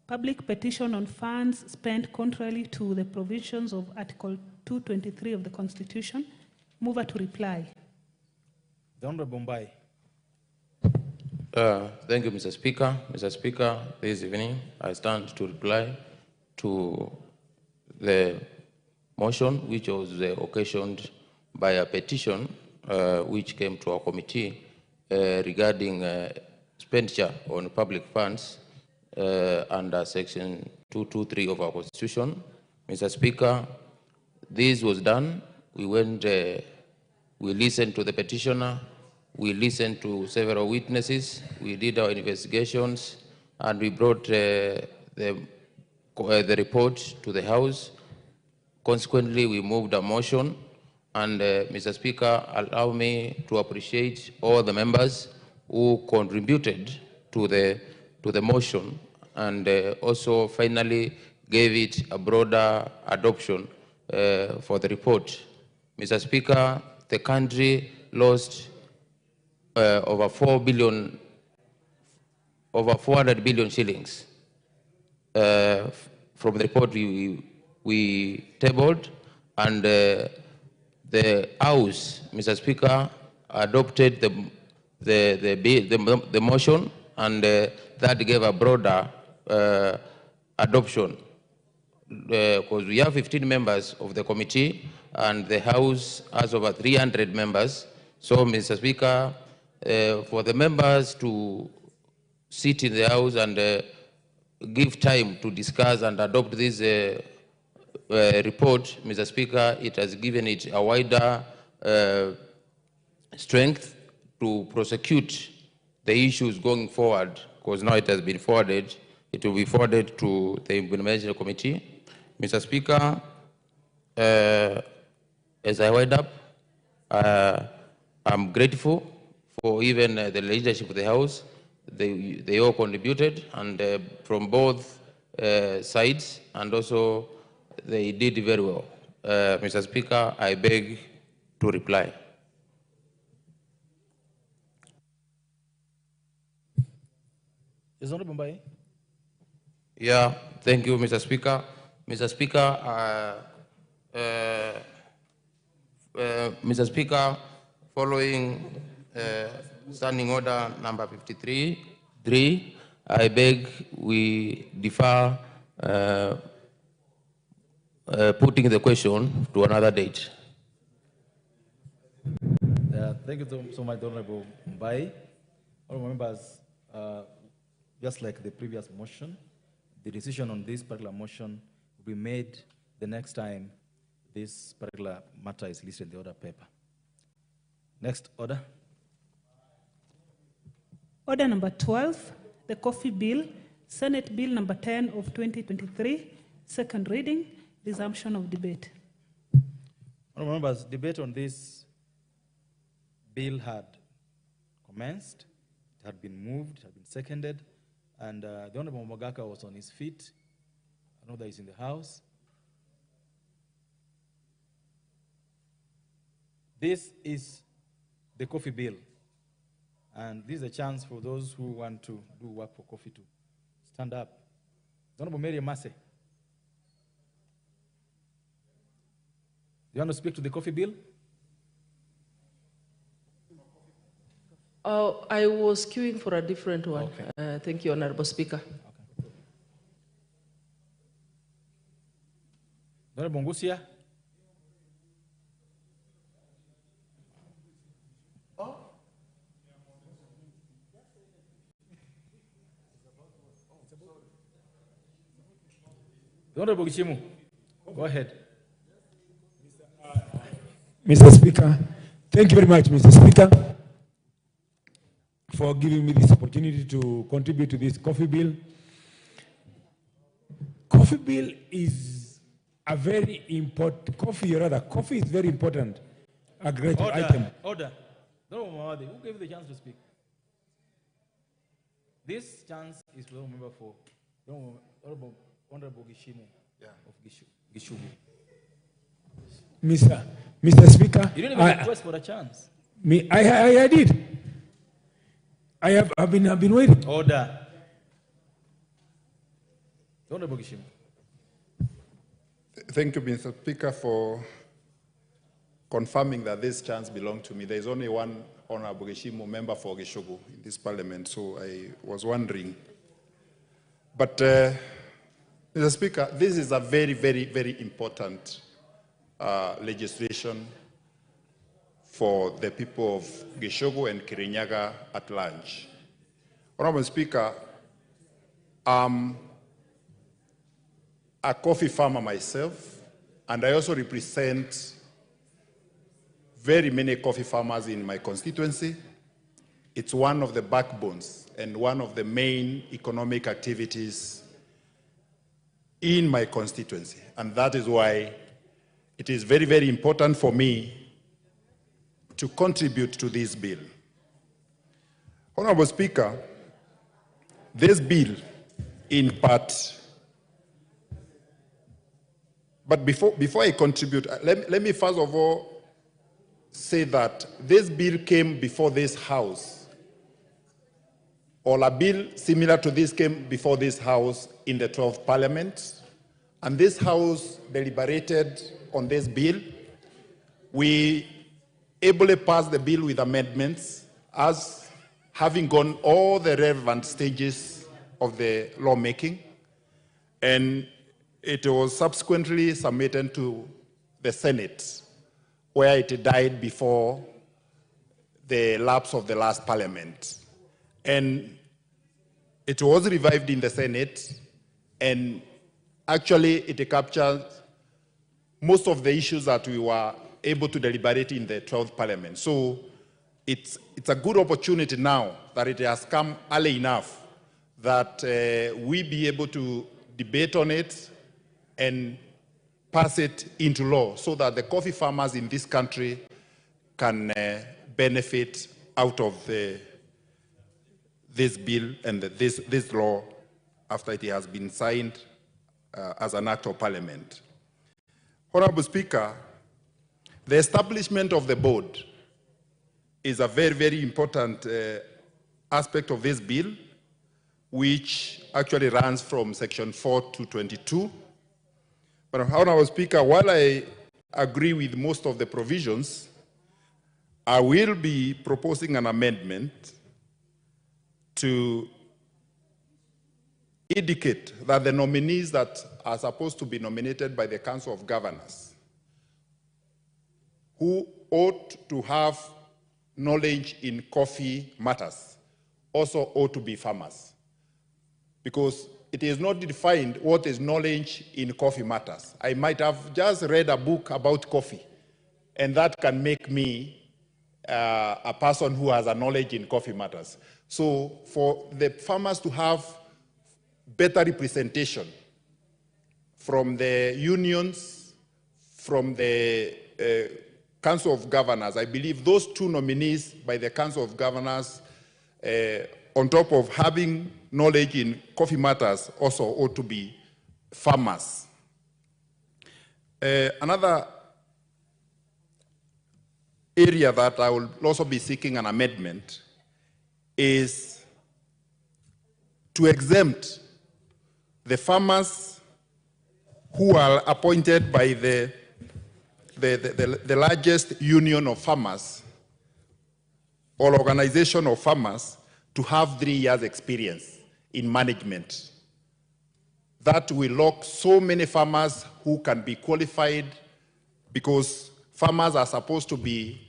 [SPEAKER 15] Public petition on funds spent contrary to the provisions of Article 223 of the Constitution. Mover to reply.
[SPEAKER 14] The Honorable Mbai.
[SPEAKER 17] Thank you, Mr. Speaker. Mr. Speaker, this evening I stand to reply to the motion which was occasioned by a petition which came to our committee regarding expenditure on public funds under Section 223 of our Constitution. Mr. Speaker, this was done. We listened to the petitioner, we listened to several witnesses, we did our investigations, and we brought the report to the House. Consequently, we moved a motion, and Mr. Speaker, allow me to appreciate all the members who contributed to the motion and also finally gave it a broader adoption for the report. Mr. Speaker, the country lost over 400 billion shillings from the report we tabled, and the House, Mr. Speaker, adopted the motion, and that gave a broader adoption because we have 15 members of the committee and the House has over 300 members. So, Mr. Speaker, for the members to sit in the House and give time to discuss and adopt this report, Mr. Speaker, it has given it a wider strength to prosecute the issues going forward, because now it has been forwarded. It will be forwarded to the Implementation Committee. Mr. Speaker, as I wind up, I'm grateful for even the leadership of the House. They all contributed, and from both sides, and also they did very well. Mr. Speaker, I beg to reply.
[SPEAKER 14] Is Honorable Mbai?
[SPEAKER 17] Yeah. Thank you, Mr. Speaker. Mr. Speaker, following Standing Order number 53.3, I beg we defer putting the question to another date.
[SPEAKER 14] Thank you so much, Honorable Mbai. Honorable members, just like the previous motion, the decision on this particular motion will be made the next time this particular matter is listed in the order paper. Next order.
[SPEAKER 15] Order number 12, the Coffee Bill, Senate Bill number 10 of 2023, second reading, resumption of debate.
[SPEAKER 14] Honorable members, debate on this bill had commenced, it had been moved, it had been seconded, and the Honorable Mogaka was on his feet. I know that he's in the House. This is the Coffee Bill, and this is a chance for those who want to do work for coffee to stand up. The Honorable Mary Massey. You want to speak to the Coffee Bill?
[SPEAKER 8] Oh, I was queuing for a different one. Okay. Thank you, Honorable Speaker.
[SPEAKER 14] Okay. Honorable Ngusia. Honorable Gichimu, go ahead.
[SPEAKER 18] Mr. Speaker, thank you very much, Mr. Speaker, for giving me this opportunity to contribute to this coffee bill. Coffee bill is a very important, coffee is very important, a great item.
[SPEAKER 14] Order. Honorable Mawadi, who gave you the chance to speak? This chance is for the member for Honorable Gishimu of Gishugu.
[SPEAKER 18] Mr. Speaker,
[SPEAKER 14] You didn't even request for a chance.
[SPEAKER 18] I did. I've been waiting.
[SPEAKER 14] Order. Honorable Gishimu.
[SPEAKER 13] Thank you, Mr. Speaker, for confirming that this chance belonged to me. There is only one Honorable Gishimu member for Gishugu in this parliament, so I was wondering. But, Mr. Speaker, this is a very, very, very important legislation for the people of Gishugu and Kirinyaga at large. Honorable Speaker, I'm a coffee farmer myself, and I also represent very many coffee farmers in my constituency. It's one of the backbones and one of the main economic activities in my constituency. And that is why it is very, very important for me to contribute to this bill. Honorable Speaker, this bill, in part, but before I contribute, let me first of all say that this bill came before this House, or a bill similar to this came before this House in the 12th Parliament, and this House deliberated on this bill. We ably passed the bill with amendments, as having gone all the relevant stages of the lawmaking, and it was subsequently submitted to the Senate, where it died before the lapse of the last Parliament. And it was revived in the Senate, and actually it captured most of the issues that we were able to deliberate in the 12th Parliament. So it's a good opportunity now that it has come early enough that we be able to debate on it and pass it into law so that the coffee farmers in this country can benefit out of this bill and this law after it has been signed as an act of parliament. Honorable Speaker, the establishment of the board is a very, very important aspect of this bill, which actually runs from section 4 to 22. But Honorable Speaker, while I agree with most of the provisions, I will be proposing an amendment to indicate that the nominees that are supposed to be nominated by the Council of Governors, who ought to have knowledge in coffee matters, also ought to be farmers. Because it is not defined what is knowledge in coffee matters. I might have just read a book about coffee, and that can make me a person who has a knowledge in coffee matters. So for the farmers to have better representation from the unions, from the Council of Governors, I believe those two nominees by the Council of Governors, on top of having knowledge in coffee matters, also ought to be farmers. Another area that I will also be seeking an amendment is to exempt the farmers who are appointed by the largest union of farmers or organization of farmers to have 3 years experience in management. That will lock so many farmers who can be qualified, because farmers are supposed to be,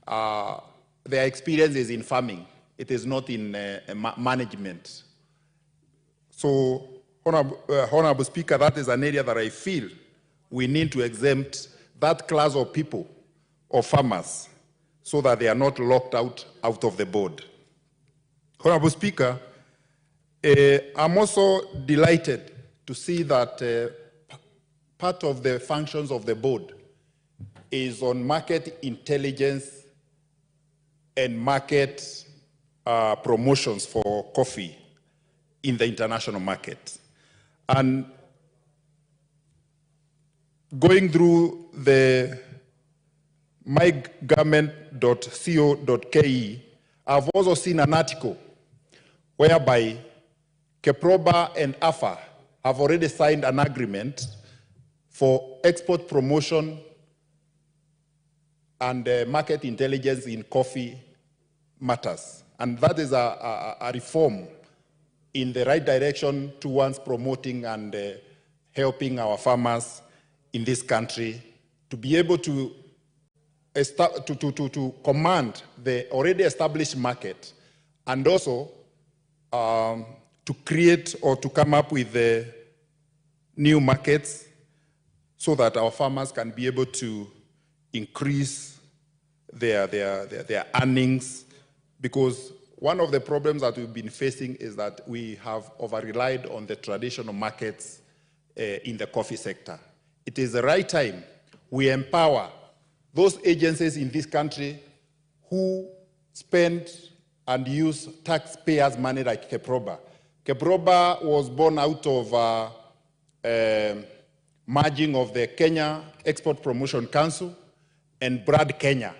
[SPEAKER 13] their experience is in farming. It is not in management. So, Honorable Speaker, that is an area that I feel we need to exempt that class of people, or farmers, so that they are not locked out of the board. Honorable Speaker, I'm also delighted to see that part of the functions of the board is on market intelligence and market promotions for coffee in the international market. And going through the mygovernment.co.ke, I've also seen an article whereby Keproba and AFA have already signed an agreement for export promotion and market intelligence in coffee matters. And that is a reform in the right direction towards promoting and helping our farmers in this country to be able to command the already established market, and also to create or to come up with the new markets so that our farmers can be able to increase their earnings. Because one of the problems that we've been facing is that we have over-relied on the traditional markets in the coffee sector. It is the right time we empower those agencies in this country who spend and use taxpayers' money like Keproba. Keproba was born out of merging of the Kenya Export Promotion Council and Brad Kenya,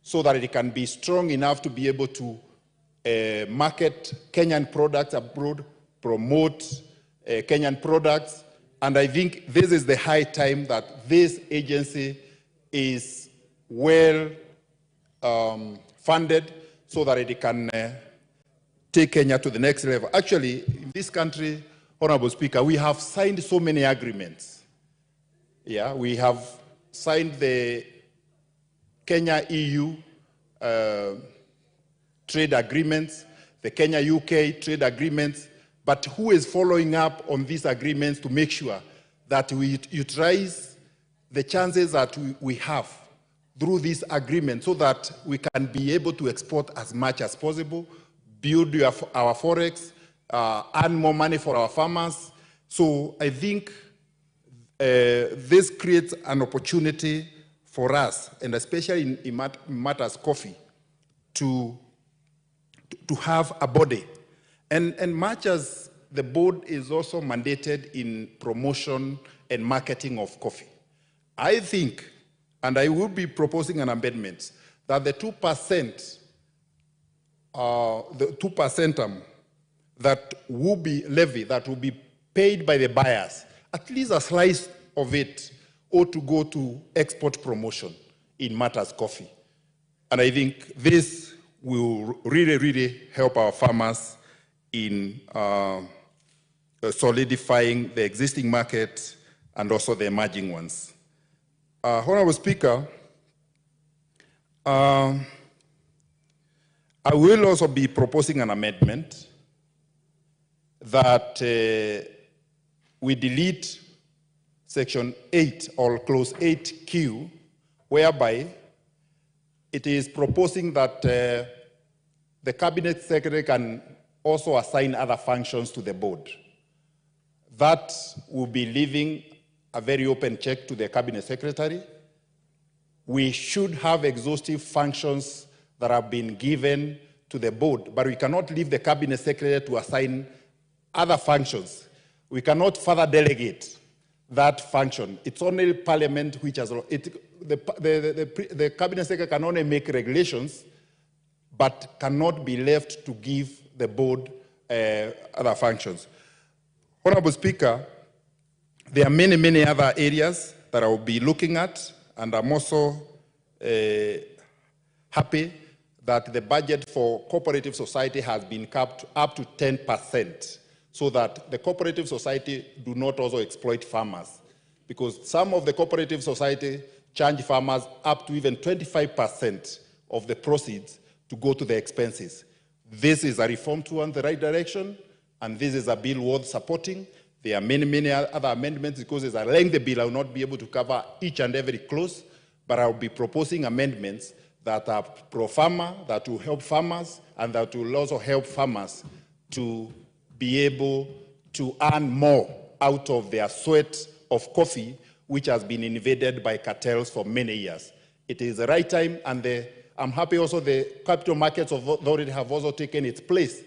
[SPEAKER 13] so that it can be strong enough to be able to market Kenyan products abroad, promote Kenyan products. And I think this is the high time that this agency is well funded so that it can take Kenya to the next level. Actually, in this country, Honorable Speaker, we have signed so many agreements. Yeah, we have signed the Kenya-EU trade agreements, the Kenya-UK trade agreements, but who is following up on these agreements to make sure that we utilize the chances that we have through this agreement so that we can be able to export as much as possible, build our forex, earn more money for our farmers. So I think this creates an opportunity for us, and especially in matters coffee, to have a body. And much as the board is also mandated in promotion and marketing of coffee, I think, and I will be proposing an amendment, that the 2%
[SPEAKER 4] that will be levied, that will be paid by the buyers, at least a slice of it ought to go to export promotion in Matters Coffee. And I think this will really, really help our farmers in solidifying the existing market and also the emerging ones. Honorable Speaker, I will also be proposing an amendment that we delete Section 8 or Clause 8Q, whereby it is proposing that the Cabinet Secretary can also assign other functions to the board. That will be leaving a very open check to the Cabinet Secretary. We should have exhaustive functions that have been given to the board, but we cannot leave the Cabinet Secretary to assign other functions. We cannot further delegate that function. It's only Parliament which has, the Cabinet Secretary can only make regulations, but cannot be left to give the board other functions. Honorable Speaker, there are many, many other areas that I will be looking at, and I'm also happy that the budget for cooperative society has been capped up to 10%, so that the cooperative society do not also exploit farmers. Because some of the cooperative society charge farmers up to even 25% of the proceeds to go to the expenses. This is a reform towards the right direction, and this is a bill worth supporting. There are many, many other amendments. Because it's a lengthy bill, I will not be able to cover each and every clause, but I will be proposing amendments that are pro-farmer, that will help farmers, and that will also help farmers to be able to earn more out of their sweat of coffee, which has been invaded by cartels for many years. It is the right time, and I'm happy also the Capital Markets Authority have also taken its place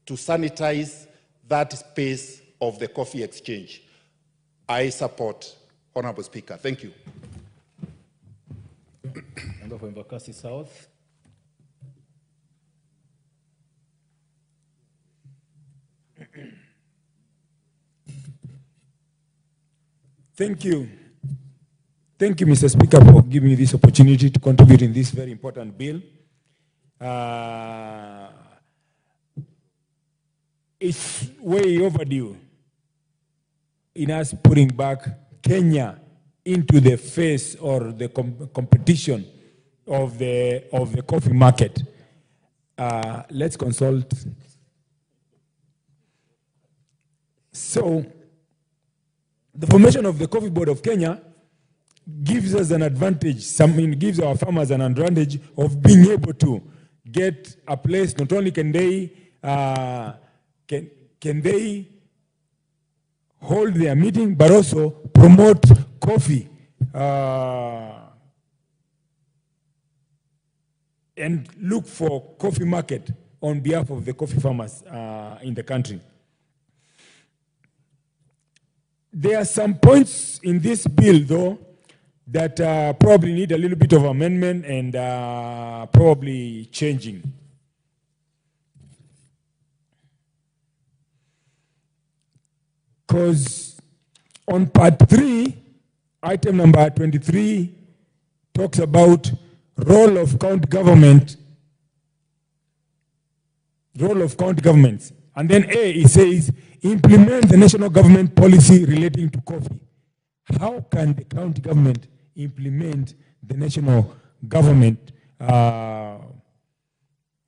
[SPEAKER 4] to sanitize that space of the coffee exchange. I support, Honorable Speaker. Thank you.
[SPEAKER 18] Member for Embakasi South. Thank you. Thank you, Mr. Speaker, for giving me this opportunity to contribute in this very important bill. It's way overdue in us putting back Kenya into the face or the competition of the coffee market. Let's consult. So, the formation of the Coffee Board of Kenya gives us an advantage, gives our farmers an advantage of being able to get a place. Not only can they hold their meeting, but also promote coffee and look for coffee market on behalf of the coffee farmers in the country. There are some points in this bill, though, that probably need a little bit of amendment and probably changing. Because on part 3, item number 23 talks about role of county governments. And then A, it says, implement the national government policy relating to coffee. How can the county government implement the national government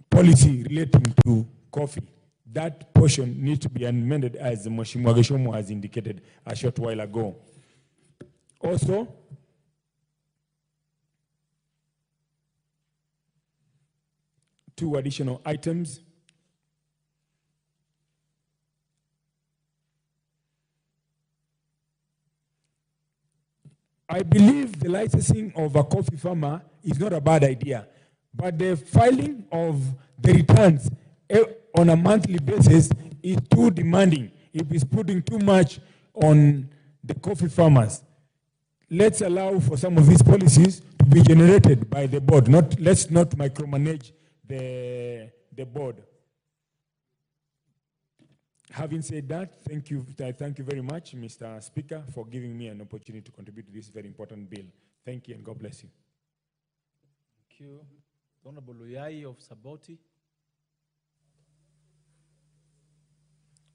[SPEAKER 18] policy relating to coffee? That portion needs to be amended, as Mheshimiwa Geshomo has indicated a short while ago. Also, two additional items. I believe the licensing of a coffee farmer is not a bad idea, but the filing of the returns on a monthly basis is too demanding. It is putting too much on the coffee farmers. Let's allow for some of these policies to be generated by the board. Let's not micromanage the board. Having said that, thank you very much, Mr. Speaker, for giving me an opportunity to contribute to this very important bill. Thank you and God bless you.
[SPEAKER 14] Thank you. The Honorable Uyai of Saboti.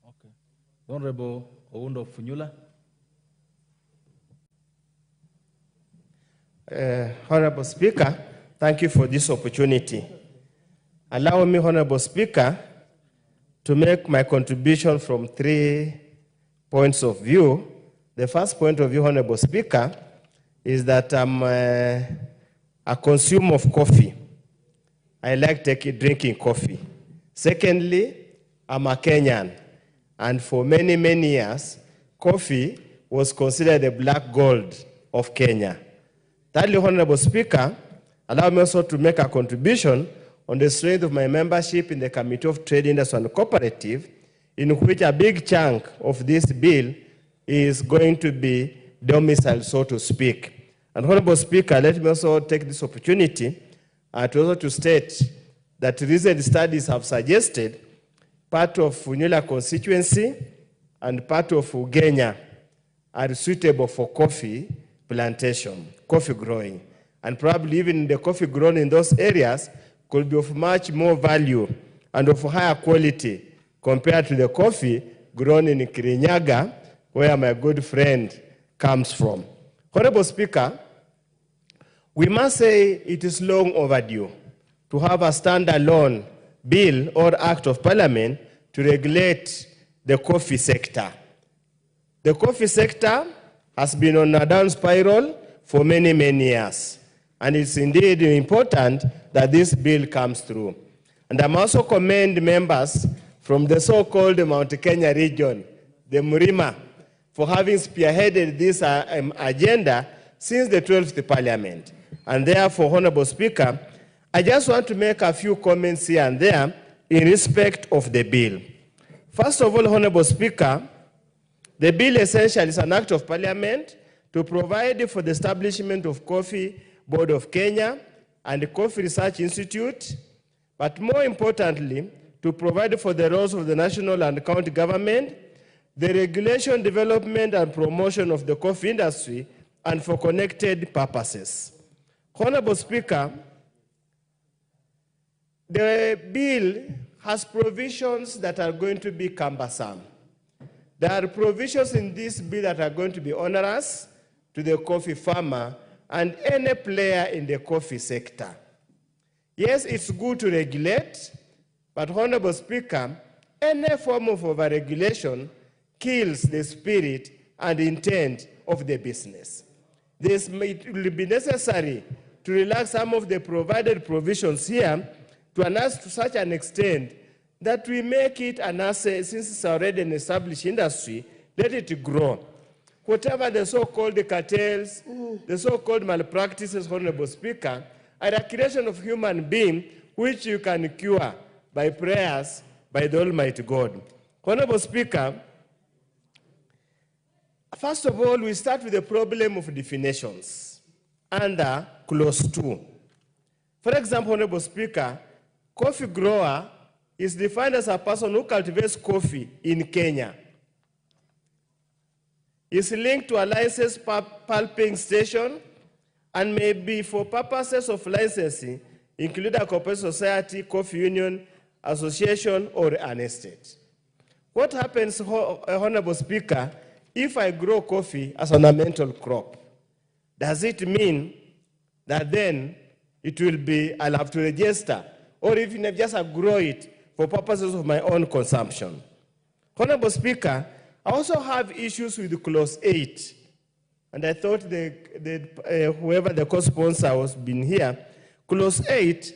[SPEAKER 14] Okay. The Honorable Oundo of Funyula.
[SPEAKER 5] Honorable Speaker, thank you for this opportunity. Allow me, Honorable Speaker, to make my contribution from 3 points of view. The first point of view, Honorable Speaker, is that I'm a consumer of coffee. I like drinking coffee. Secondly, I'm a Kenyan, and for many, many years, coffee was considered the black gold of Kenya. Thirdly, Honorable Speaker, allow me also to make a contribution on the strength of my membership in the Committee of Trade, Industry and Cooperative, in which a big chunk of this bill is going to be domiciled, so to speak. And Honorable Speaker, let me also take this opportunity to state that recent studies have suggested part of Funyula constituency and part of Ugenya are suitable for coffee plantation, coffee growing. And probably even the coffee grown in those areas could be of much more value and of higher quality compared to the coffee grown in Kirinyaga, where my good friend comes from. Honorable Speaker, we must say it is long overdue to have a standalone bill or act of parliament to regulate the coffee sector. The coffee sector has been on a down spiral for many, many years. And it's indeed important that this bill comes through. And I'm also commend members from the so-called Mount Kenya region, the Murima, for having spearheaded this agenda since the 12th Parliament. And therefore, Honorable Speaker, I just want to make a few comments here and there in respect of the bill. First of all, Honorable Speaker, the bill essentially is an act of parliament to provide for the establishment of Coffee Board of Kenya and the Coffee Research Institute, but more importantly, to provide for the roles of the national and county government, the regulation, development, and promotion of the coffee industry, and for connected purposes. Honorable Speaker, the bill has provisions that are going to be cumbersome. There are provisions in this bill that are going to be onerous to the coffee farmer and any player in the coffee sector. Yes, it's good to regulate, but Honorable Speaker, any form of overregulation kills the spirit and intent of the business. It will be necessary to relax some of the provided provisions here to such an extent that we make it an asset, since it's already an established industry, let it grow. Whatever the so-called cartels, the so-called malpractices, Honorable Speaker, are a creation of human being which you can cure by prayers by the Almighty God. Honorable Speaker, first of all, we start with the problem of definitions under Clause 2. For example, Honorable Speaker, coffee grower is defined as a person who cultivates coffee in Kenya. Is linked to a licensed pulping station and may be for purposes of licensing, include a corporate society, coffee union, association, or an estate. What happens, Honorable Speaker, if I grow coffee as an ornamental crop? Does it mean that then it will be, I'll have to register, or even if just I grow it for purposes of my own consumption? Honorable Speaker, I also have issues with Clause 8, and I thought whoever the co-sponsor has been here, Clause 8,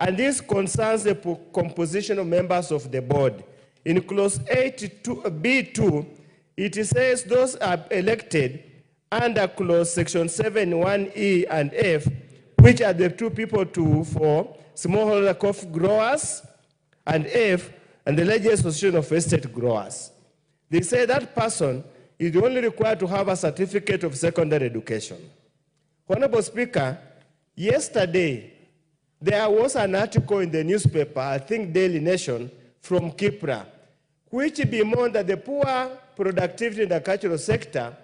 [SPEAKER 5] and this concerns the composition of members of the board. In Clause 8B2, it says those are elected under Clause Section 7, 1E and F, which are the two people for smallholder coffee growers, and F, and the largest association of estate growers. They say that person is only required to have a certificate of secondary education. Honorable Speaker, yesterday, there was an article in the newspaper, I think Daily Nation, from Kipra, which bemoan that the poor productivity in the cultural sector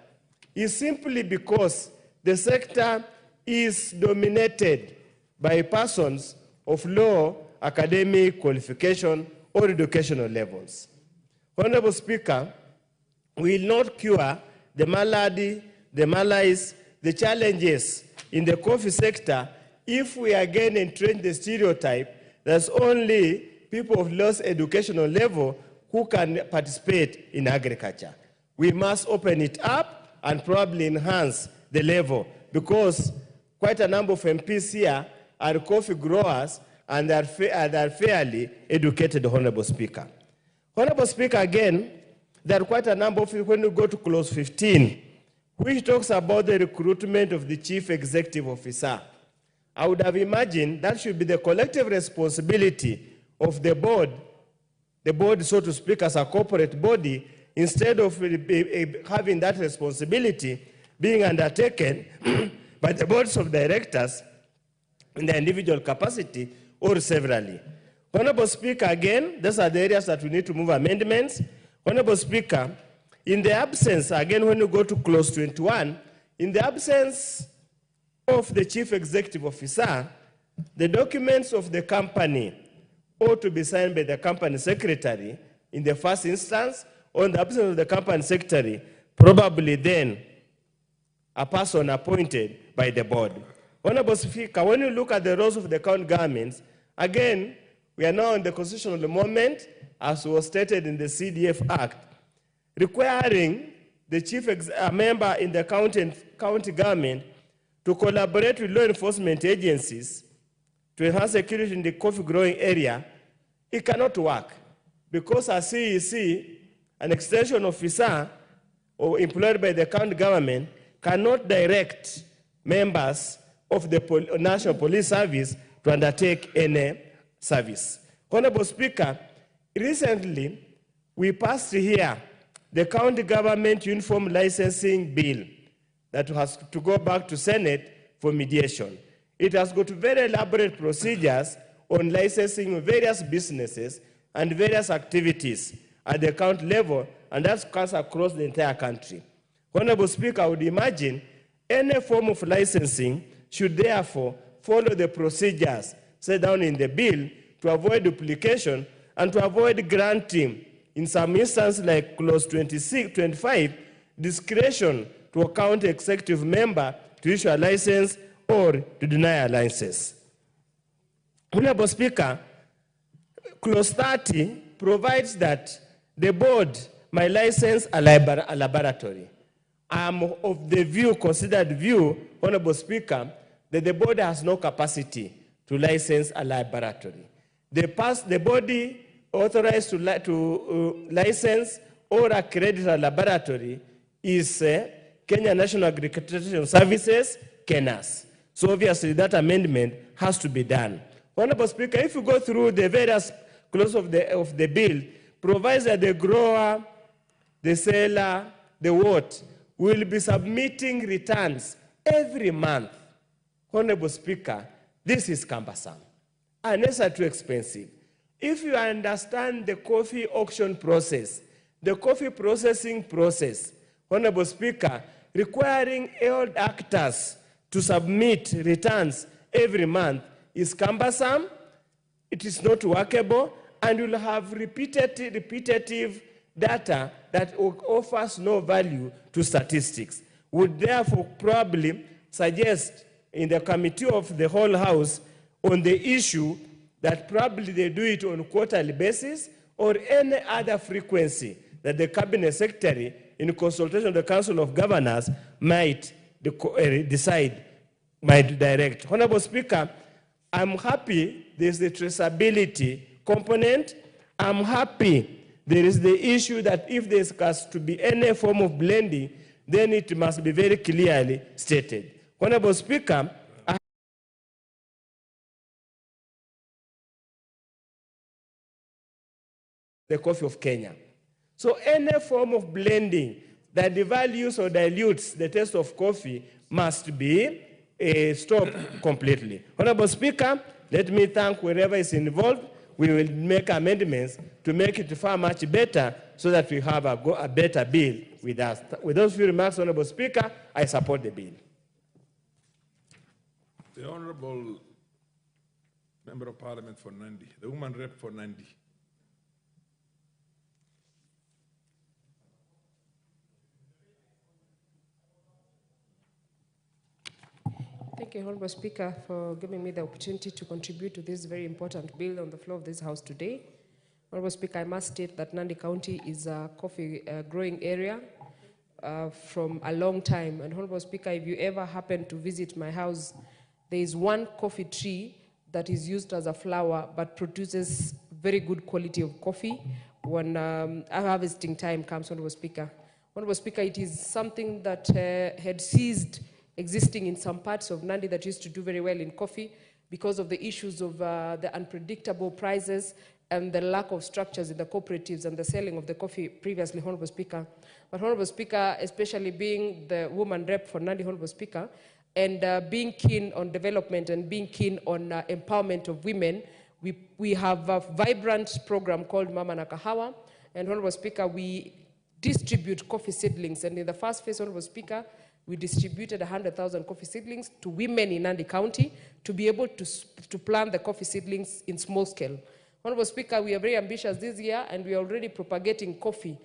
[SPEAKER 5] is simply because the sector is dominated by persons of low academic qualification or educational levels. Honorable Speaker, we will not cure the malady, the malaise, the challenges in the coffee sector if we again entrench the stereotype that only people of low educational level who can participate in agriculture. We must open it up and probably enhance the level, because quite a number of MPs here are coffee growers and they are fairly educated, Honorable Speaker. Honorable Speaker, again, there are quite a number of, when you go to clause 15, which talks about the recruitment of the chief executive officer. I would have imagined that should be the collective responsibility of the board, so to speak, as a corporate body, instead of having that responsibility being undertaken by the boards of directors in their individual capacity or severally. Honorable Speaker, again, these are the areas that we need to move amendments. Honorable Speaker, in the absence, again, when you go to clause 21, in the absence of the chief executive officer, the documents of the company ought to be signed by the company secretary in the first instance. On the absence of the company secretary, probably then a person appointed by the board. Honorable Speaker, when you look at the roles of the county governments, again, we are now in the constitutional moment, as was stated in the CDF Act, requiring the member in the county government to collaborate with law enforcement agencies to enhance security in the coffee growing area. It cannot work because a CEC, an extension officer or employed by the county government, cannot direct members of the National Police Service to undertake any service. Honorable Speaker, recently we passed here the county government uniform licensing bill that has to go back to Senate for mediation. It has got very elaborate procedures on licensing various businesses and various activities at the county level, and that's cuts across the entire country. Honorable Speaker, I would imagine any form of licensing should therefore follow the procedures set down in the bill to avoid duplication and to avoid granting, in some instances like clause 25, discretion to a county executive member to issue a license or to deny a license. Honorable Speaker, clause 30 provides that the board may license a laboratory. I am of the view, considered view, Honorable Speaker, that the board has no capacity to license a laboratory. The body authorized to license or accredit a laboratory is Kenya National Accreditation Services, KENAS. So obviously that amendment has to be done. Honorable Speaker, if you go through the various clauses of the bill, provides that the grower, the seller, the what, will be submitting returns every month. Honorable Speaker, this is cumbersome and necessarily too expensive. If you understand the coffee auction process, the coffee processing process, Honorable Speaker, requiring all actors to submit returns every month is cumbersome, it is not workable, and will have repetitive data that offers no value to statistics. Would therefore probably suggest in the committee of the whole House on the issue that probably they do it on a quarterly basis or any other frequency that the Cabinet Secretary, in consultation with the Council of Governors, might decide, might direct. Honorable Speaker, I'm happy there's the traceability component. I'm happy there is the issue that if there's has to be any form of blending, then it must be very clearly stated. Honorable Speaker, the coffee of Kenya. So any form of blending that devalues or dilutes the taste of coffee must be stopped completely. Honorable Speaker, let me thank whoever is involved. we will make amendments to make it far much better so that we have a better bill with us. With those few remarks, Honorable Speaker, I support the bill.
[SPEAKER 18] The Honorable Member of Parliament for Nandi, the woman rep for Nandi.
[SPEAKER 3] Thank you, Honorable Speaker, for giving me the opportunity to contribute to this very important bill on the floor of this House today. Honorable Speaker, I must state that Nandi County is a coffee growing area from a long time. And Honorable Speaker, if you ever happen to visit my house, there is one coffee tree that is used as a flower but produces very good quality of coffee when harvesting time comes, Honorable Speaker. Honorable Speaker, it is something that had ceased existing in some parts of Nandi that used to do very well in coffee because of the issues of the unpredictable prices and the lack of structures in the cooperatives and the selling of the coffee previously, Honorable Speaker. But Honorable Speaker, especially being the woman rep for Nandi, Honorable Speaker, and being keen on development and being keen on empowerment of women, we have a vibrant program called Mama na Kahawa. And Honorable Speaker, we distribute coffee seedlings. And in the first phase, Honorable Speaker, we distributed 100,000 coffee seedlings to women in Nandi County to be able to plant the coffee seedlings in small scale. Honorable Speaker, we are very ambitious this year and we are already propagating coffee,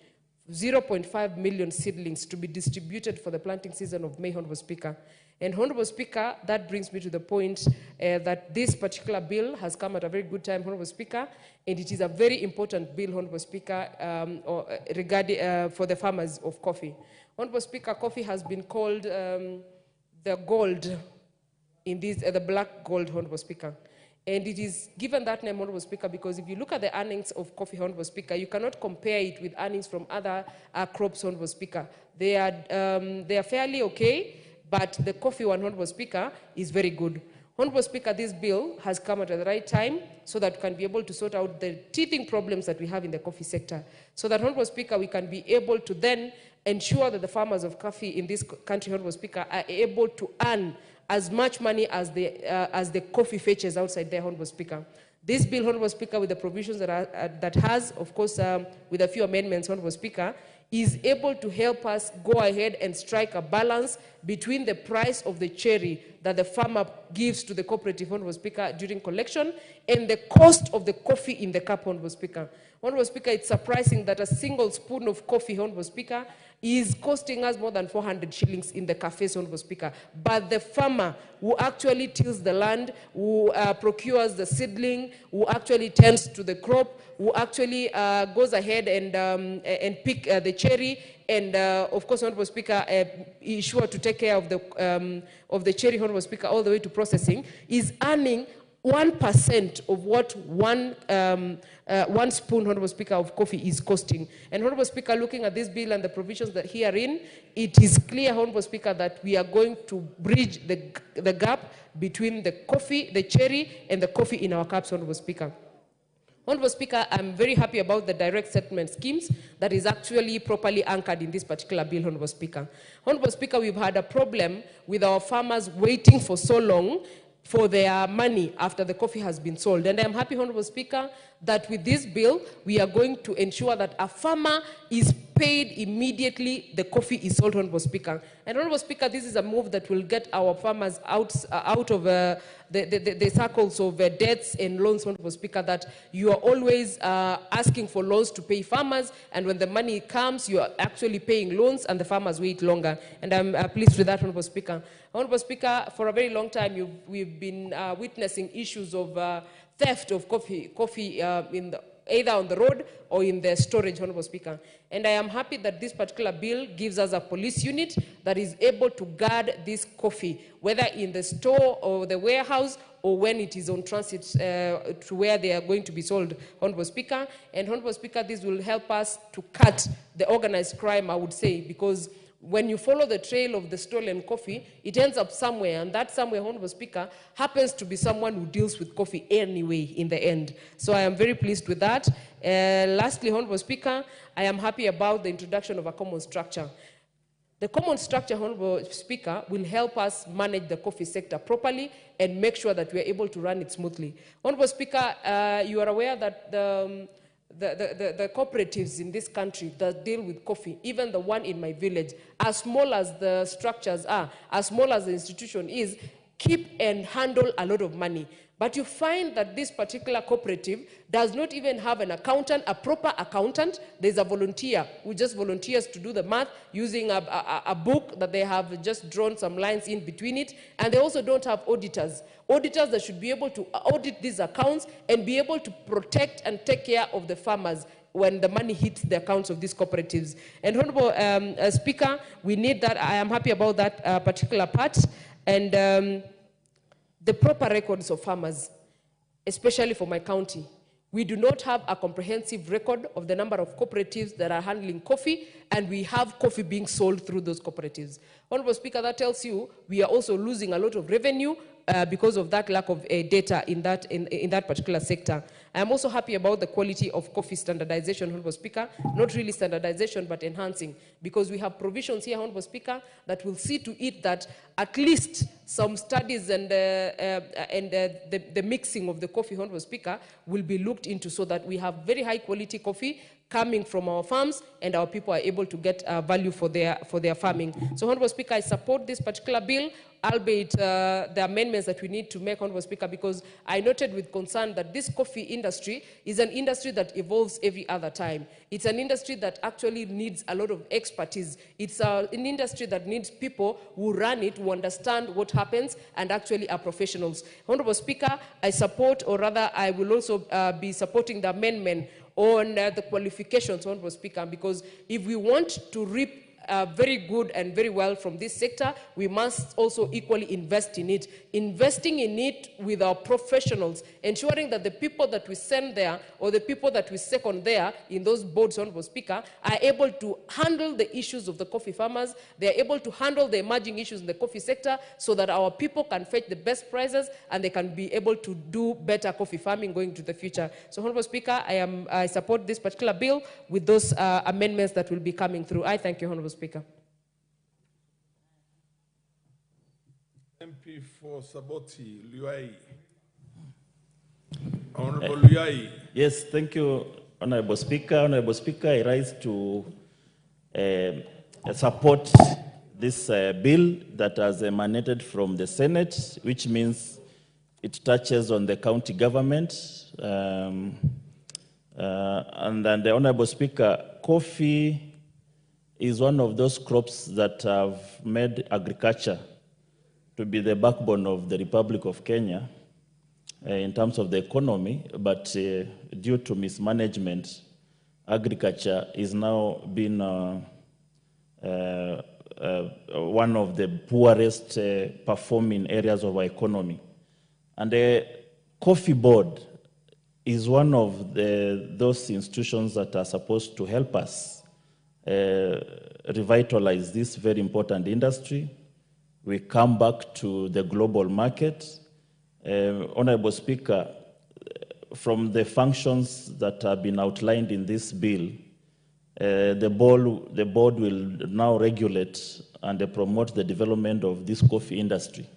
[SPEAKER 3] 0.5 million seedlings to be distributed for the planting season of May, Honorable Speaker. And Honorable Speaker, that brings me to the point that this particular bill has come at a very good time, Honorable Speaker, and it is a very important bill, Honorable Speaker, regarding for the farmers of coffee. Honorable Speaker, coffee has been called the gold in this, the black gold, Honorable Speaker. And it is given that name, Honorable Speaker, because if you look at the earnings of coffee, Honorable Speaker, you cannot compare it with earnings from other crops, Honorable Speaker. They are fairly okay, but the coffee one, Honorable Speaker, is very good. Honorable Speaker, this bill has come at the right time so that we can be able to sort out the teething problems that we have in the coffee sector. So that, Honorable Speaker, we can be able to then ensure that the farmers of coffee in this country, Honorable Speaker, are able to earn as much money as the coffee fetches outside there, Honorable Speaker. This bill, Honorable Speaker, with the provisions that has, of course, with a few amendments, Honorable Speaker, is able to help us go ahead and strike a balance between the price of the cherry that the farmer gives to the cooperative, Honorable Speaker, during collection, and the cost of the coffee in the cup, Honorable Speaker. Honorable Speaker, it's surprising that a single spoon of coffee, Honorable Speaker, is costing us more than 400 shillings in the cafes, Honorable Speaker. But the farmer who actually tills the land, who procures the seedling, who actually tends to the crop, who actually goes ahead and pick the cherry, and of course, Honorable Speaker, is sure to take care of the cherry, Honorable Speaker, all the way to processing, is earning 1% of what one spoon, Honorable Speaker, of coffee is costing. And Honorable Speaker, looking at this bill and the provisions that herein, it is clear, Honorable Speaker, that we are going to bridge the gap between the coffee, the cherry, and the coffee in our cups, Honorable Speaker. Honorable Speaker, I'm very happy about the direct settlement schemes that is actually properly anchored in this particular bill, Honorable Speaker. Honorable Speaker, we've had a problem with our farmers waiting for so long for their money after the coffee has been sold. And I'm happy, Honorable Speaker, that with this bill, we are going to ensure that a farmer is paid immediately the coffee is sold, Honorable Speaker. And Honorable Speaker, this is a move that will get our farmers out of the circles of debts and loans, Honorable Speaker, that you are always asking for loans to pay farmers, and when the money comes, you are actually paying loans, and the farmers wait longer. And I'm pleased with that, Honorable Speaker. Honorable Speaker, for a very long time, we've been witnessing issues of theft of coffee either on the road or in the storage, Honorable Speaker. And I am happy that this particular bill gives us a police unit that is able to guard this coffee, whether in the store or the warehouse or when it is on transit to where they are going to be sold, Honorable Speaker. And Honorable Speaker, this will help us to cut the organized crime, I would say, because when you follow the trail of the stolen coffee, it ends up somewhere, and that somewhere, Honorable Speaker, happens to be someone who deals with coffee anyway in the end. So I am very pleased with that. Lastly, Honorable Speaker, I am happy about the introduction of a common structure. The common structure, Honorable Speaker, will help us manage the coffee sector properly and make sure that we are able to run it smoothly. Honorable Speaker, you are aware that the cooperatives in this country that deal with coffee, even the one in my village, as small as the structures are, as small as the institution is, keep and handle a lot of money. But you find that this particular cooperative does not even have an accountant, a proper accountant. There's a volunteer who just volunteers to do the math using a book that they have just drawn some lines in between it. And they also don't have auditors. Auditors that should be able to audit these accounts and be able to protect and take care of the farmers when the money hits the accounts of these cooperatives. And Honorable Speaker, we need that. I am happy about that particular part. And the proper records of farmers, especially for my county. We do not have a comprehensive record of the number of cooperatives that are handling coffee, and we have coffee being sold through those cooperatives. Honorable Speaker, that tells you we are also losing a lot of revenue because of that lack of data in that particular sector. I am also happy about the quality of coffee standardization, Honorable Speaker, not really standardization, but enhancing, because we have provisions here, Honorable Speaker, that will see to it that at least some studies and the mixing of the coffee, Honorable Speaker, will be looked into so that we have very high quality coffee coming from our farms and our people are able to get value for their farming. So, Honorable Speaker, I support this particular bill, albeit the amendments that we need to make, Honorable Speaker, because I noted with concern that this coffee industry is an industry that evolves every other time. It's an industry that actually needs a lot of expertise. It's an industry that needs people who run it, who understand what happens, and actually are professionals. Honorable Speaker, I support, or rather I will also be supporting the amendment on the qualifications, Honorable Speaker, because if we want to reap very good and very well from this sector, we must also equally invest in it. Investing in it with our professionals, ensuring that the people that we send there or the people that we second there in those boards, Honorable Speaker, are able to handle the issues of the coffee farmers, they are able to handle the emerging issues in the coffee sector so that our people can fetch the best prices and they can be able to do better coffee farming going to the future. So, Honorable Speaker, I support this particular bill with those amendments that will be coming through. I thank you, Honorable Speaker.
[SPEAKER 18] MP for Saboti, Luai. Honorable Luai.
[SPEAKER 6] Yes, thank you, Honorable Speaker. Honorable Speaker, I rise to support this bill that has emanated from the Senate, which means it touches on the county government. And then the Honorable Speaker, coffee is one of those crops that have made agriculture to be the backbone of the Republic of Kenya in terms of the economy, but due to mismanagement, agriculture is now being one of the poorest performing areas of our economy. And the Coffee Board is one of those institutions that are supposed to help us revitalize this very important industry. We come back to the global market. Honorable Speaker, from the functions that have been outlined in this bill, the board will now regulate and promote the development of this coffee industry.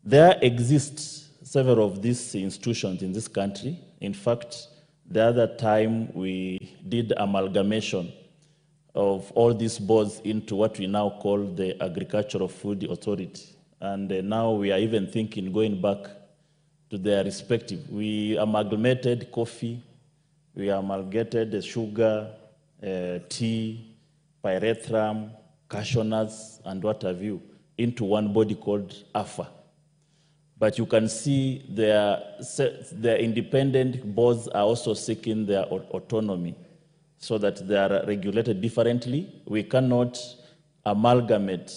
[SPEAKER 6] There exist several of these institutions in this country. In fact, the other time we did amalgamation of all these boards into what we now call the Agricultural Food Authority. And now we are even thinking going back to their respective. We amalgamated coffee, we amalgamated the sugar, tea, pyrethrum, cashew nuts, and what have you, into one body called AFA. But you can see their independent boards are also seeking their autonomy, so that they are regulated differently. We cannot amalgamate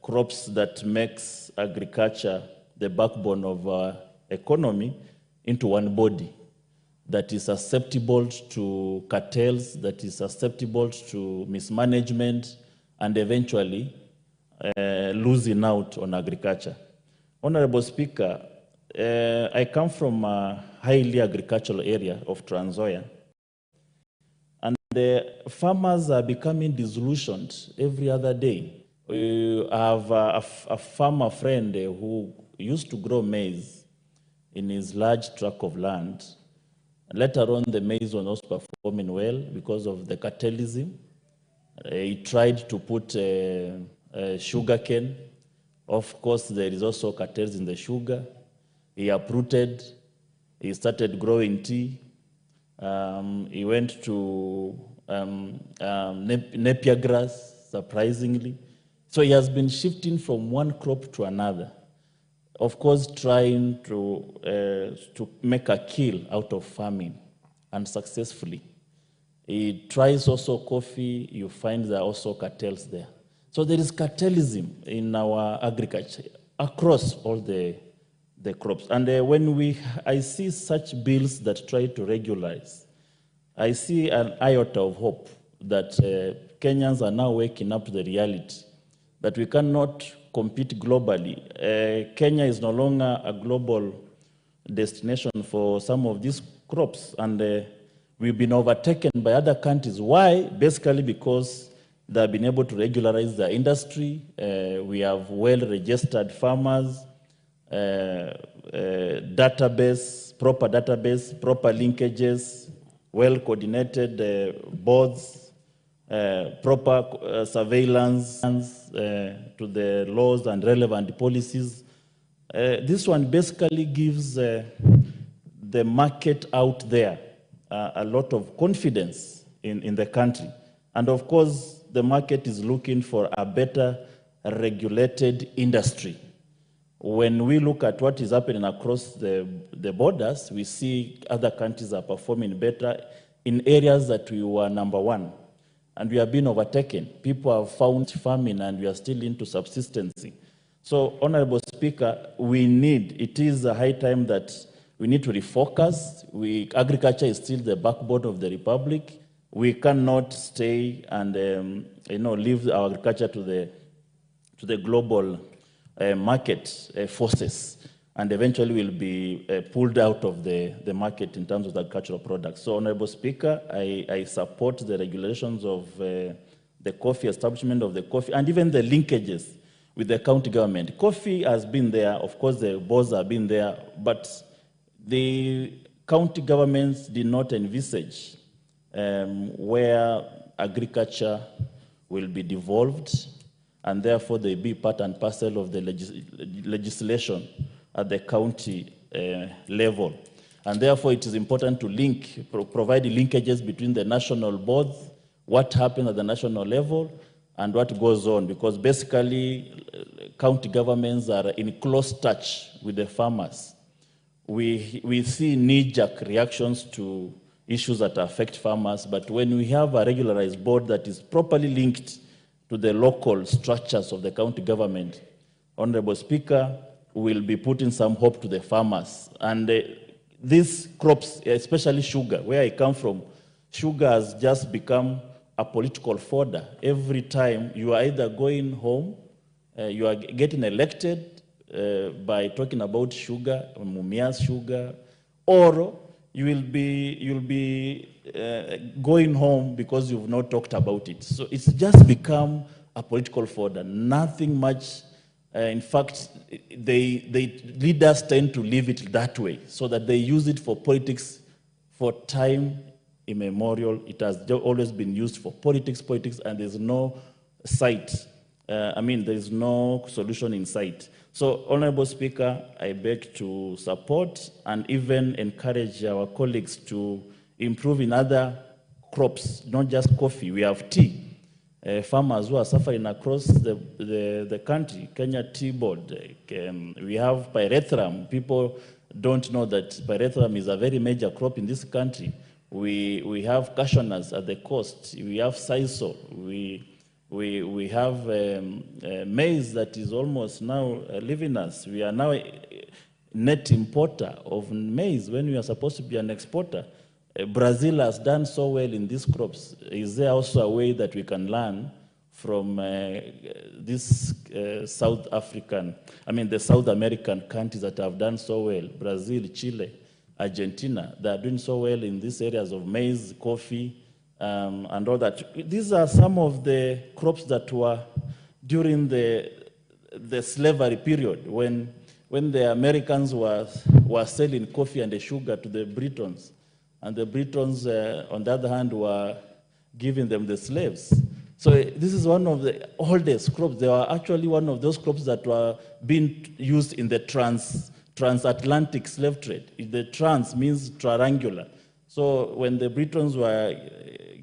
[SPEAKER 6] crops that makes agriculture the backbone of our economy into one body that is susceptible to cartels, that is susceptible to mismanagement, and eventually losing out on agriculture. Honorable Speaker, I come from a highly agricultural area of Trans Nzoia. And The farmers are becoming disillusioned every other day. We have a farmer friend who used to grow maize in his large tract of land. Later on, the maize was not performing well because of the cartelism. He tried to put sugarcane. Of course, there is also cartels in the sugar. He uprooted. He started growing tea. He went to Napier grass, surprisingly. So he has been shifting from one crop to another. Of course, trying to make a kill out of farming, unsuccessfully. He tries also coffee, you find there are also cartels there. So there is cartelism in our agriculture across all the crops. And when I see such bills that try to regularize, I see an iota of hope that Kenyans are now waking up to the reality that we cannot compete globally. Kenya is no longer a global destination for some of these crops, and we've been overtaken by other countries. Why? Basically because they've been able to regularize their industry. We have well-registered farmers, database, proper linkages, well-coordinated boards, proper surveillance to the laws and relevant policies. This one basically gives the market out there a lot of confidence in the country. And of course, the market is looking for a better regulated industry. When we look at what is happening across the borders, we see other countries are performing better in areas that we were number one. And we have been overtaken. People have found farming and we are still into subsistency. So, Honorable Speaker, it is a high time that we need to refocus. Agriculture is still the backbone of the Republic. We cannot stay and leave our agriculture to the global market forces, and eventually will be pulled out of the market in terms of the agricultural products. So, Honorable Speaker, I support the regulations of the coffee, establishment of the coffee, and even the linkages with the county government. Coffee has been there, of course the boards have been there, but the county governments did not envisage where agriculture will be devolved, and therefore they be part and parcel of the legislation at the county level. And therefore it is important to provide linkages between the national boards, what happens at the national level, and what goes on, because basically county governments are in close touch with the farmers. We see knee-jerk reactions to issues that affect farmers, but when we have a regularized board that is properly linked to the local structures of the county government, Honorable Speaker, will be putting some hope to the farmers. And these crops, especially sugar, where I come from, sugar has just become a political fodder. Every time you are either going home, you are getting elected by talking about sugar, Mumia's sugar, or you'll be going home because you've not talked about it. So it's just become a political fodder, nothing much. In fact, leaders tend to leave it that way, so that they use it for politics for time immemorial. It has always been used for politics, and there's no sight. There's no solution in sight. So, Honorable Speaker, I beg to support and even encourage our colleagues to improve in other crops, not just coffee. We have tea. Farmers who are suffering across the country, Kenya Tea Board. We have pyrethrum. People don't know that pyrethrum is a very major crop in this country. We have cashew nuts at the coast. We have sisal. We have maize that is almost now leaving us. We are now a net importer of maize when we are supposed to be an exporter. Brazil has done so well in these crops. Is there also a way that we can learn from these the South American countries that have done so well? Brazil, Chile, Argentina, they are doing so well in these areas of maize, coffee, and all that. These are some of the crops that were during the slavery period when the Americans were selling coffee and sugar to the Britons, and the Britons, on the other hand, were giving them the slaves. So this is one of the oldest crops. They were actually one of those crops that were being used in the transatlantic slave trade. The trans means triangular. So when the Britons were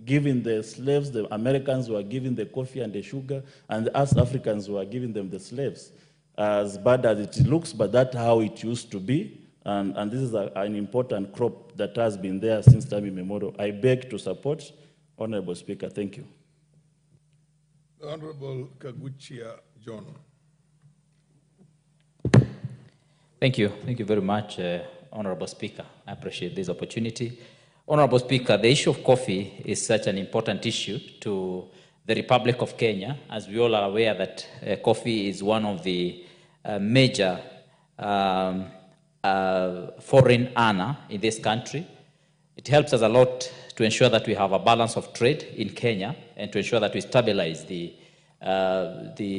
[SPEAKER 6] giving the slaves, the Americans were giving the coffee and the sugar, and us Africans were giving them the slaves. As bad as it looks, but that's how it used to be. And this is an important crop that has been there since time immemorial. I beg to support. Honorable Speaker, thank you.
[SPEAKER 10] The Honorable Kaguchia John.
[SPEAKER 19] Thank you. Thank you very much, Honorable Speaker. I appreciate this opportunity. Honorable Speaker, the issue of coffee is such an important issue to the Republic of Kenya, as we all are aware that coffee is one of the major foreign earner in this country. It helps us a lot to ensure that we have a balance of trade in Kenya and to ensure that we stabilize the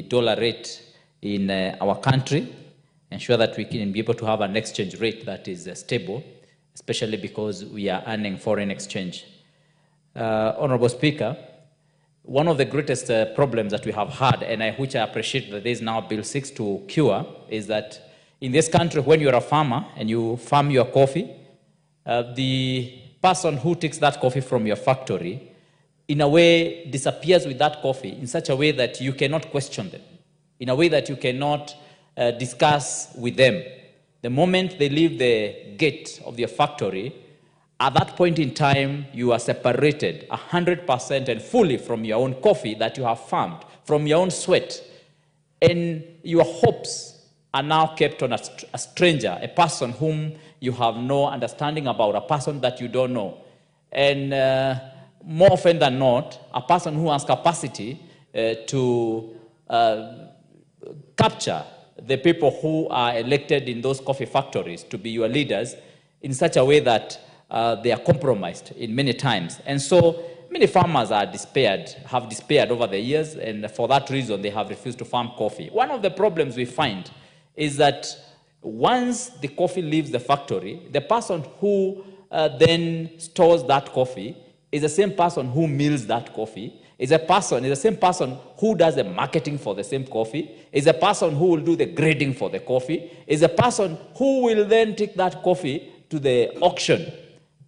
[SPEAKER 19] dollar rate in our country, ensure that we can be able to have an exchange rate that is stable, especially because we are earning foreign exchange. Honorable Speaker, one of the greatest problems that we have had, and which I appreciate that there is now Bill 6 to cure, is that in this country, when you're a farmer and you farm your coffee, the person who takes that coffee from your factory, in a way, disappears with that coffee in such a way that you cannot question them, in a way that you cannot discuss with them. The moment they leave the gate of your factory, at that point in time, you are separated 100% and fully from your own coffee that you have farmed, from your own sweat. And your hopes are now kept on a stranger, a person whom you have no understanding about, a person that you don't know. And more often than not, a person who has capacity to capture the people who are elected in those coffee factories to be your leaders in such a way that they are compromised in many times. And so many farmers have despaired over the years, and for that reason, they have refused to farm coffee. One of the problems we find is that once the coffee leaves the factory, the person who then stores that coffee is the same person who mills that coffee, is the same person who does the marketing for the same coffee, is a person who will do the grading for the coffee, is a person who will then take that coffee to the auction.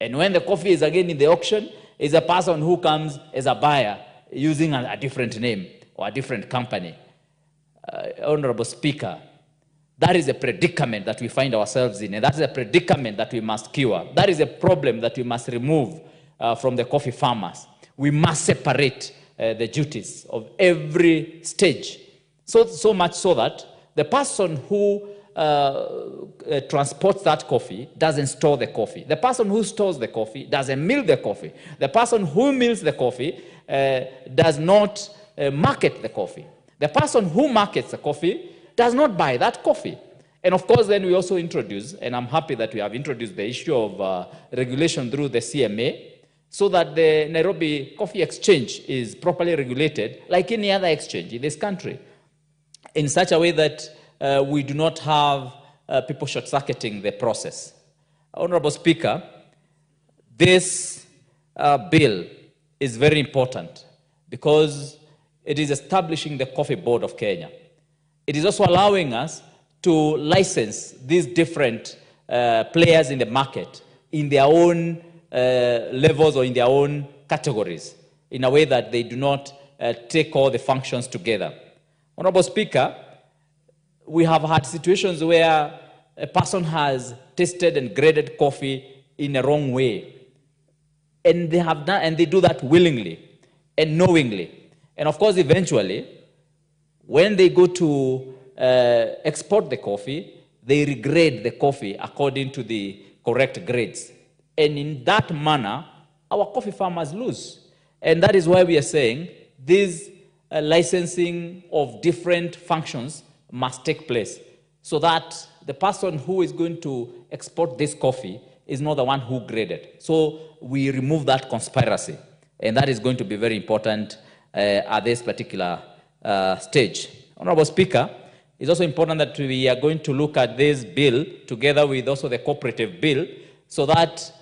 [SPEAKER 19] And when the coffee is again in the auction, is a person who comes as a buyer using a different name or a different company. Honorable Speaker, that is a predicament that we find ourselves in, and that is a predicament that we must cure. That is a problem that we must remove from the coffee farmers. We must separate the duties of every stage, so much so that the person who transports that coffee doesn't store the coffee. The person who stores the coffee doesn't mill the coffee. The person who mills the coffee does not market the coffee. The person who markets the coffee does not buy that coffee. And of course, then we also introduce, and I'm happy that we have introduced the issue of regulation through the CMA, so that the Nairobi Coffee Exchange is properly regulated like any other exchange in this country, in such a way that we do not have people short-circuiting the process. Honorable Speaker, this bill is very important because it is establishing the Coffee Board of Kenya. It is also allowing us to license these different players in the market in their own levels or in their own categories, in a way that they do not take all the functions together. Honorable Speaker, we have had situations where a person has tasted and graded coffee in a wrong way, and they do that willingly and knowingly. And of course, eventually, when they go to export the coffee, they regrade the coffee according to the correct grades. And in that manner, our coffee farmers lose. And that is why we are saying this licensing of different functions must take place, so that the person who is going to export this coffee is not the one who graded. So we remove that conspiracy. And that is going to be very important at this particular stage. Honorable Speaker, it's also important that we are going to look at this bill together with also the cooperative bill so that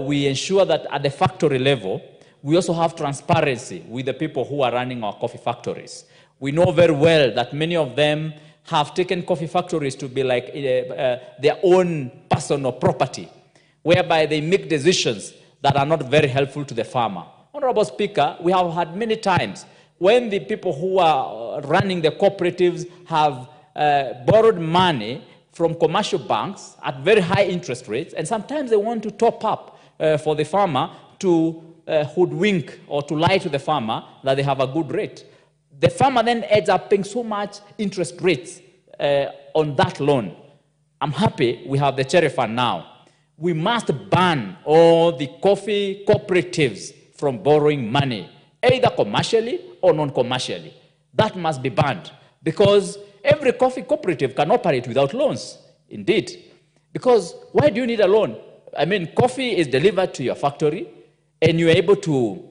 [SPEAKER 19] we ensure that at the factory level, we also have transparency with the people who are running our coffee factories. We know very well that many of them have taken coffee factories to be like their own personal property, whereby they make decisions that are not very helpful to the farmer. Honorable Speaker, we have had many times when the people who are running the cooperatives have borrowed money from commercial banks at very high interest rates, and sometimes they want to top up for the farmer to hoodwink or to lie to the farmer that they have a good rate. The farmer then ends up paying so much interest rates on that loan. I'm happy we have the cherry fund now. We must ban all the coffee cooperatives from borrowing money, either commercially or non-commercially. That must be banned because every coffee cooperative can operate without loans, indeed. Because why do you need a loan? I mean, coffee is delivered to your factory and you're able to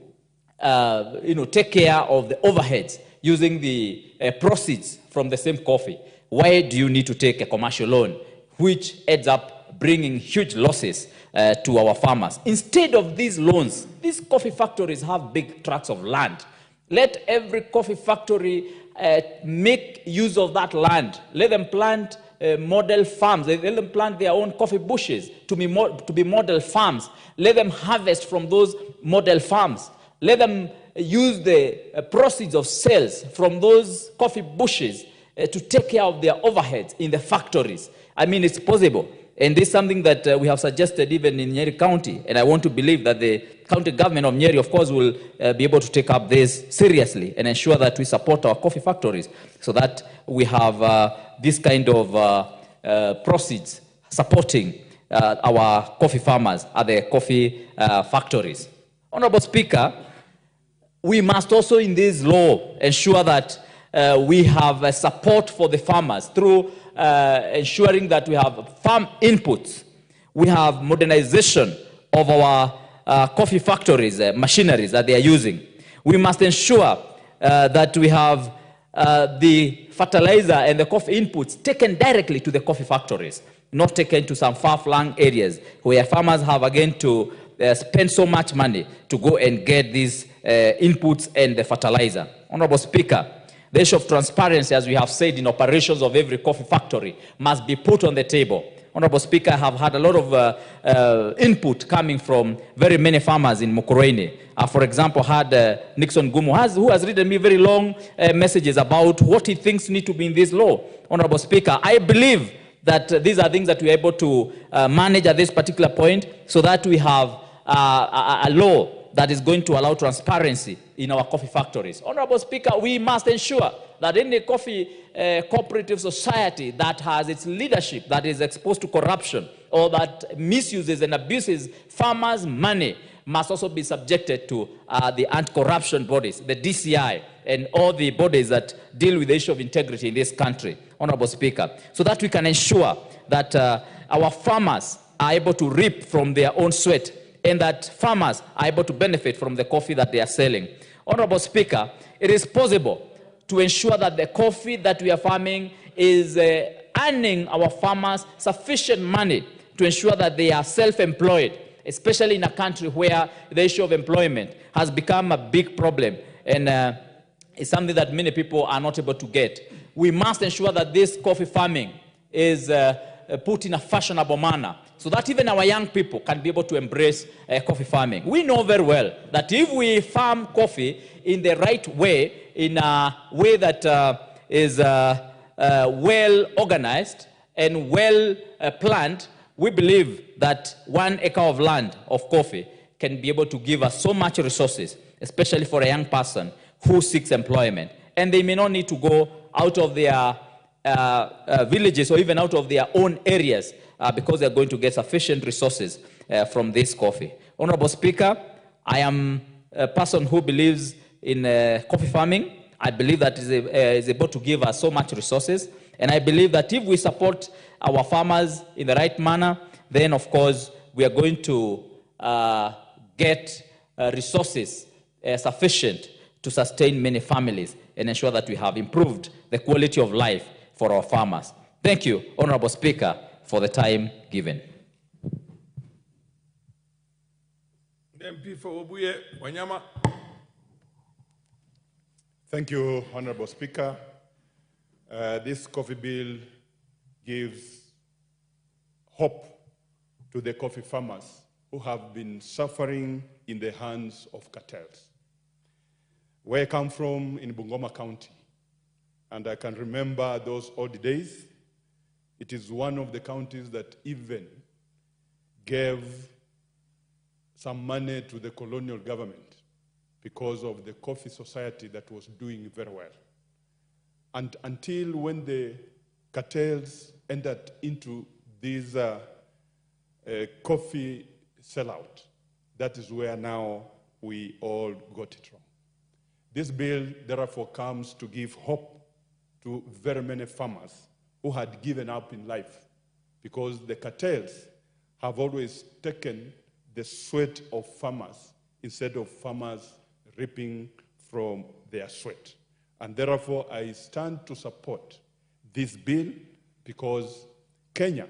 [SPEAKER 19] take care of the overheads using the proceeds from the same coffee. Why do you need to take a commercial loan, which ends up bringing huge losses to our farmers? Instead of these loans, these coffee factories have big tracts of land. Let every coffee factory make use of that land. Let them plant model farms. Let them plant their own coffee bushes to be model farms. Let them harvest from those model farms. Let them use the proceeds of sales from those coffee bushes to take care of their overheads in the factories. I mean, it's possible. And this is something that we have suggested even in Nyeri County. And I want to believe that the county government of Nyeri, of course, will be able to take up this seriously and ensure that we support our coffee factories so that we have this kind of proceeds supporting our coffee farmers at the coffee factories. Honorable Speaker, we must also in this law ensure that we have support for the farmers through ensuring that we have farm inputs. We have modernization of our coffee factories, machineries that they are using. We must ensure that we have the fertilizer and the coffee inputs taken directly to the coffee factories, not taken to some far-flung areas where farmers have again to spend so much money to go and get these inputs and the fertilizer. Honorable Speaker, the issue of transparency, as we have said, in operations of every coffee factory must be put on the table. Honorable Speaker, I have had a lot of input coming from very many farmers in Mukurweini. For example, had Nixon Gumu, who has written me very long messages about what he thinks need to be in this law. Honorable Speaker, I believe that these are things that we are able to manage at this particular point so that we have a law that is going to allow transparency in our coffee factories. Honorable Speaker, we must ensure that any coffee cooperative society that has its leadership that is exposed to corruption or that misuses and abuses farmers' money must also be subjected to the anti-corruption bodies, the DCI, and all the bodies that deal with the issue of integrity in this country, Honorable Speaker, so that we can ensure that our farmers are able to reap from their own sweat and that farmers are able to benefit from the coffee that they are selling. Honorable Speaker, it is possible to ensure that the coffee that we are farming is earning our farmers sufficient money to ensure that they are self-employed, especially in a country where the issue of employment has become a big problem and it's something that many people are not able to get. We must ensure that this coffee farming is put in a fashionable manner so that even our young people can be able to embrace coffee farming. We know very well that if we farm coffee in the right way, in a way that is well organized and well planned, we believe that 1 acre of land of coffee can be able to give us so much resources, especially for a young person who seeks employment. And they may not need to go out of their villages or even out of their own areas because they're going to get sufficient resources from this coffee. Honorable Speaker, I am a person who believes in coffee farming. I believe that is able to give us so much resources. And I believe that if we support our farmers in the right manner, then of course we are going to get resources sufficient to sustain many families and ensure that we have improved the quality of life for our farmers. Thank you, Honorable Speaker, for the time given.
[SPEAKER 21] MP for Obuye, Wanyama.
[SPEAKER 4] Thank you, Honorable Speaker. This coffee bill gives hope to the coffee farmers who have been suffering in the hands of cartels. Where I come from in Bungoma County, and I can remember those old days, it is one of the counties that even gave some money to the colonial government because of the coffee society that was doing very well. And until when the cartels entered into this coffee sellout, that is where now we all got it wrong. This bill, therefore, comes to give hope to very many farmers who had given up in life because the cartels have always taken the sweat of farmers instead of farmers reaping from their sweat. And therefore, I stand to support this bill because Kenya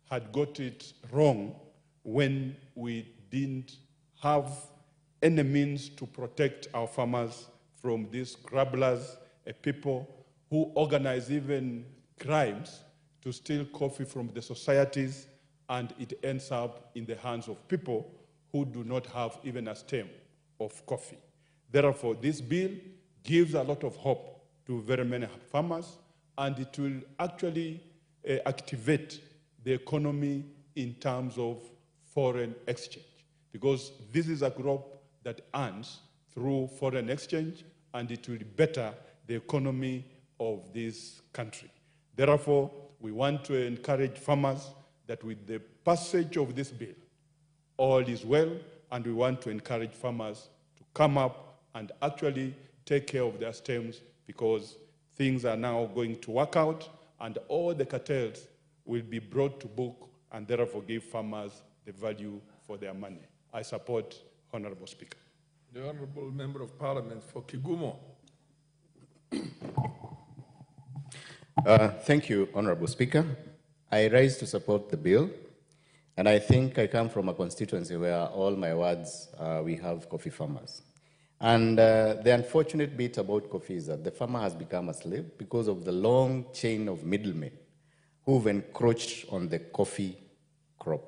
[SPEAKER 4] had got it wrong when we didn't have any means to protect our farmers from these grabblers, people who organize even crimes to steal coffee from the societies, and it ends up in the hands of people who do not have even a stem of coffee. Therefore, this bill gives a lot of hope to very many farmers, and it will actually activate the economy in terms of foreign exchange, because this is a crop that earns through foreign exchange, and it will better the economy of this country. Therefore, we want to encourage farmers that with the passage of this bill, all is well, and we want to encourage farmers to come up and actually take care of their stems, because things are now going to work out, and all the cartels will be brought to book, and therefore give farmers the value for their money. I support, Honorable Speaker.
[SPEAKER 21] The Honorable Member of Parliament for Kigumo.
[SPEAKER 22] Thank you, Honorable Speaker. I rise to support the bill, and I think I come from a constituency where all my wards, we have coffee farmers. And the unfortunate bit about coffee is that the farmer has become a slave because of the long chain of middlemen who've encroached on the coffee crop.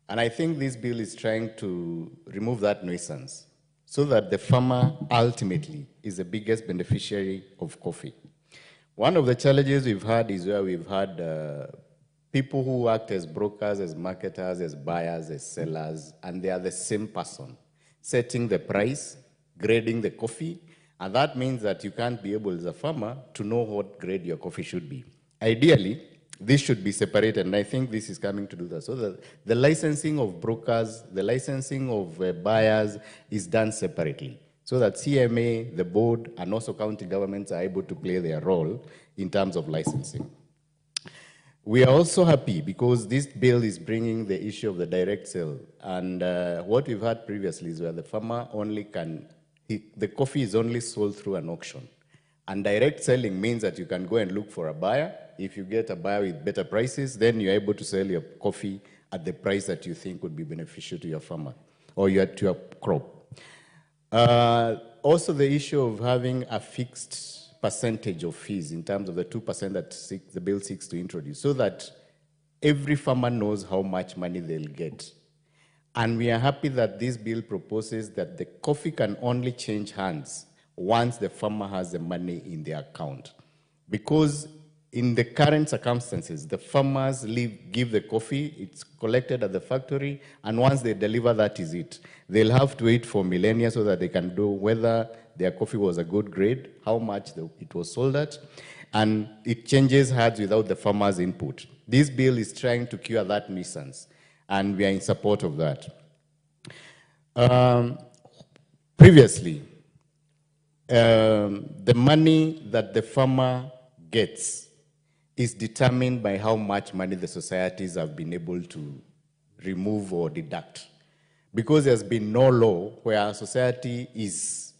[SPEAKER 22] And I think this bill is trying to remove that nuisance so that the farmer ultimately is the biggest beneficiary of coffee. One of the challenges we've had is where we've had people who act as brokers, as marketers, as buyers, as sellers, and they are the same person, setting the price, grading the coffee, and that means that you can't be able as a farmer to know what grade your coffee should be. Ideally, this should be separated, and I think this is coming to do that, so that the licensing of brokers, the licensing of buyers is done separately, so that CMA, the board, and also county governments are able to play their role in terms of licensing. We are also happy because this bill is bringing the issue of the direct sale, and what we've had previously is where the farmer only can, the coffee is only sold through an auction. And direct selling means that you can go and look for a buyer. If you get a buyer with better prices, then you're able to sell your coffee at the price that you think would be beneficial to your farmer or to your crop. Also, the issue of having a fixed percentage of fees in terms of the 2% that the bill seeks to introduce, so that every farmer knows how much money they'll get. And we are happy that this bill proposes that the coffee can only change hands once the farmer has the money in their account. Because in the current circumstances, the farmers give the coffee, it's collected at the factory, and once they deliver, that is it. They'll have to wait for millennia so that they can do whether their coffee was a good grade, how much it was sold at, and it changes hands without the farmer's input. This bill is trying to cure that nuisance, and we are in support of that. Previously, the money that the farmer gets is determined by how much money the societies have been able to remove or deduct. because there's been no law where society is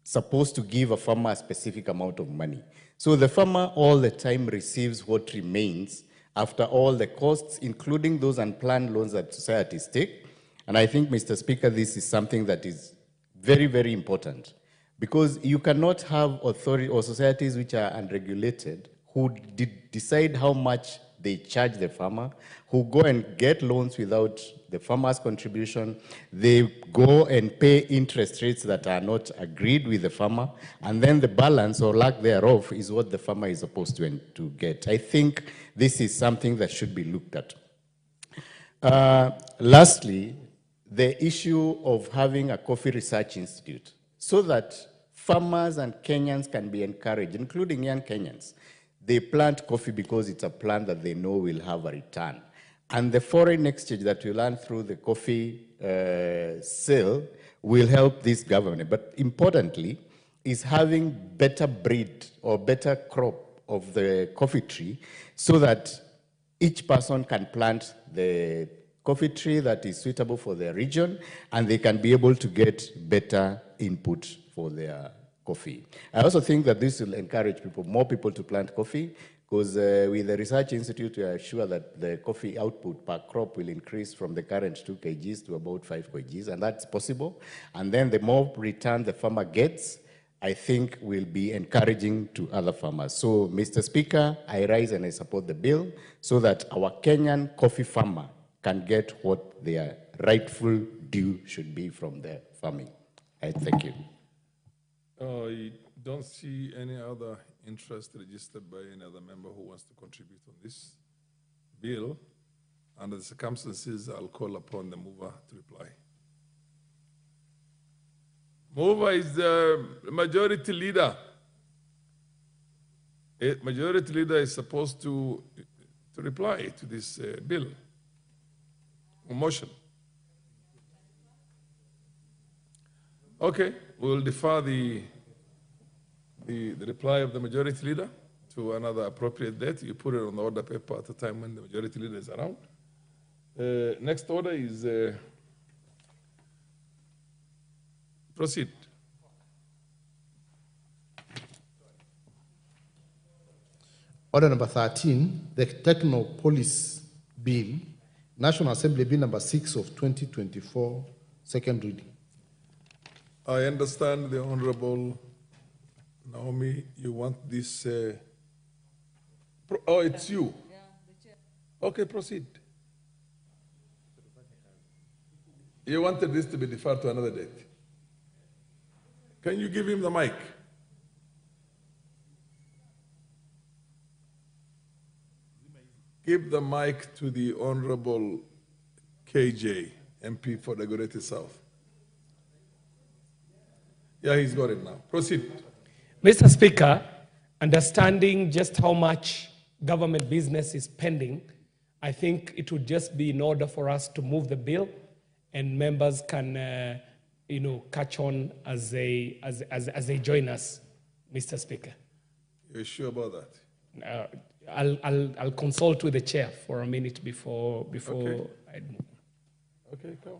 [SPEAKER 22] supposed to give a farmer a specific amount of money. So the farmer all the time receives what remains after all the costs, including those unplanned loans that societies take. And I think, Mr. Speaker, this is something that is very, very important, because you cannot have authority or societies which are unregulated who decide how much they charge the farmer, who go and get loans without the farmer's contribution. They go and pay interest rates that are not agreed with the farmer, and then the balance or lack thereof is what the farmer is supposed to get. I think this is something that should be looked at. Lastly, the issue of having a coffee research institute so that farmers and Kenyans can be encouraged, including young Kenyans. They plant coffee because it's a plant that they know will have a return. And the foreign exchange that we learn through the coffee sale will help this government. But importantly, is having better breed or better crop of the coffee tree so that each person can plant the coffee tree that is suitable for their region, and they can be able to get better input for their coffee. I also think that this will encourage more people to plant coffee, because with the Research Institute, we are sure that the coffee output per crop will increase from the current 2 kgs to about 5 kgs, and that's possible. And then the more return the farmer gets, I think will be encouraging to other farmers. So, Mr. Speaker, I rise and I support the bill so that our Kenyan coffee farmer can get what their rightful due should be from their farming. I thank you.
[SPEAKER 21] I don't see any other interest registered by any other member who wants to contribute on this bill. Under the circumstances, I'll call upon the mover to reply. Mover is the majority leader. A majority leader is supposed to reply to this bill or motion. Okay, we'll defer the reply of the majority leader to another appropriate date. You put it on the order paper at the time when the majority leader is around. Next order is proceed.
[SPEAKER 9] Order number 13, the Techno Police Bill, National Assembly Bill number 6 of 2024, second reading.
[SPEAKER 21] I understand the Honorable Naomi, you want this, oh, it's you. Okay, proceed. You wanted this to be deferred to another date. Can you give him the mic? Give the mic to the Honorable KJ, MP for the Dagoretti South. Yeah, he's got it now. Proceed.
[SPEAKER 12] Mr. Speaker, understanding just how much government business is pending, I think it would just be in order for us to move the bill, and members can, catch on as they join us, Mr. Speaker.
[SPEAKER 21] You're sure about that?
[SPEAKER 12] I'll consult with the chair for a minute before
[SPEAKER 21] Okay.
[SPEAKER 12] I move.
[SPEAKER 21] Okay, come.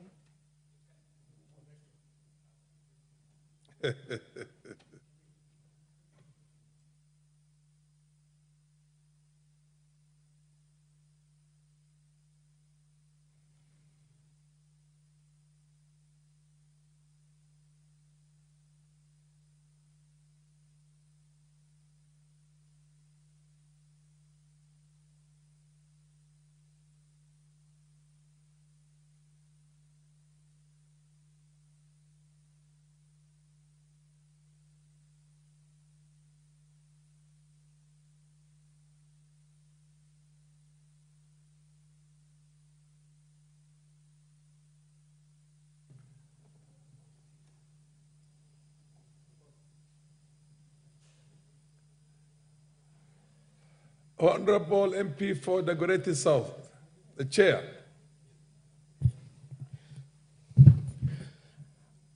[SPEAKER 21] Honorable MP for the Dagoretti South, the chair.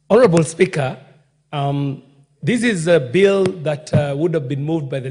[SPEAKER 12] Honorable Speaker, this is a bill that would have been moved by the